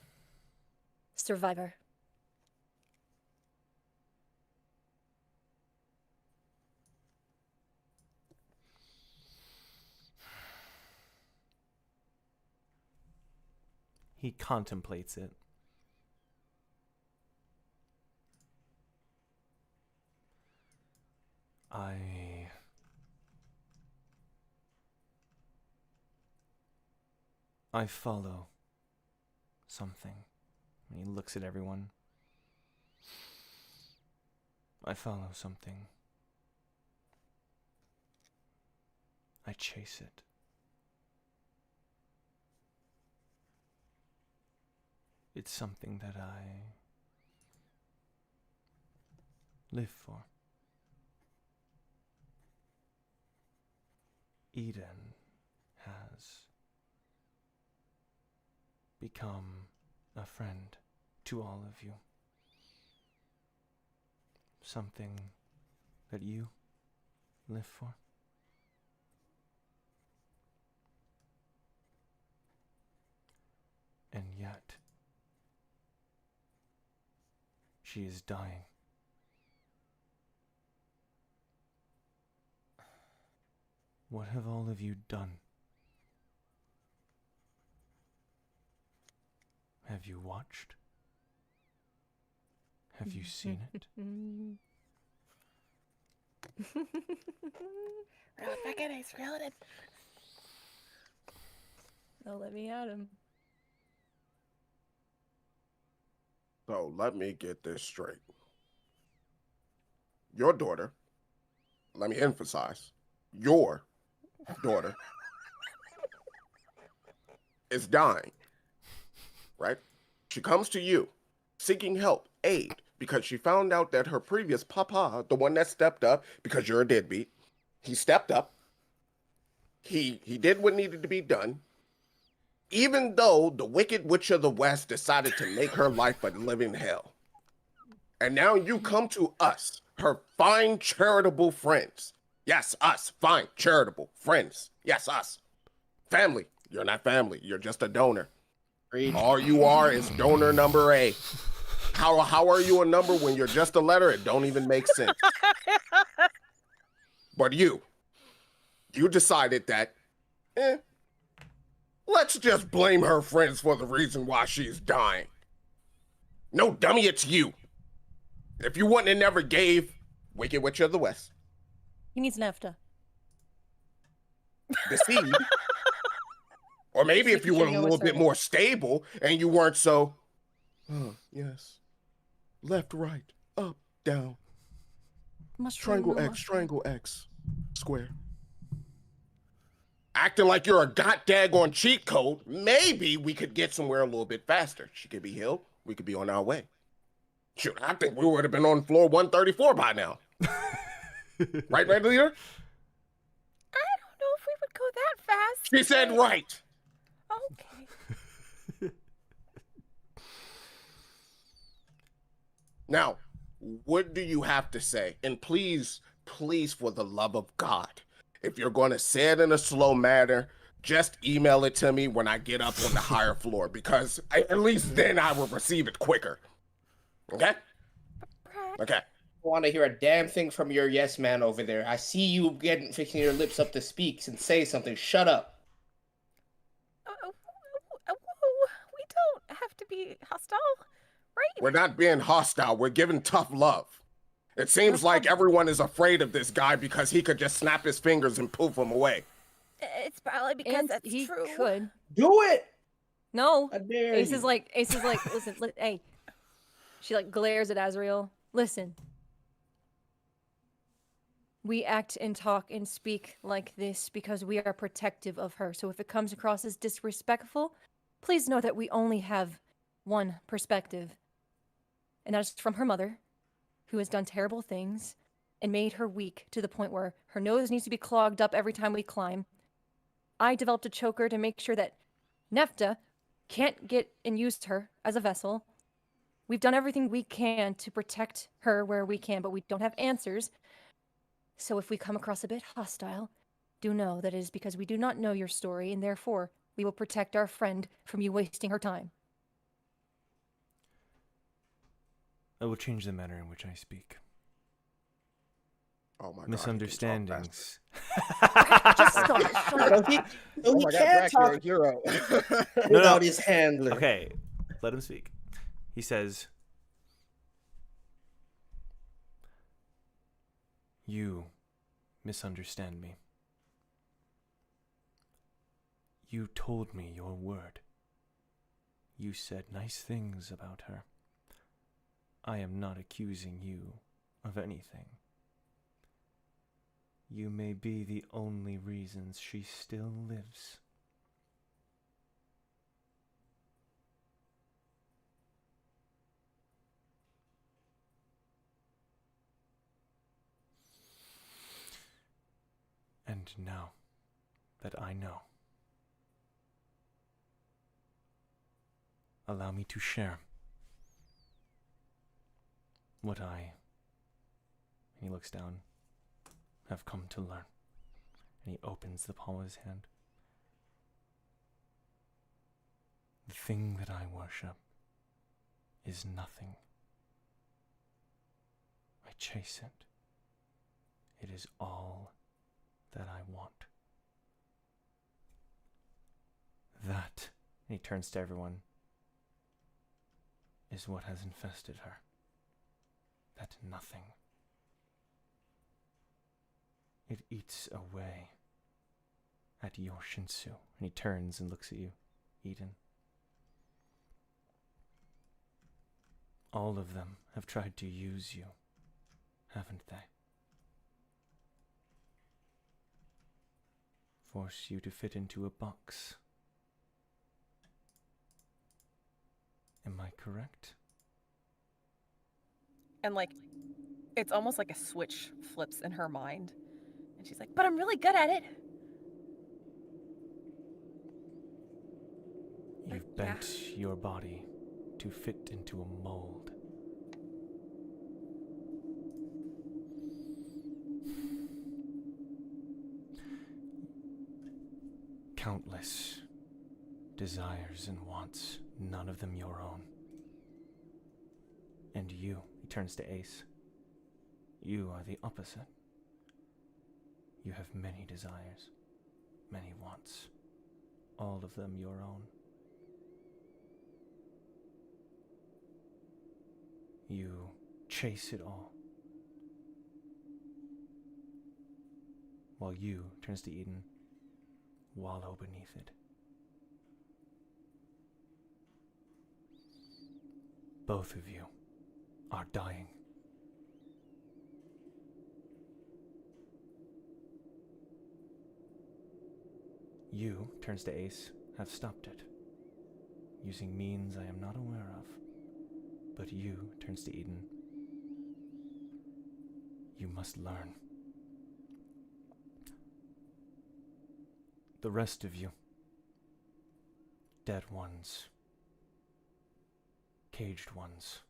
"Survivor." He contemplates it. I follow something. And he looks at everyone. I follow something. I chase it. It's something that I live for. Eden has become a friend to all of you. Something that you live for. And yet, she is dying. What have all of you done? Have you watched? Have you seen it? Reel it back in, Ace. Reel it in. They'll let me at him. So let me get this straight. Your daughter, let me emphasize, your daughter is dying, right? She comes to you seeking help, aid, because she found out that her previous papa, the one that stepped up, because you're a deadbeat, he stepped up. He did what needed to be done. Even though the Wicked Witch of the West decided to make her life a living hell. And now you come to us, her fine charitable friends. Yes, us, fine charitable friends. Yes, us. Family. You're not family. You're just a donor. All you are is donor number A. How are you a number when you're just a letter? It don't even make sense. But you decided that, let's just blame her friends for the reason why she's dying. No, dummy, it's you. If you wouldn't have never gave Wicked Witch of the West He needs NAFTA. the seed, or maybe if you were a little bit more stable and you weren't so, oh, yes, left, right, up, down, triangle X, square. Acting like you're a god-daggone cheat code, maybe we could get somewhere a little bit faster. She could be healed. We could be on our way. Shoot, I think we would have been on floor 134 by now. Right, leader? I don't know if we would go that fast. She said right. Okay. Now, what do you have to say? And please, please, for the love of God, if you're going to say it in a slow manner, just email it to me when I get up on the higher floor, because at least then I will receive it quicker. Okay? Okay. I want to hear a damn thing from your yes man over there. I see you fixing your lips up to speak and say something. Shut up. We don't have to be hostile, right? We're not being hostile. We're giving tough love. It seems like everyone is afraid of this guy because he could just snap his fingers and poof him away. It's probably because And that's he true. could. Do it. No. I dare Ace you. is like, listen, hey. She like glares at Azrael. Listen. We act and talk and speak like this because we are protective of her. So if it comes across as disrespectful, please know that we only have one perspective. And that's from her mother, who has done terrible things. and made her weak to the point where her nose needs to be clogged up every time we climb. I developed a choker to make sure that Nefta can't get and use her as a vessel. We've done everything we can to protect her where we can, but we don't have answers. So if we come across a bit hostile, do know that it is because we do not know your story, and therefore we will protect our friend from you wasting her time. I will change the manner in which I speak. Oh my God. Misunderstandings. Just stop it. Shut No, up. he, Oh no, he my God, can't Brack, you're a talk hero. without his handler. Okay, let him speak. He says, "You misunderstand me. You told me your word. You said nice things about her. I am not accusing you of anything. You may be the only reasons she still lives." And now that I know, allow me to share what I, and he looks down, have come to learn. And he opens the palm of his hand. The thing that I worship is nothing. I chase it. It is all that I want. That, and he turns to everyone, is what has infested her. That nothing. It eats away at your Shinsu. And he turns and looks at you, Eden. All of them have tried to use you, haven't they? Force you to fit into a box. Am I correct? And like, it's almost like a switch flips in her mind. And she's like, but I'm really good at it. You've bent your body to fit into a mold. Countless desires and wants, none of them your own. And you, he turns to Ace, you are the opposite. You have many desires, many wants, all of them your own. You chase it all, while you, turns to Eden, wallow beneath it. Both of you are dying. You, turns to Ace, have stopped it, using means I am not aware of. But you, turns to Eden, you must learn. The rest of you, dead ones, caged ones,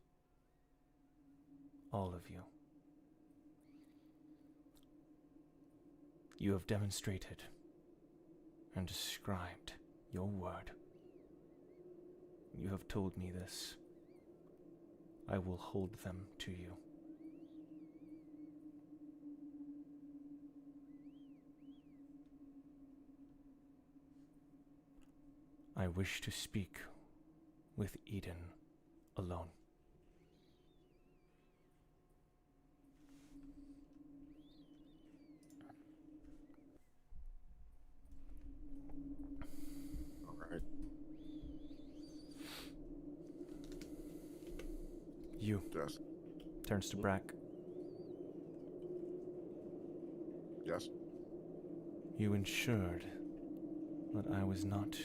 all of you, you have demonstrated and described your word. You have told me this. I will hold them to you. I wish to speak with Eden alone. All right. You, Yes. turns to Brack. Yes. You ensured that I was not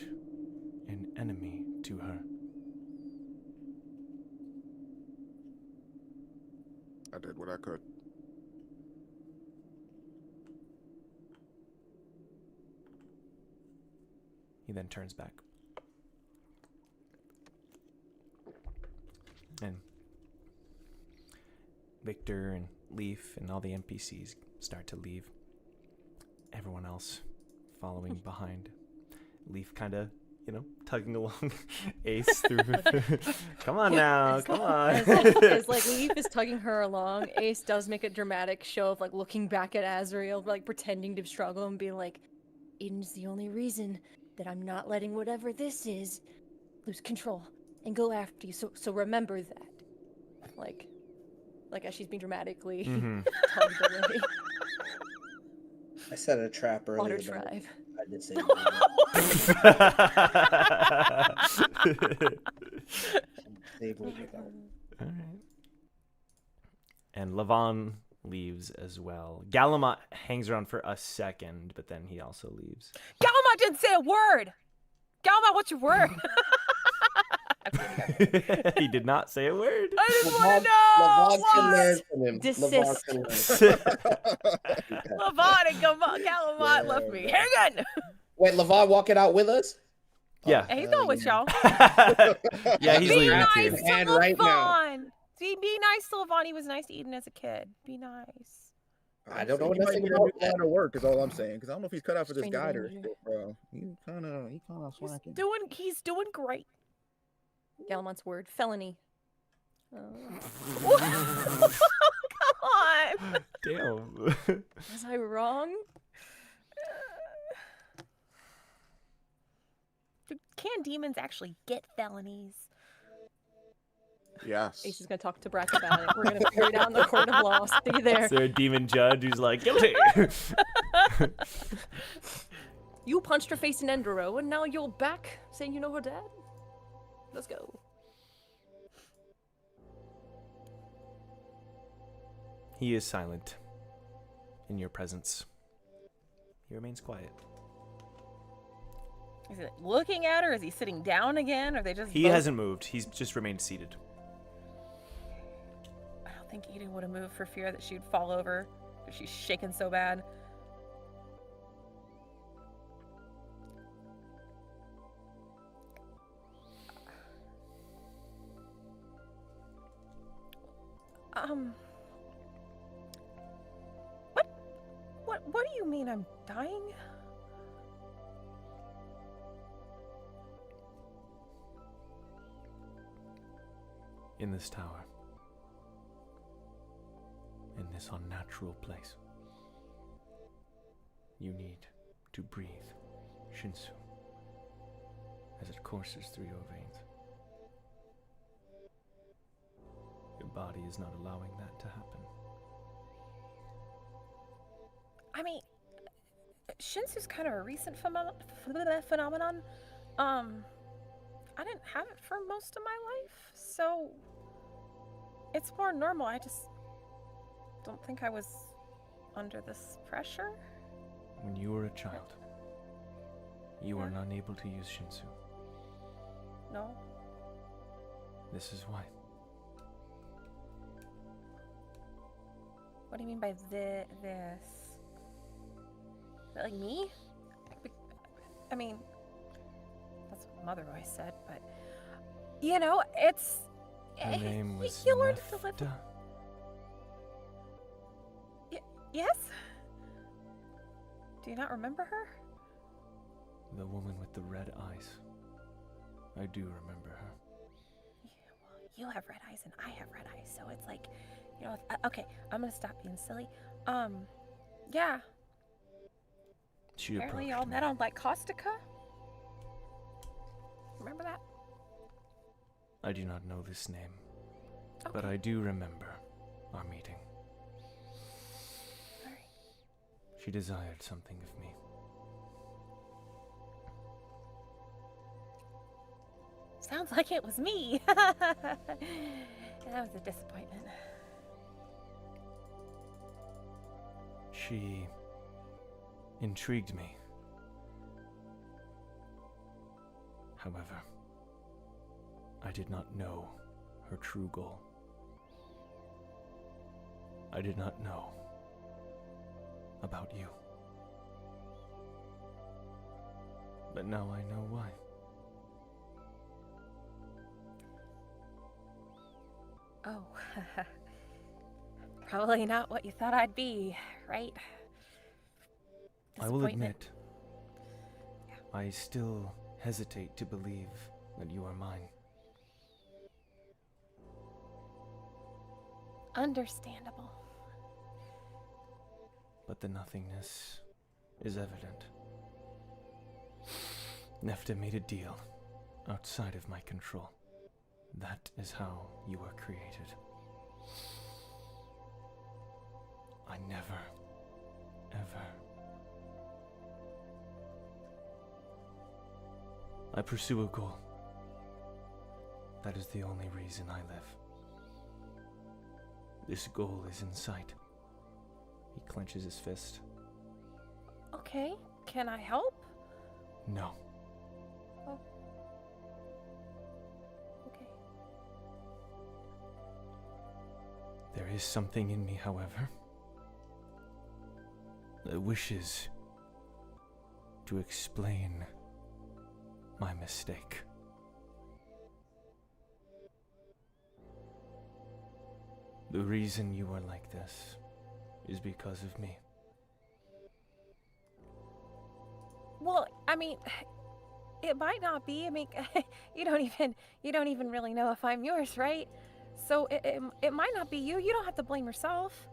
an enemy to her. I did what I could. then turns back. And Victor and Leaf and all the NPCs start to leave. Everyone else following behind. Leaf kind of, tugging along Ace through. Come on now, come on. As like Leaf is tugging her along, Ace does make a dramatic show of like looking back at Azrael, like pretending to struggle and being like, Eden's the only reason that I'm not letting whatever this is lose control and go after you. So remember that. Like as she's being dramatically tugged away. I set a trap earlier. Water but tribe. I did say disable it out. All right. And Lavan leaves as well. Galamot hangs around for a second, but then he also leaves. Galamot didn't say a word. Galamot, what's your word? He did not say a word. I just want to know. Lavan can What? learn from him. Desist. Lavan can learn. Lavan and Galamot left me hanging. Wait, Lavan walking out with us? Yeah. Hey, he's going with y'all. Yeah, he's Be leaving nice too. to And right now. Lavan. Be nice to Lavan. He was nice to Eden as a kid. Be nice. I don't know He might nothing need to about do a lot of work, is all I'm saying. Because I don't know if he's cut out for this Stranger guide or danger. shit, bro. He kind of slacking. He's doing great. Galamot's word. Felony. Come on. Damn. Was I wrong? Can demons actually get felonies? Yes. Ace is gonna talk to Brack about it. We're gonna figure it out in the court of law. Stay there. Is there a demon judge who's like, guilty? You punched her face in Endero, and now you're back saying you know her dad? Let's go. He is silent in your presence. He remains quiet. Is it looking at her? Is he sitting down again? Or they just He both... hasn't moved. He's just remained seated. I don't think Eden would have moved for fear that she'd fall over if she's shaking so bad. What do you mean I'm dying? In this tower. In this unnatural place. You need to breathe Shinsu as it courses through your veins. Your body is not allowing that to happen. I mean, Shinsu's kind of a recent phenomenon. I didn't have it for most of my life, so it's more normal. I just don't think I was under this pressure. When you were a child, you were unable to use Shinsu. No. This is why. What do you mean by this? Is that like me? I mean, that's what Mother always said, but you know, it's. Her name was you learned to live. Nefta. Yes. Do you not remember her? The woman with the red eyes. I do remember her. Yeah, well, you have red eyes and I have red eyes, so it's like, you know. Okay, I'm gonna stop being silly. Yeah. She Apparently, approached y'all me. met on like Caustica. Remember that? I do not know this name, but Okay. I do remember our meeting. Alright. She desired something of me. Sounds like it was me. That was a disappointment. She intrigued me. However, I did not know her true goal. I did not know about you. but now I know why. Oh, probably not what you thought I'd be, right? I will Disappointment. admit, I still hesitate to believe that you are mine. Understandable. But the nothingness is evident. Nefta made a deal outside of my control. That is how you were created. I never, ever. I pursue a goal. That is the only reason I live. This goal is in sight. He clenches his fist. Okay, can I help? No. Oh. Okay. There is something in me, however, that wishes to explain my mistake. The reason you are like this is because of me. Well, I mean, it might not be. I mean, you don't even really know if I'm yours, right? So it might not be you. You don't have to blame yourself.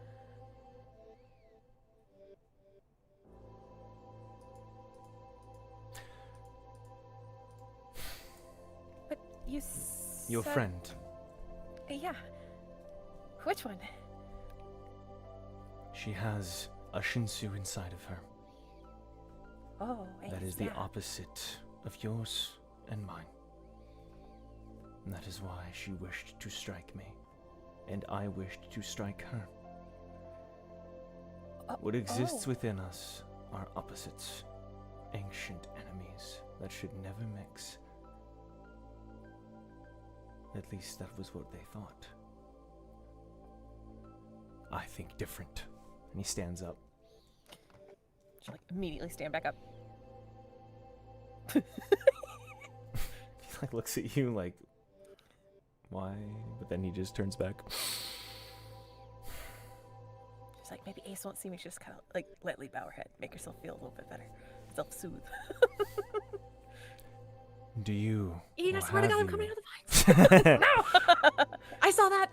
But you Your said- friend. Yeah. Which one? She has a Shinsu inside of her. Oh, That is the opposite of yours and mine. And that is why she wished to strike me, and I wished to strike her. What exists within us are opposites, ancient enemies that should never mix. At least that was what they thought. I think different. And he stands up. She immediately stand back up. He looks at you like, why? But then he just turns back. She's like, maybe Ace won't see me. She just kind of lightly bow her head, make herself feel a little bit better, self-soothe. Do you? Eden, I or swear to God, have I'm you- coming out of the vines. No! I saw that.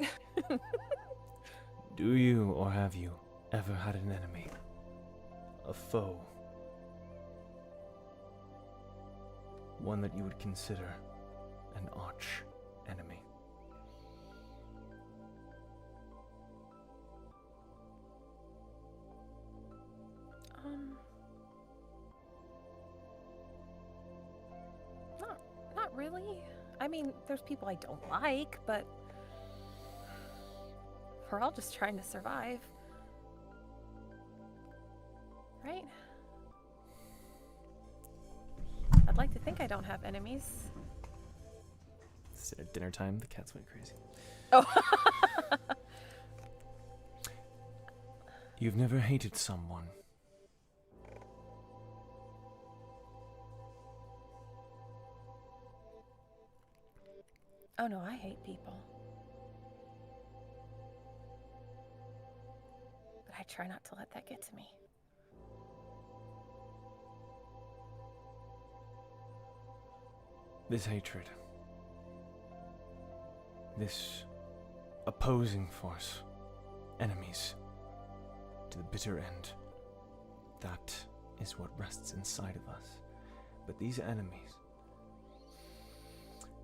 Do you or have you ever had an enemy? A foe? One that you would consider an arch enemy? Not really. I mean, there's people I don't like, but we're all just trying to survive. Right? I'd like to think I don't have enemies. It's at dinner time, the cats went crazy. Oh. You've never hated someone. Oh no, I hate people. But I try not to let that get to me. This hatred. This opposing force. Enemies. To the bitter end. That is what rests inside of us. But these enemies,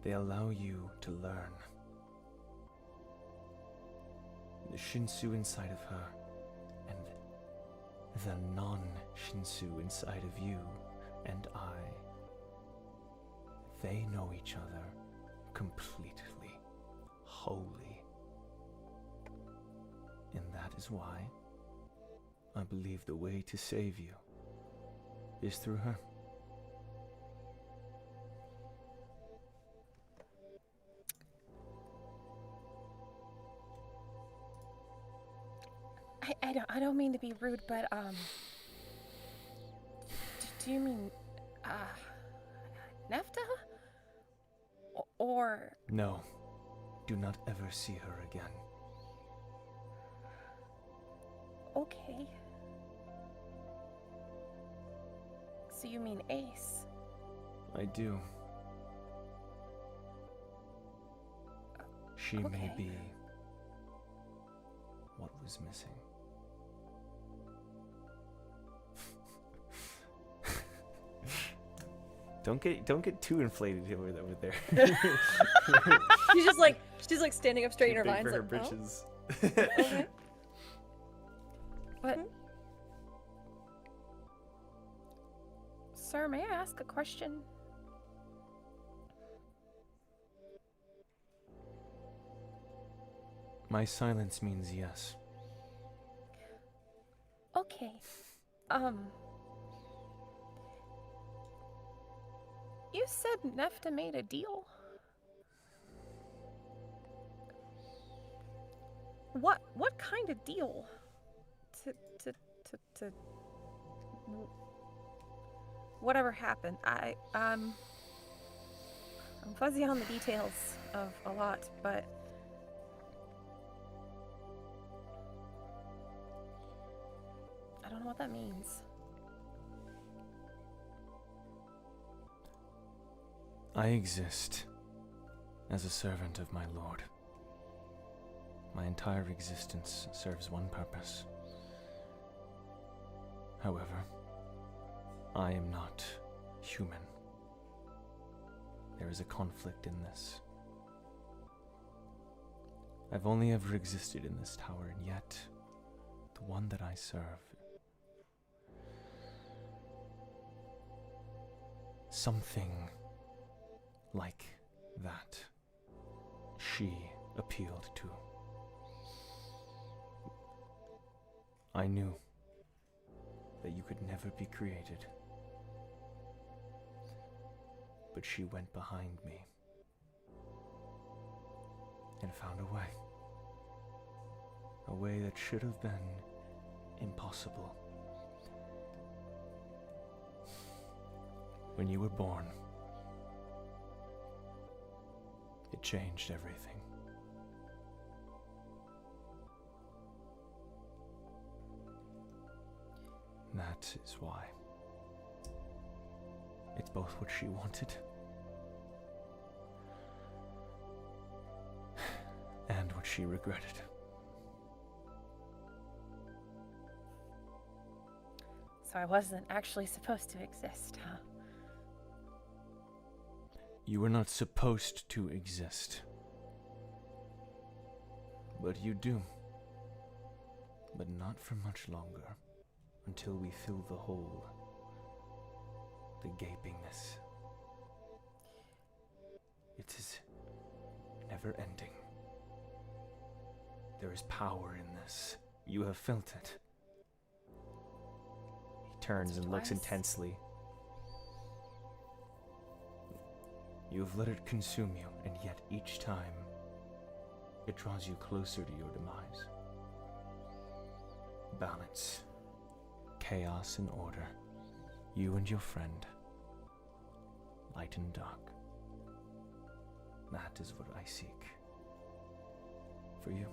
they allow you to learn. The Shinsu inside of her and the non-Shinsu inside of you and I, they know each other completely, wholly. And that is why I believe the way to save you is through her. I don't mean to be rude, but do you mean Nefta? Or... No, do not ever see her again. Okay. So you mean Ace? I do. She may Okay. be what was missing. Don't get too inflated over there. she's like standing up straight in her Big vines, for her like, britches. okay. But... Sir, may I ask a question? My silence means yes. Okay. You said Nefta made a deal? What kind of deal? To whatever happened. I'm fuzzy on the details of a lot, but I don't know what that means. I exist as a servant of my Lord. My entire existence serves one purpose. However, I am not human. There is a conflict in this. I've only ever existed in this tower, and yet, the one that I serve, something like that, she appealed to. I knew that you could never be created. But she went behind me and found a way. A way that should have been impossible. When you were born, it changed everything. That is why. It's both what she wanted and what she regretted. So I wasn't actually supposed to exist, huh? You were not supposed to exist. But you do. But not for much longer. Until we fill the hole. The gapingness. It is never ending. There is power in this. You have felt it. He turns and looks Twice. intensely. You have let it consume you, and yet each time, it draws you closer to your demise. Balance. Chaos and order. You and your friend. Light and dark. That is what I seek. For you.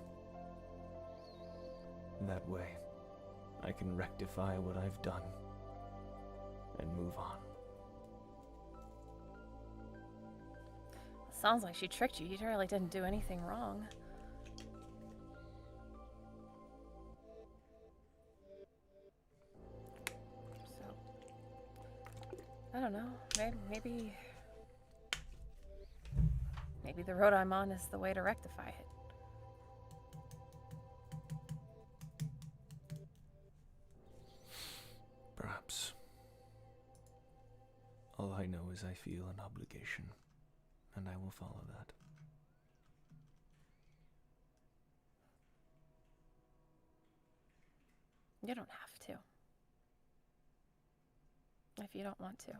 That way, I can rectify what I've done and move on. Sounds like she tricked you. You really didn't do anything wrong. So, I don't know. Maybe the road I'm on is the way to rectify it. Perhaps. All I know is I feel an obligation, and I will follow that. You don't have to. If you don't want to.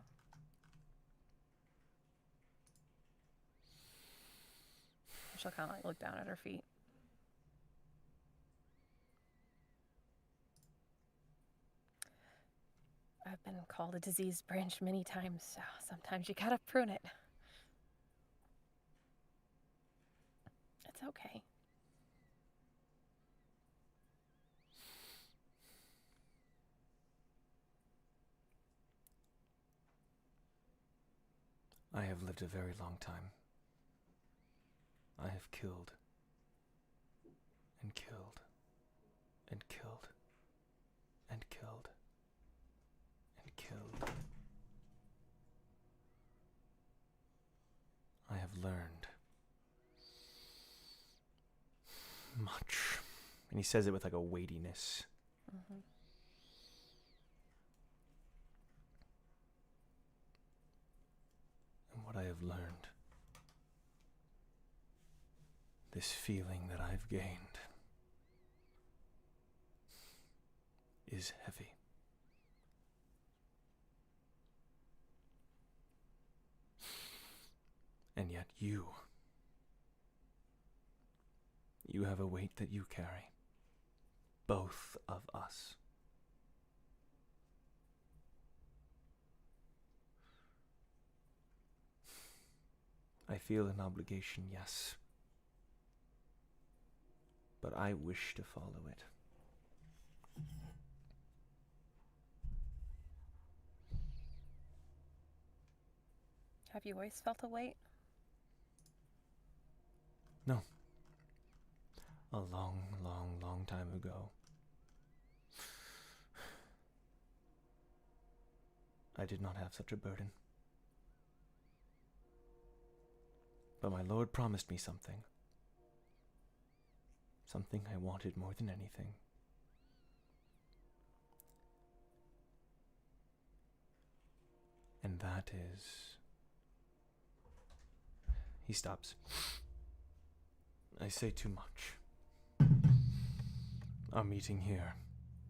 She'll kind of like look down at her feet. I've been called a diseased branch many times, so sometimes you gotta prune it. It's okay. I have lived a very long time. I have killed and killed and killed and killed and killed. I have learned much. And he says it with like a weightiness. Mm-hmm. And what I have learned, this feeling that I've gained, is heavy. And yet you have a weight that you carry. Both of us. I feel an obligation, yes. But I wish to follow it. Have you always felt a weight? No. A long, long, long time ago. I did not have such a burden. But my Lord promised me something. Something I wanted more than anything. And that is... He stops. I say too much. Our meeting here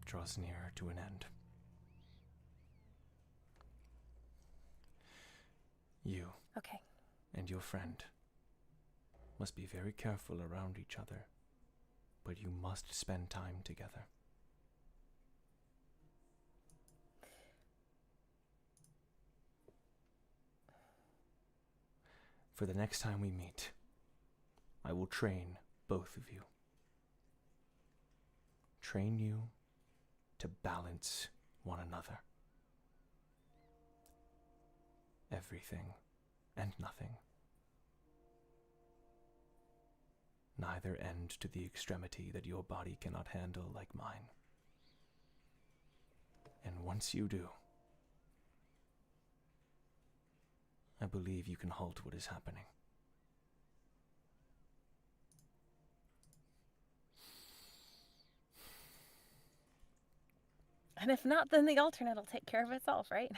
draws nearer to an end. You Okay. and your friend must be very careful around each other, but you must spend time together. For the next time we meet, I will train both of you. Train you to balance one another. Everything and nothing. Neither end to the extremity that your body cannot handle like mine. And once you do, I believe you can halt what is happening. And if not, then the alternate will take care of itself, right?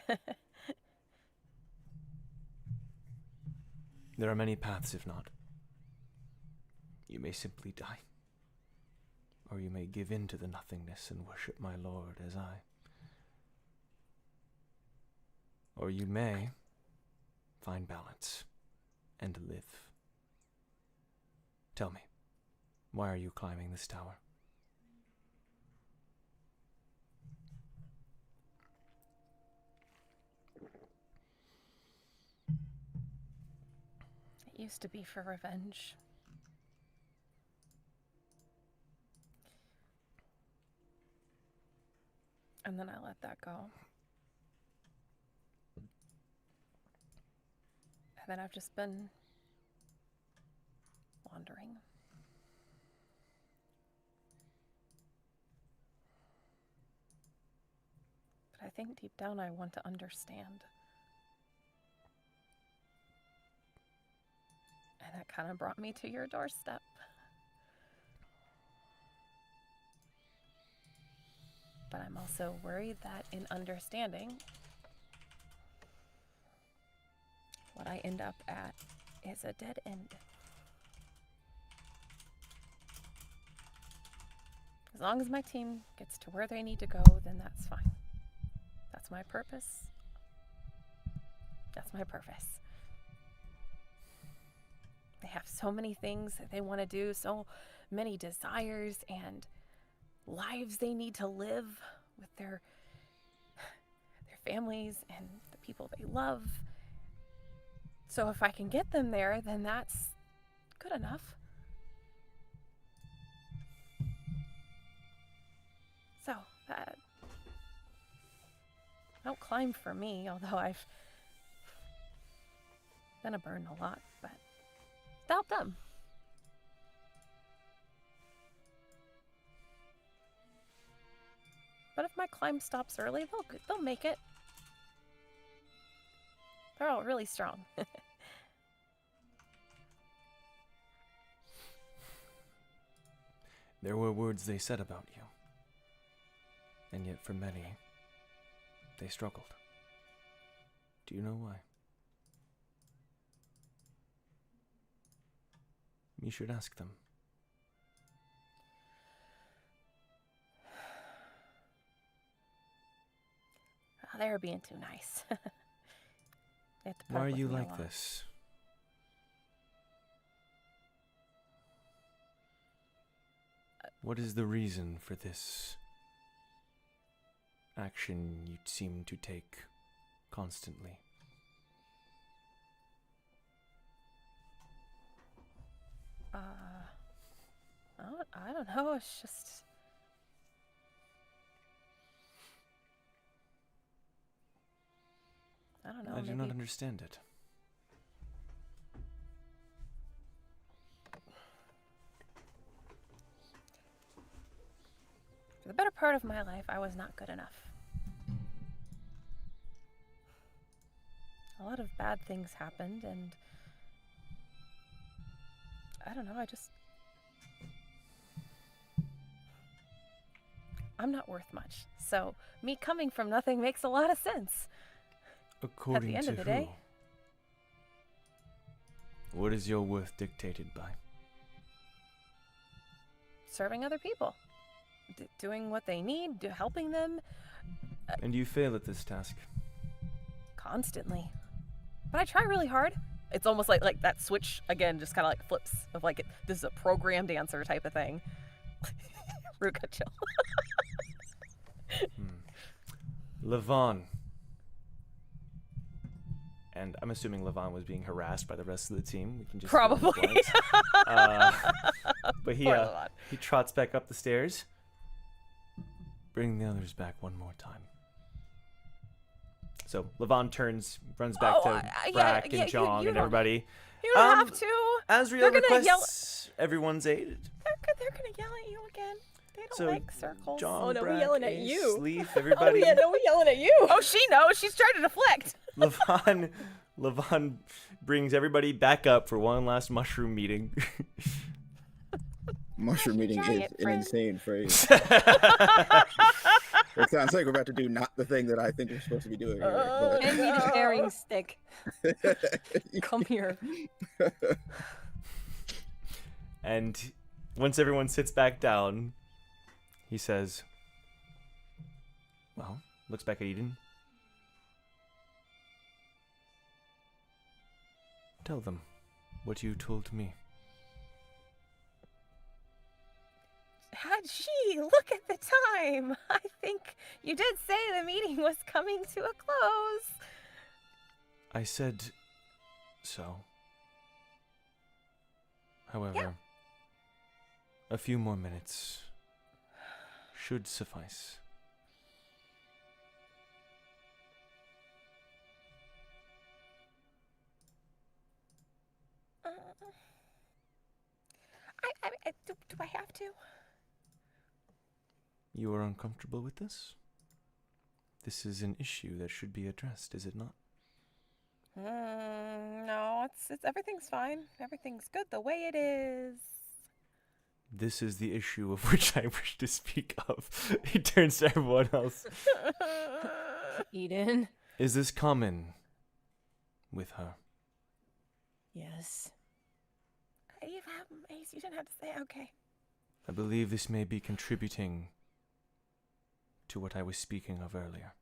There are many paths, if not. You may simply die. Or you may give in to the nothingness and worship my Lord as I. Or you may find balance and live. Tell me, why are you climbing this tower? It used to be for revenge. And then I let that go. And then I've just been wandering. But I think deep down I want to understand. And that kind of brought me to your doorstep. But I'm also worried that in understanding, what I end up at is a dead end. As long as my team gets to where they need to go, then that's fine. That's my purpose. That's my purpose. They have so many things that they want to do, so many desires and lives they need to live with their families and the people they love. So if I can get them there, then that's good enough. So, don't climb for me, although I've been a burden a lot, but to help them. But if my climb stops early, they'll make it. They're all really strong. There were words they said about you. And yet for many, they struggled. Do you know why? You should ask them. Oh, they were being too nice. They had to put Why up are with you me a like lot. this? What is the reason for this action you seem to take constantly? I don't know. It's just I don't know. I do not understand it. For the better part of my life, I was not good enough. A lot of bad things happened, and I don't know, I'm not worth much. So, me coming from nothing makes a lot of sense. According end to of the who? day. What is your worth dictated by? Serving other people. Doing what they need, helping them And you fail at this task. constantly. But I try really hard. It's almost like that switch, again, just kind of like flips of like, this is a programmed answer type of thing. Ruka, chill. Lavan. And I'm assuming Lavan was being harassed by the rest of the team. We can just fill in the Probably. blanks. But Poor Lavan. he trots back up the stairs. Bring the others back one more time. So Lavan runs back to Brack and Jong you and don't- everybody. You don't have to. Azrael They're gonna yell- requests everyone's aid. They're gonna yell at you again. They don't So like circles. Jong, Oh, no, we Brack, yelling at Ace, you. Leaf, Oh everybody. yeah, no, we yelling at you. Oh, she knows. She's trying to deflect. Lavan brings everybody back up for one last mushroom meeting. Mushroom meeting is Giant an friend. insane phrase. It sounds like we're about to do not the thing that I think we're supposed to be doing here. And need a bearing stick. Come here. And once everyone sits back down, he says, well, looks back at Eden. Tell them what you told me. Had she look at the time? I think you did say the meeting was coming to a close. I said so. However, a few more minutes should suffice. Do I have to? You are uncomfortable with this? This is an issue that should be addressed, is it not? No, it's everything's fine. Everything's good the way it is. This is the issue of which I wish to speak of. He turns to everyone else. Eden. Is this common with her? Yes. You didn't have to say okay. I believe this may be contributing to what I was speaking of earlier.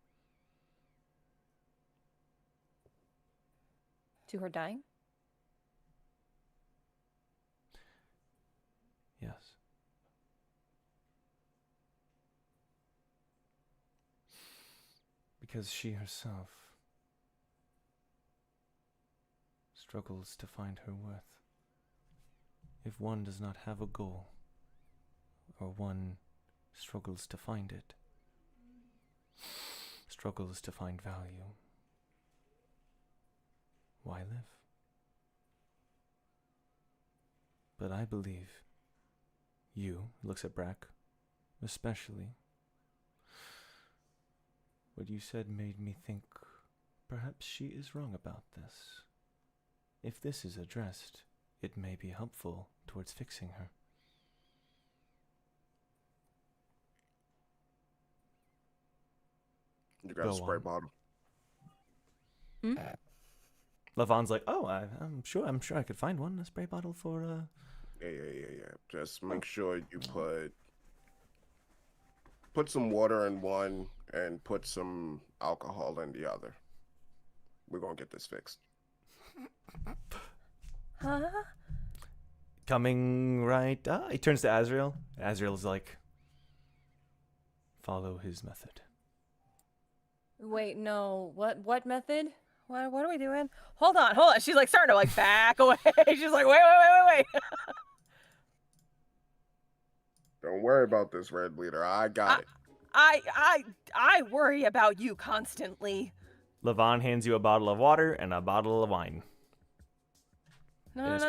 To her dying? Yes. because she herself struggles to find her worth. If one does not have a goal, or one struggles to find it, struggles to find value, why live? But I believe you, looks at Brack, especially, what you said made me think perhaps she is wrong about this. If this is addressed, it may be helpful towards fixing her. You got a Go spray on. bottle. Lavan's like, oh, I'm sure I could find one, a spray bottle for, Yeah. Just make sure you put some water in one and put some alcohol in the other. We're gonna get this fixed. Huh? coming right. He turns to Azrael. Azrael's like, follow his method. Wait, no. What method? What are we doing? Hold on. She's like starting to like back away. She's like, wait. Don't worry about this, Red Leader. I got it. I worry about you constantly. Lavan hands you a bottle of water and a bottle of wine. No. I'm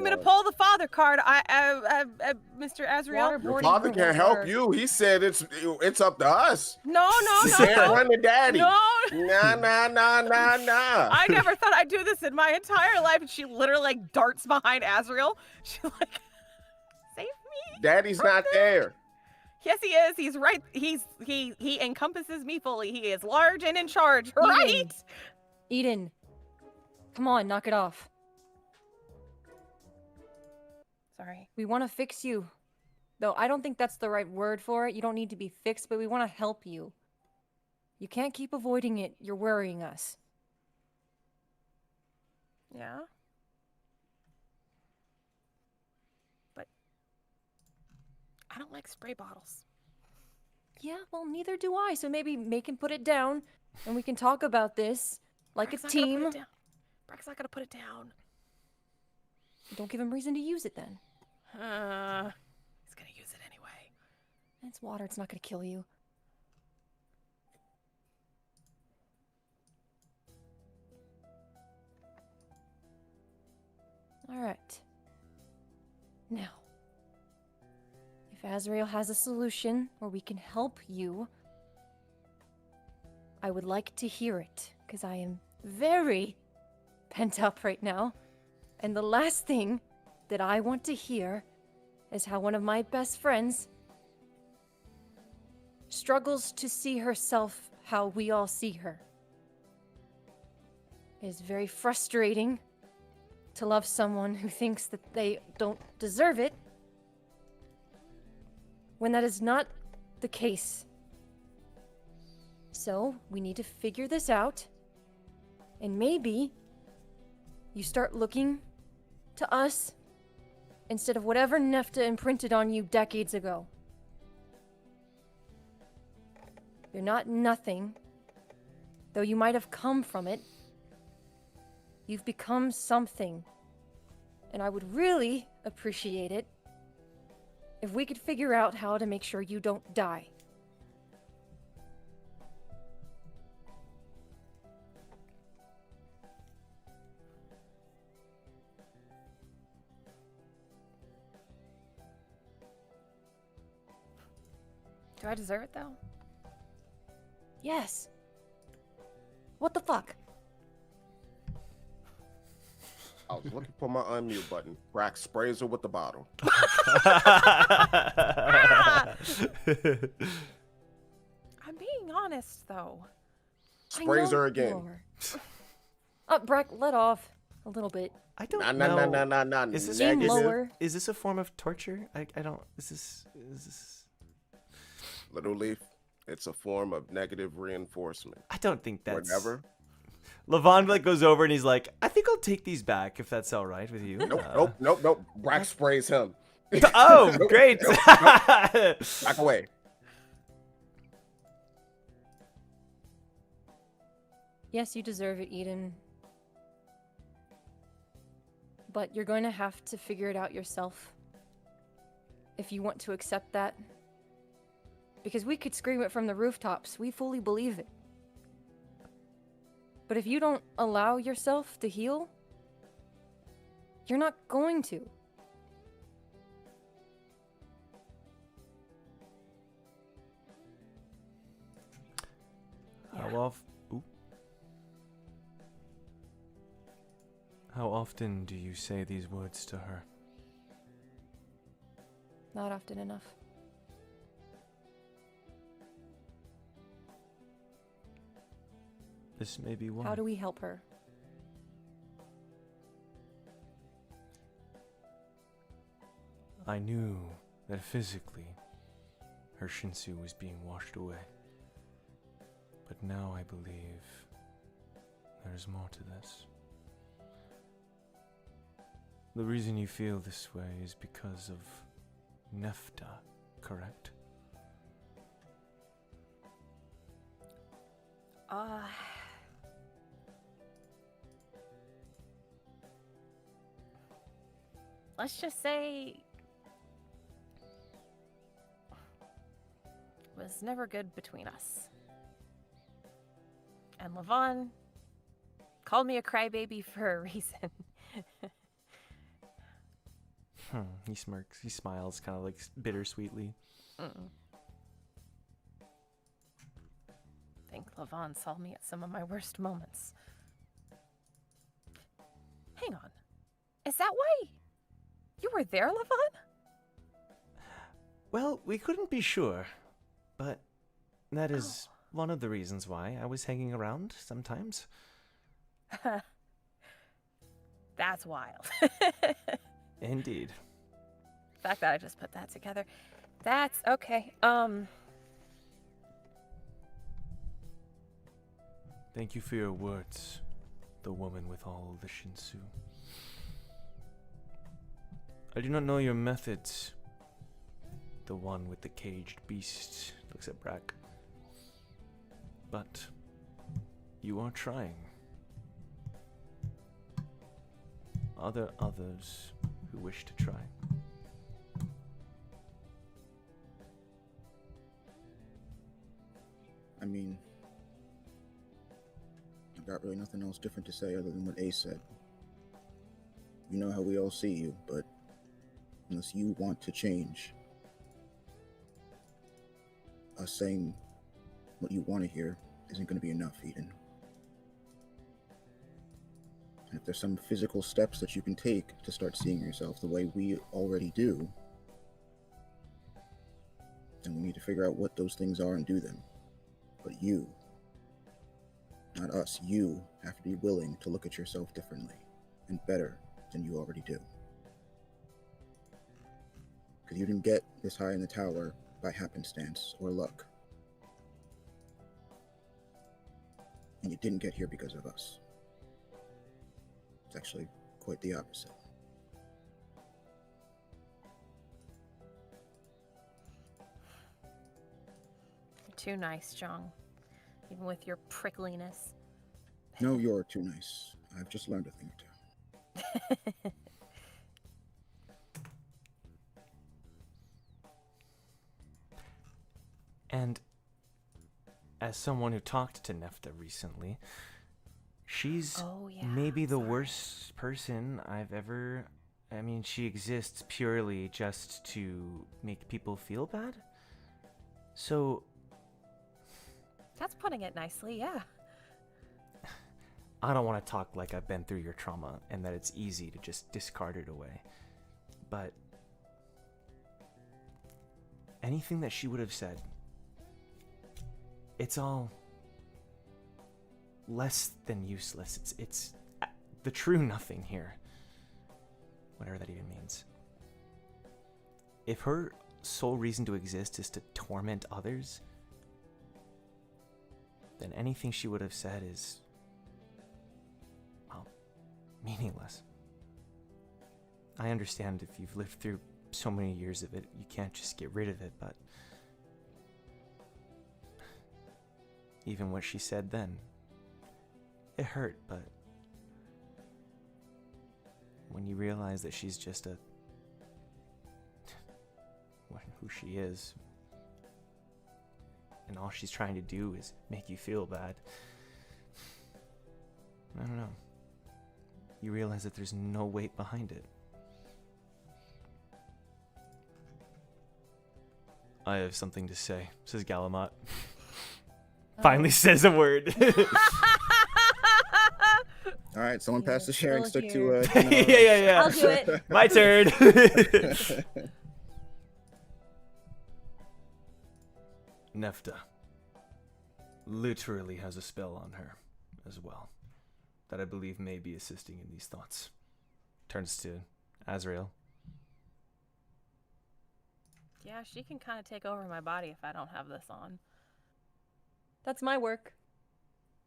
gonna pull the father card. Mr. Azrael. Your father can't help you. He said it's up to us. No. You can't run to daddy. No. Nah. I never thought I'd do this in my entire life. And she literally like darts behind Azrael. She's like, save me. Daddy's not there. Yes, he is. He's right. He encompasses me fully. He is large and in charge. Right? Eden. Come on, knock it off. Sorry. We want to fix you. Though I don't think that's the right word for it. You don't need to be fixed, but we want to help you. You can't keep avoiding it. You're worrying us. Yeah. But I don't like spray bottles. Yeah, well, neither do I. So maybe make him put it down, and we can talk about this like Brack's a not gonna team. put it down. Brack's not gonna put it down. Don't give him reason to use it then. He's gonna use it anyway. It's water. It's not going to kill you. All right. Now, if Azrael has a solution where we can help you, I would like to hear it, because I am very pent up right now. And the last thing that I want to hear is how one of my best friends struggles to see herself how we all see her. It is very frustrating to love someone who thinks that they don't deserve it when that is not the case. So, we need to figure this out, and maybe you start looking to us instead of whatever Nefta imprinted on you decades ago. You're not nothing, though you might have come from it. You've become something, and I would really appreciate it if we could figure out how to make sure you don't die. Do I deserve it though? Yes. What the fuck? I was looking for my unmute button. Brack sprays her with the bottle. I'm being honest though. Sprays her again. Breck, let off a little bit. I don't Nah, know. nah. Is this Negative. lower? Is this a form of torture? I don't. Is this? Little Leaf, it's a form of negative reinforcement. I don't think that's. Whenever. Lavan like goes over and he's like, I think I'll take these back if that's all right with you. Nope. Brack sprays him. Oh, great. Back away. Yes, you deserve it, Eden. But you're going to have to figure it out yourself. If you want to accept that. Because we could scream it from the rooftops. We fully believe it. But if you don't allow yourself to heal, you're not going to. How often do you say these words to her? Not often enough. This may be why. How do we help her? I knew that physically her Shinsu was being washed away. But now I believe there's more to this. The reason you feel this way is because of Nefta, correct? Let's just say it was never good between us. And Lavan called me a crybaby for a reason. He smirks. He smiles, kind of like bittersweetly. I think Lavan saw me at some of my worst moments. Hang on. Is that why you were there, Lavan? Well, we couldn't be sure, but that is one of the reasons why I was hanging around sometimes. That's wild. Indeed. The fact that I just put that together. That's okay. Thank you for your words, the woman with all the Shinsu. I do not know your methods. The one with the caged beast looks at Brack. But you are trying. Are there others who wish to try? I mean, I've got really nothing else different to say other than what Ace said. You know how we all see you, but unless you want to change, us saying what you want to hear isn't going to be enough, Eden. And if there's some physical steps that you can take to start seeing yourself the way we already do, then we need to figure out what those things are and do them. But you, not us, you have to be willing to look at yourself differently and better than you already do. Because you didn't get this high in the tower by happenstance or luck. And you didn't get here because of us. It's actually quite the opposite. You're too nice, Jong. Even with your prickliness. No, you're too nice. I've just learned a thing or two. And as someone who talked to Nefta recently, she's maybe the worst person I've ever... I mean, she exists purely just to make people feel bad. So... That's putting it nicely, yeah. I don't want to talk like I've been through your trauma and that it's easy to just discard it away. But... anything that she would have said... it's all less than useless. It's the true nothing here. Whatever that even means. If her sole reason to exist is to torment others, then anything she would have said is, well, meaningless. I understand if you've lived through so many years of it, you can't just get rid of it, but even what she said then, it hurt, but when you realize that she's just who she is, and all she's trying to do is make you feel bad, I don't know. You realize that there's no weight behind it. I have something to say, says Galamot. Finally says a word. All right, someone pass the sharing still stick here. to yeah. I'll do it. My turn. Nefta literally has a spell on her as well that I believe may be assisting in these thoughts. Turns to Azrael. Yeah, she can kind of take over my body if I don't have this on. That's my work.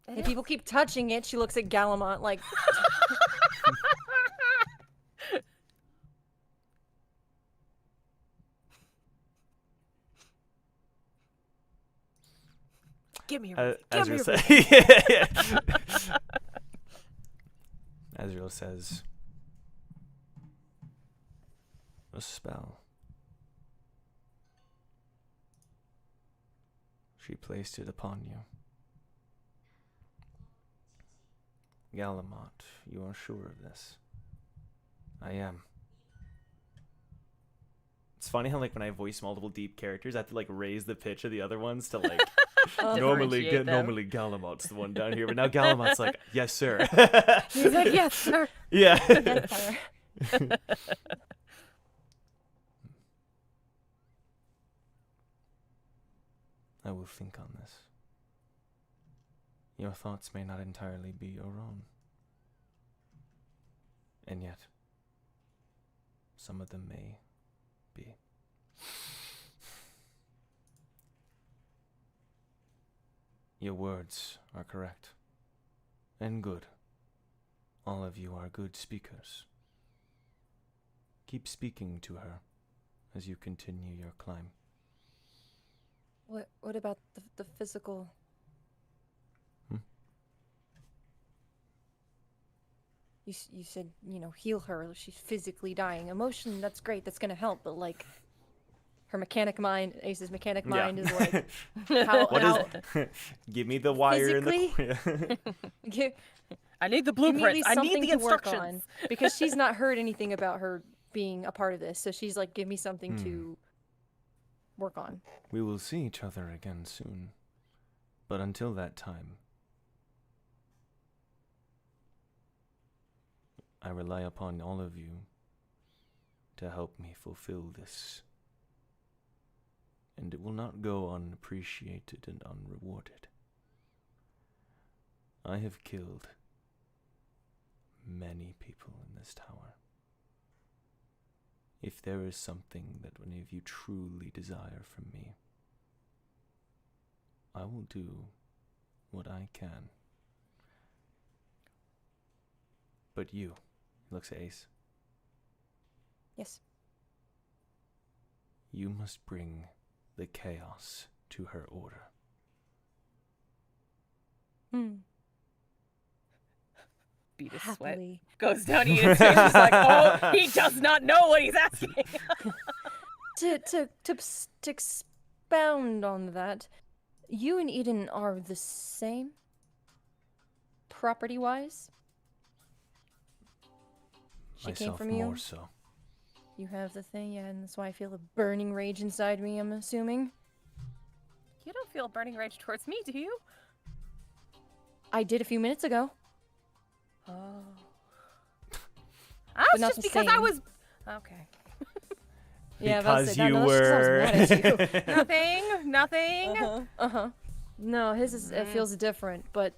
It If is. people keep touching it, she looks at Galamont like, Give me your reason. Give me Azrael your says, reason. Azrael says, a spell. She placed it upon you. Galamont, you are sure of this? I am. It's funny how, like, when I voice multiple deep characters, I have to, like, raise the pitch of the other ones to, like, normally Differentiate them. Galamot's the one down here, but now Galamot's like, yes, sir. He's like, yes, sir. Yeah. yes, sir. I will think on this. Your thoughts may not entirely be your own. And yet, some of them may be. Your words are correct. And good. All of you are good speakers. Keep speaking to her as you continue your climb. What about the physical? You said, heal her. She's physically dying. Emotion, that's great. That's gonna help. But like, her mechanic mind, Ace's mechanic mind is like, how Give me the wire in the physically? Give I need the me at blueprints. least I need something the to work instructions. on, because she's not heard anything about her being a part of this. So she's like, give me something to work on. We will see each other again soon. But until that time, I rely upon all of you to help me fulfill this. And it will not go unappreciated and unrewarded. I have killed many people in this tower. If there is something that any of you truly desire from me, I will do what I can. But you, he looks at Ace, Yes. you must bring the chaos to her order. Beat a sweat. Happily. Goes down Ian's face. He's like, oh, he does not know what he's asking. To expound on that, you and Eden are the same, property-wise. She came Myself from you. more so. You have the thing, yeah, and that's why I feel a burning rage inside me. I'm assuming. You don't feel burning rage towards me, do you? I did a few minutes ago. Oh. But That's not just the because I same. was. Okay. Yeah, I was Because about to say, you no, that's 'cause I was were. mad at you. Nothing. Nothing. Uh-huh. No, his is, it feels different, but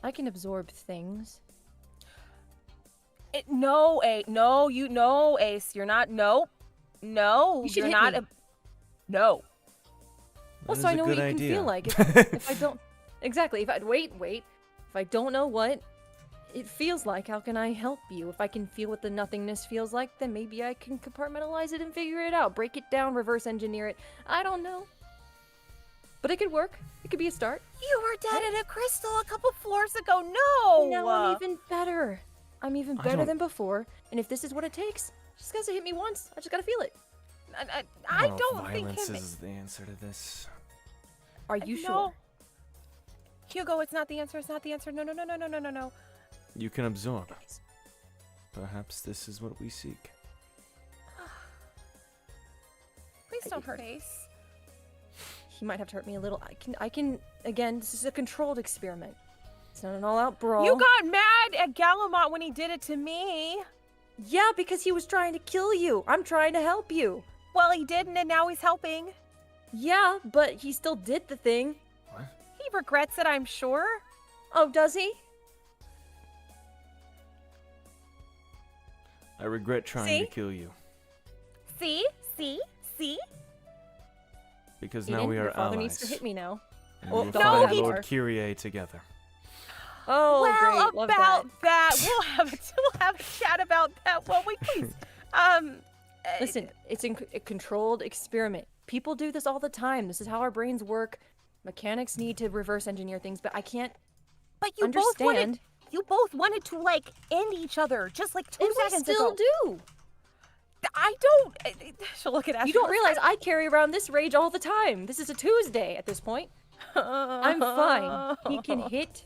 I can absorb things. No, Ace. You're not. No. You should You're hit not. me. No. Well, That so is I a know what good you can idea. feel like. If I don't, exactly. If I don't know what, it feels like. How can I help you? If I can feel what the nothingness feels like, then maybe I can compartmentalize it and figure it out. Break it down, reverse engineer it. I don't know. But it could work. It could be a start. You were dead in a crystal a couple floors ago. No! Now I'm even better. I'm even I better don't- than before. And if this is what it takes, just gotta hit me once. I just gotta feel it. I know if don't think violence him. is the answer to this. Are you No. sure? Hugo, it's not the answer. It's not the answer. No, no, no, no, no, no, no, no. You can absorb. Perhaps this is what we seek. Please don't hurt Ace. He might have to hurt me a little. I can, again, this is a controlled experiment. It's not an all-out brawl. You got mad at Galamont when he did it to me. Yeah, because he was trying to kill you. I'm trying to help you. Well, he didn't, and now he's helping. Yeah, but he still did the thing. What? He regrets it, I'm sure. Oh, does he? I regret trying See? to kill you. See? Because now Eden, we are your father allies. needs to hit me now. And Oh, we will no, find he- Lord Kyrie together. Oh, well, great. Love about that. we'll have a chat about that. Well, wait, please. Listen, it's a controlled experiment. People do this all the time. This is how our brains work. Mechanics need to reverse engineer things, but I can't But you understand. both wanted to like end each other just like 2 And we seconds still ago. do. I don't. She'll look at us. You don't realize I carry around this rage all the time. This is a Tuesday at this point. I'm fine. He can hit,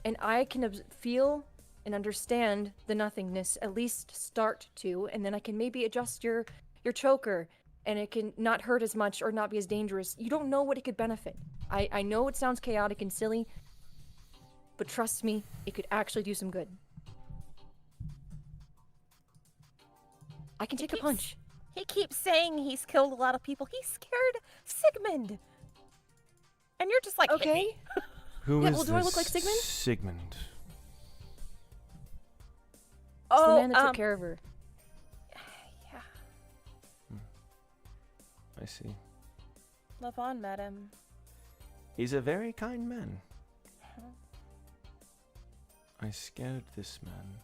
and I can feel and understand the nothingness, at least start to, and then I can maybe adjust your choker, and it can not hurt as much or not be as dangerous. You don't know what it could benefit. I know it sounds chaotic and silly, but trust me, it could actually do some good. I can take a punch. He keeps saying he's killed a lot of people. He scared Sigmund. And you're just like, hit me. Okay. Who is Yeah, well, do I this look like Sigmund? Sigmund. It's the man that took care of her. Yeah, I see. Lavan met him. He's a very kind man. I scared this man.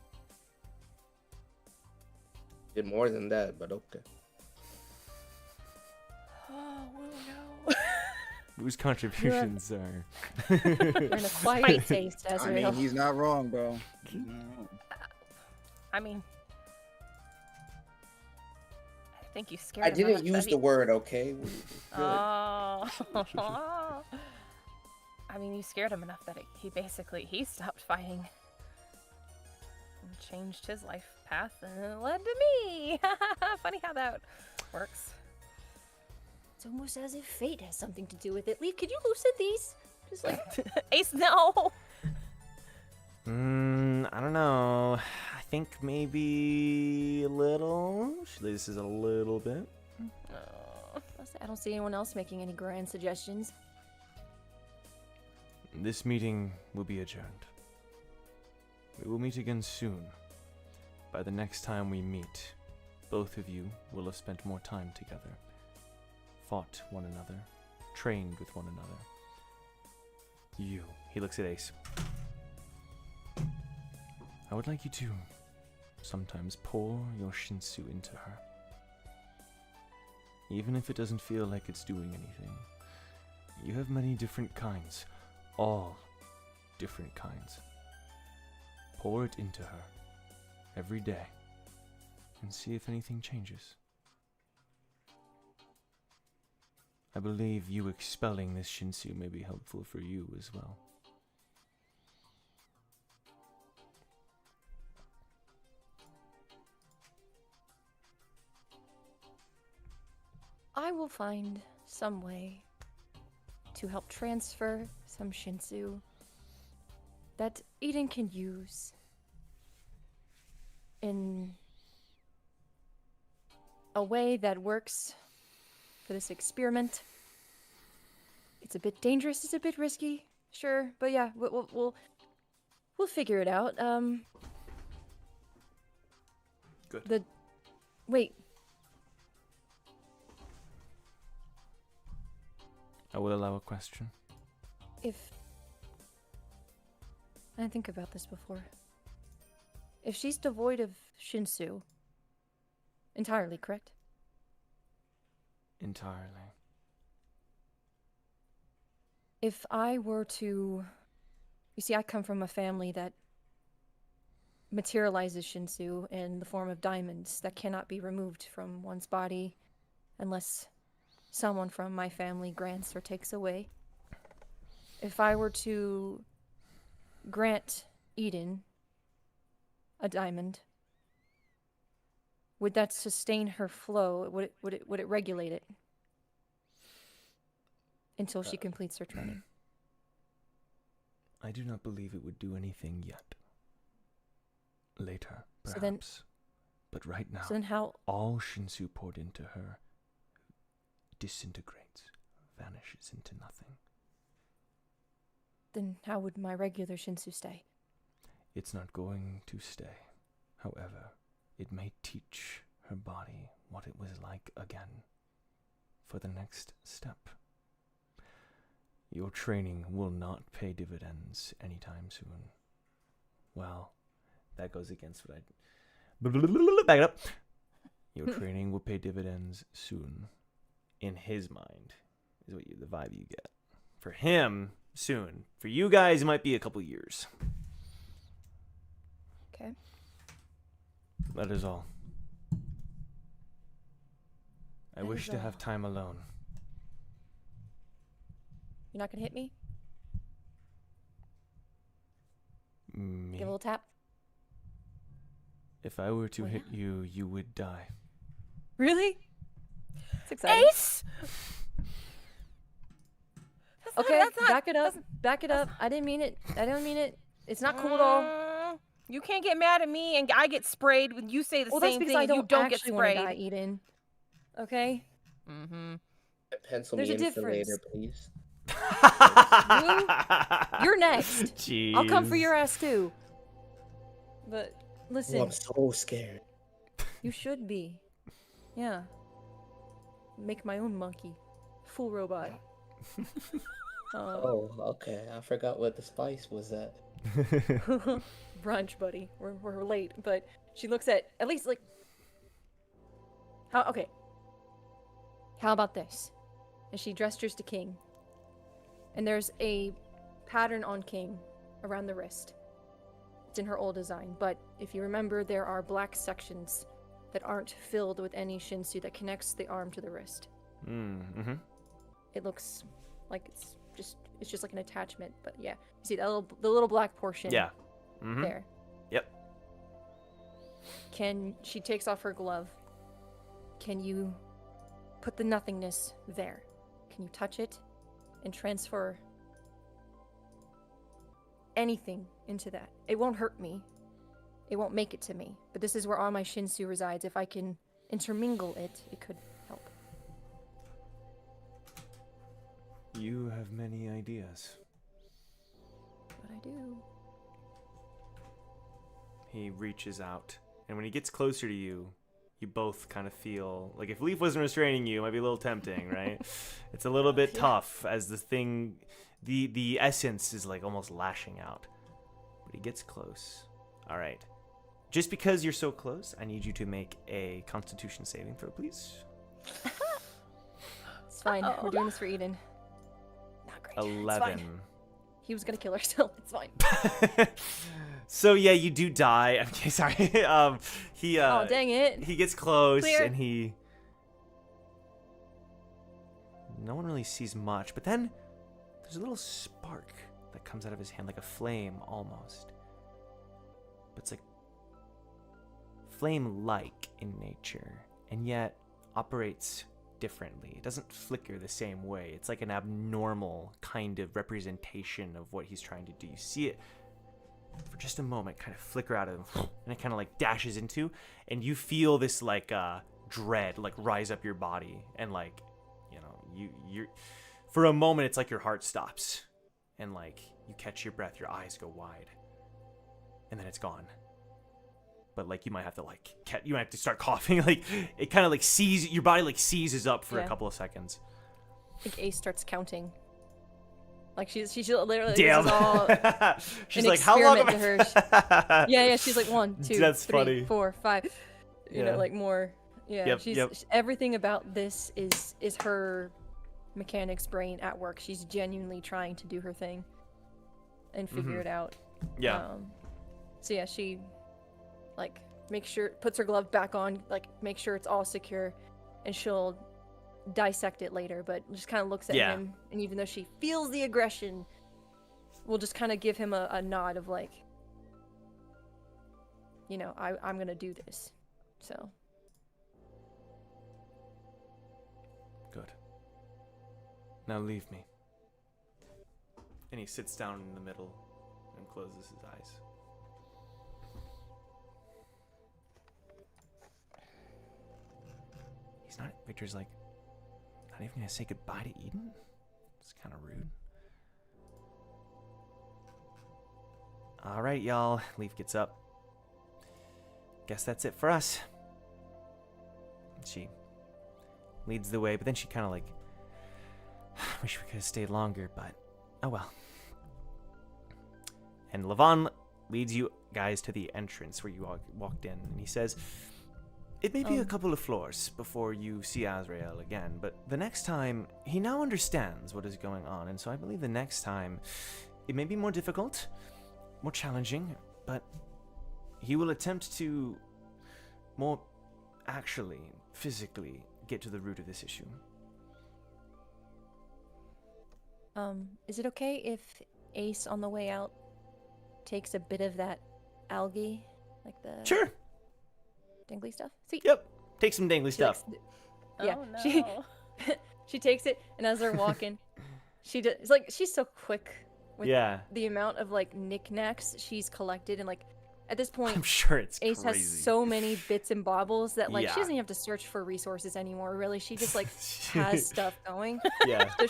Did more than that, but okay. Oh, no. Whose contributions are? You're in a quiet taste, I Azrael. mean, he's not wrong, bro. He's not wrong. I mean, I think you scared I him didn't enough use that the word, okay? Good. Oh. I mean, you scared him enough that he stopped fighting and changed his life path and led to me. Funny how that works. It's almost as if fate has something to do with it. Leaf, could you loosen these? Just like Ace, no. I don't know. I think maybe a little. This is a little bit. I don't see anyone else making any grand suggestions. This meeting will be adjourned. We will meet again soon. By the next time we meet, both of you will have spent more time together, fought one another, trained with one another. He looks at Ace. I would like you to sometimes pour your Shinsu into her. Even if it doesn't feel like it's doing anything. You have many different kinds. All different kinds. Pour it into her every day and see if anything changes. I believe you expelling this Shinsu may be helpful for you as well. I will find some way to help transfer some Shinsu that Eden can use in a way that works for this experiment. It's a bit dangerous, it's a bit risky, sure, but yeah, we'll figure it out. Good. Wait. I will allow a question. If I didn't think about this before. if she's devoid of Shinsu, entirely, correct? Entirely. If I were to... You see, I come from a family that materializes Shinsu in the form of diamonds that cannot be removed from one's body unless someone from my family grants or takes away. If I were to grant Eden a diamond, would that sustain her flow? Would it regulate it until she completes her training? I do not believe it would do anything yet. Later, perhaps. So then, but right now, so then how... all Shinsu poured into her disintegrates, vanishes into nothing. Then how would my regular Shinsu stay? It's not going to stay. However, it may teach her body what it was like again for the next step. Your training will not pay dividends anytime soon. Well, that goes against what I... Back it up. Your training will pay dividends soon. In his mind, is what the vibe you get. For him, soon. For you guys, it might be a couple years. Okay. That is all. I That wish is to all. have time alone. You're not gonna hit me? Me? Give a little tap? If I were to Oh, hit you, you would die. Really? It's exciting. Ace! Okay, that's not- back it up. Back it up. I didn't mean it. I don't mean it. It's not cool at all. You can't get mad at me and I get sprayed when you say the Well, that's same because thing I and you don't don't get actually want to sprayed. die, Eden. Okay? Mm-hmm. Pencil There's me a in for difference. later, please. You're next. Jeez. I'll come for your ass too. But listen, Oh, I'm so scared. you should be. Yeah. Make my own monkey. Full robot. Oh, okay. I forgot what the spice was at. Brunch, buddy. We're late, but she looks at least like. Okay. How about this? And she gestures to King. And there's a pattern on King around the wrist. It's in her old design, but if you remember, there are black sections that aren't filled with any Shinsu that connects the arm to the wrist. Mm-hmm. It looks like it's just like an attachment, but yeah. You see the little black portion Yeah. Mm-hmm. there. Yep. She takes off her glove. Can you put the nothingness there? Can you touch it and transfer anything into that? It won't hurt me. It won't make it to me. But this is where all my Shinsu resides. If I can intermingle it, it could help. You have many ideas. What I do. He reaches out, and when he gets closer to you, you both kind of feel like if Leaf wasn't restraining you, it might be a little tempting, right? It's a little bit tough as the thing, the essence is like almost lashing out. But he gets close. All right. Just because you're so close, I need you to make a Constitution saving throw, please. It's fine. We're doing this for Eden. Not great. It's 11. fine. He was gonna kill her still. It's fine. So yeah, you do die. Okay, sorry. He Oh, dang it. he gets close Clear. and no one really sees much, but then there's a little spark that comes out of his hand, like a flame almost. But it's like flame-like in nature, and yet operates differently. It doesn't flicker the same way. It's like an abnormal kind of representation of what he's trying to do. You see it for just a moment kind of flicker out of him, and it kind of like dashes into, and you feel this like dread like rise up your body, and like, you know, you're for a moment it's like your heart stops, and like you catch your breath, your eyes go wide, and then it's gone. But like you might have to like you might have to start coughing. Like it kind of like your body like seizes up for a Yeah. couple of seconds. I think Ace starts counting. Like she's literally Damn. this is all She's an like, how long am experiment to I? yeah, she's like 1, 2, That's 3, funny. 4, 5. You Yeah. know, like more. Yeah, Yep, she's yep. everything about this is her mechanic's brain at work. She's genuinely trying to do her thing and figure it out. Yeah. So yeah, she like puts her glove back on, like make sure it's all secure, and she'll dissect it later, but just kind of looks at him, and even though she feels the aggression, we'll just kind of give him a nod of like, you know, I'm gonna do this. So Good. Now leave me. And he sits down in the middle and closes his eyes. Victor's like, not even gonna say goodbye to Eden? It's kind of rude. Alright, y'all. Leaf gets up. Guess that's it for us. She leads the way, but then she kind of like, wish we could have stayed longer, but oh well. And Lavan leads you guys to the entrance where you walked in, and he says, it may be a couple of floors before you see Azrael again, but the next time, he now understands what is going on, and so I believe the next time, it may be more difficult, more challenging, but he will attempt to more actually, physically, get to the root of this issue. Is it okay if Ace on the way out takes a bit of that algae, like the Sure. dangly stuff? Sweet. Yep. Take some dangly stuff. Yeah. Oh, no. She takes it, and as they're walking, it's like she's so quick with Yeah. the amount of like knickknacks she's collected, and like at this point, I'm sure it's Ace crazy. has so many bits and baubles that like Yeah. she doesn't even have to search for resources anymore. Really, she just like has stuff going. Yeah. So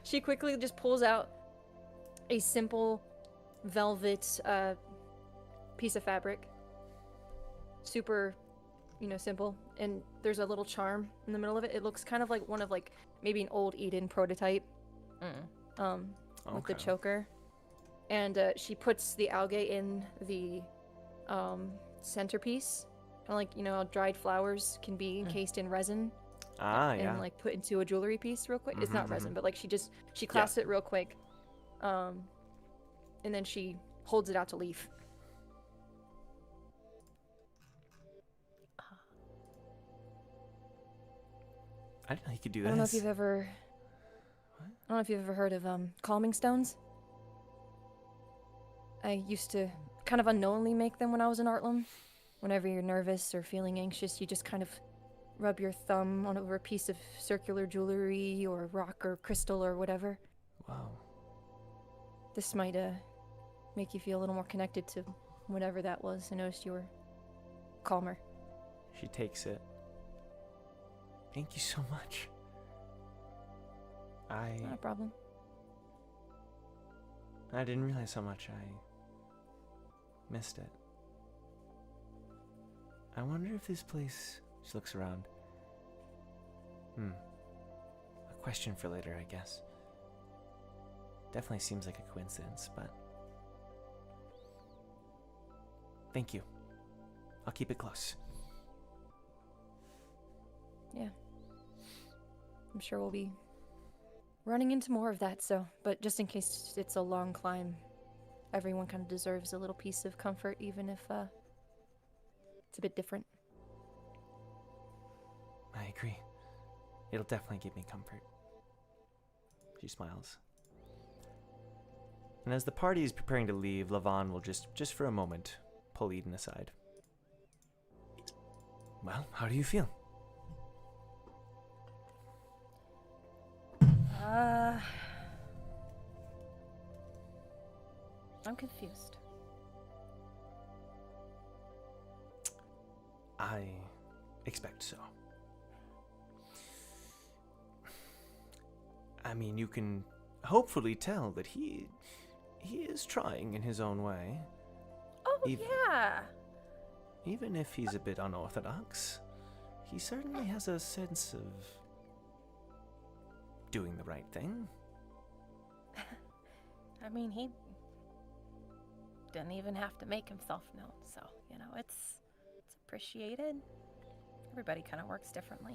she quickly just pulls out a simple velvet piece of fabric. Super, simple. And there's a little charm in the middle of it. It looks kind of like one of like maybe an old Eden prototype. With the Okay. choker. And she puts the algae in the centerpiece. Kind of like, how dried flowers can be encased in resin. And like put into a jewelry piece real quick. It's not resin, but like she clasps it real quick. And then she holds it out to Leaf. I didn't know you could do I this. don't know if you've ever heard of calming stones. I used to kind of unknowingly make them when I was in Artlam. Whenever you're nervous or feeling anxious, you just kind of rub your thumb over a piece of circular jewelry or rock or crystal or whatever. Wow. This might make you feel a little more connected to whatever that was. I noticed you were calmer. She takes it. Thank you so much. Not a problem. I didn't realize how much I missed it. I wonder if this place... She looks around. A question for later, I guess. Definitely seems like a coincidence, but... Thank you. I'll keep it close. Yeah. I'm sure we'll be running into more of that, but just in case it's a long climb, everyone kind of deserves a little piece of comfort, even if it's a bit different. I agree. It'll definitely give me comfort. She smiles. And as the party is preparing to leave, Lavan will just for a moment pull Eden aside. Well, how do you feel? I'm confused. I expect so. I mean, you can hopefully tell that he is trying in his own way. Oh, yeah. Even if he's a bit unorthodox, he certainly has a sense of doing the right thing. I mean, he didn't even have to make himself known, so, you know, it's appreciated. Everybody kind of works differently.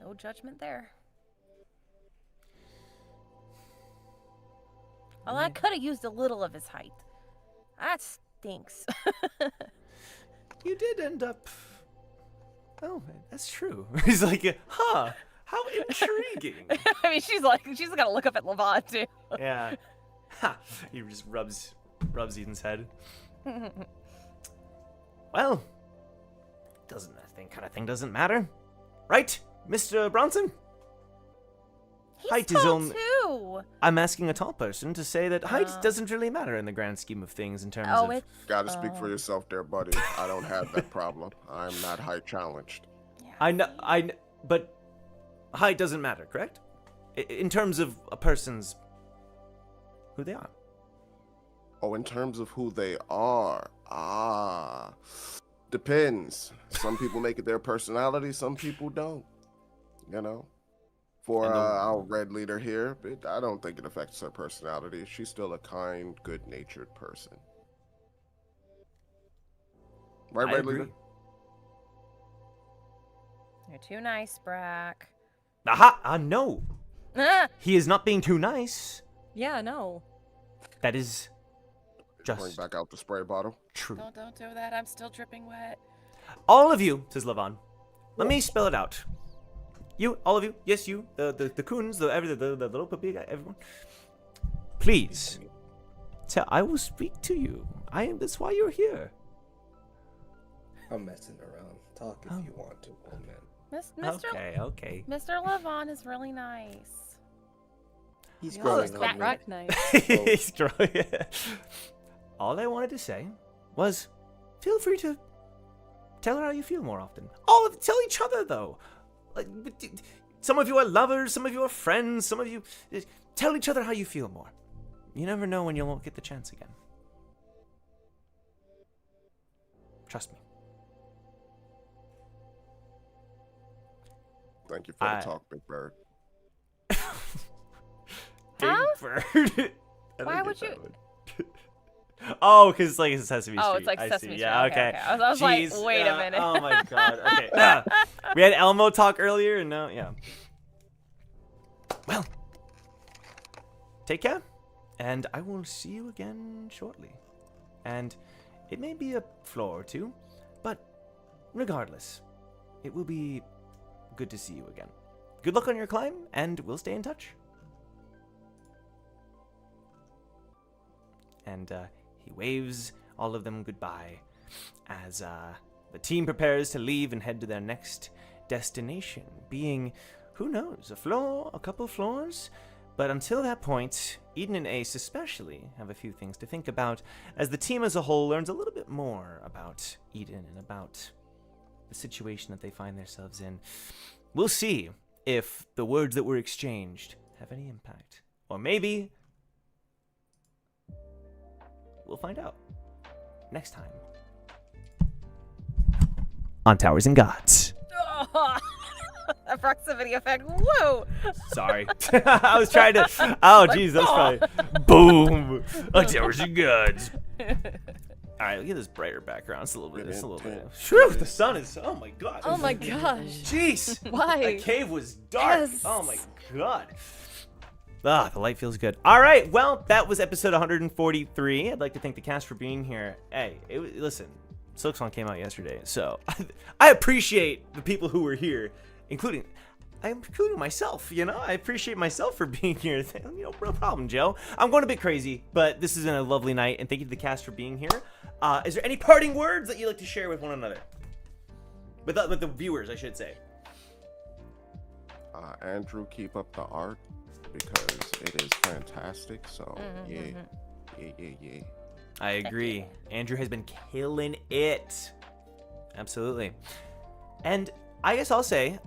No judgment there. Well, I could have used a little of his height. That stinks. You did end up. Oh, that's true. He's like, huh? How intriguing. I mean, she's gonna look up at Lavan too. Yeah. Ha! He just rubs Eden's head. Well, doesn't matter, right, Mr. Bronson? He's Height tall is only. too. I'm asking a tall person to say that height doesn't really matter in the grand scheme of things in terms of. It's Gotta speak for yourself there, buddy. I don't have that problem. I'm not height challenged. yeah. I know, but height doesn't matter, correct? In terms of a person's who they are. Oh, in terms of who they are, depends. Some people make it their personality, some people don't. You know, for our red leader here, I don't think it affects her personality. She's still a kind, good-natured person. Right, I red agree. leader? You're too nice, Brack. Aha! No, Ah! he is not being too nice. Yeah, no. That is Bring just back out the spray bottle. true. Don't do that. I'm still dripping wet. All of you, says Lavan. Let me spell it out. You, all of you, yes, you, the coons, the little puppy guy, everyone. Please, I will speak to you. That's why you're here. I'm messing around. Talk if you want to, old man. Mr. Okay. Mr. Lavan is really nice. He's You growing almost on got me. Brack nice. He's growing. All I wanted to say was, feel free to tell her how you feel more often. Tell each other though. Like, some of you are lovers, some of you are friends, some of you tell each other how you feel more. You never know when you won't get the chance again. Trust me. Thank you for the talk, Big Bird. Huh? Bird. I don't Why get would that you- one. Oh, because it's like Sesame Street. Oh, it's like I Sesame see. Street. Yeah, Okay, okay. okay. I was like, Jeez, wait a minute. Oh my god. Okay. We had Elmo talk earlier, and now, yeah. Well, take care, and I will see you again shortly. And it may be a floor or two, but regardless, it will be good to see you again. Good luck on your climb, and we'll stay in touch. And he waves all of them goodbye as the team prepares to leave and head to their next destination, being, who knows, a couple floors? But until that point, Eden and Ace especially have a few things to think about as the team as a whole learns a little bit more about Eden and about the situation that they find themselves in. We'll see if the words that were exchanged have any impact. Or maybe we'll find out next time on Towers and Gods. Oh, that proximity effect. Whoa. Sorry. I was trying to. Oh, jeez, that's probably. Boom. On Towers and Gods. All right, look at this brighter background. It's a little bit. Whew, the sun is. Oh my god. Oh my gosh. Jeez. Why? That cave was dark. Yes. Oh my god. Ah, the light feels good. All right, well, that was episode 143. I'd like to thank the cast for being here. Hey, listen, Silk Song came out yesterday, so I appreciate the people who were here, including myself, you know? I appreciate myself for being here. You know, no problem, Joe. I'm going a bit crazy, but this has been a lovely night, and thank you to the cast for being here. Is there any parting words that you'd like to share with one another? With the viewers, I should say. Andrew, keep up the art because it is fantastic. So, yeah. I agree. Andrew has been killing it. Absolutely. And I guess I'll say,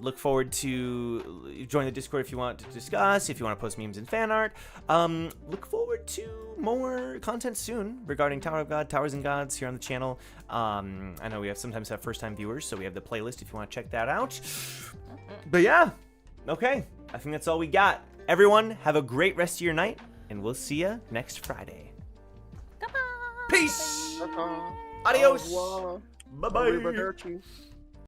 look forward to join the Discord if you want to discuss, if you want to post memes and fan art. Look forward to more content soon regarding Tower of God, Towers and Gods here on the channel. I know we sometimes have first-time viewers, so we have the playlist if you want to check that out. But yeah, okay. I think that's all we got. Everyone, have a great rest of your night, and we'll see you next Friday. Goodbye. Peace. Uh-uh. Adios. Au revoir. Bye-bye. Arrivederci.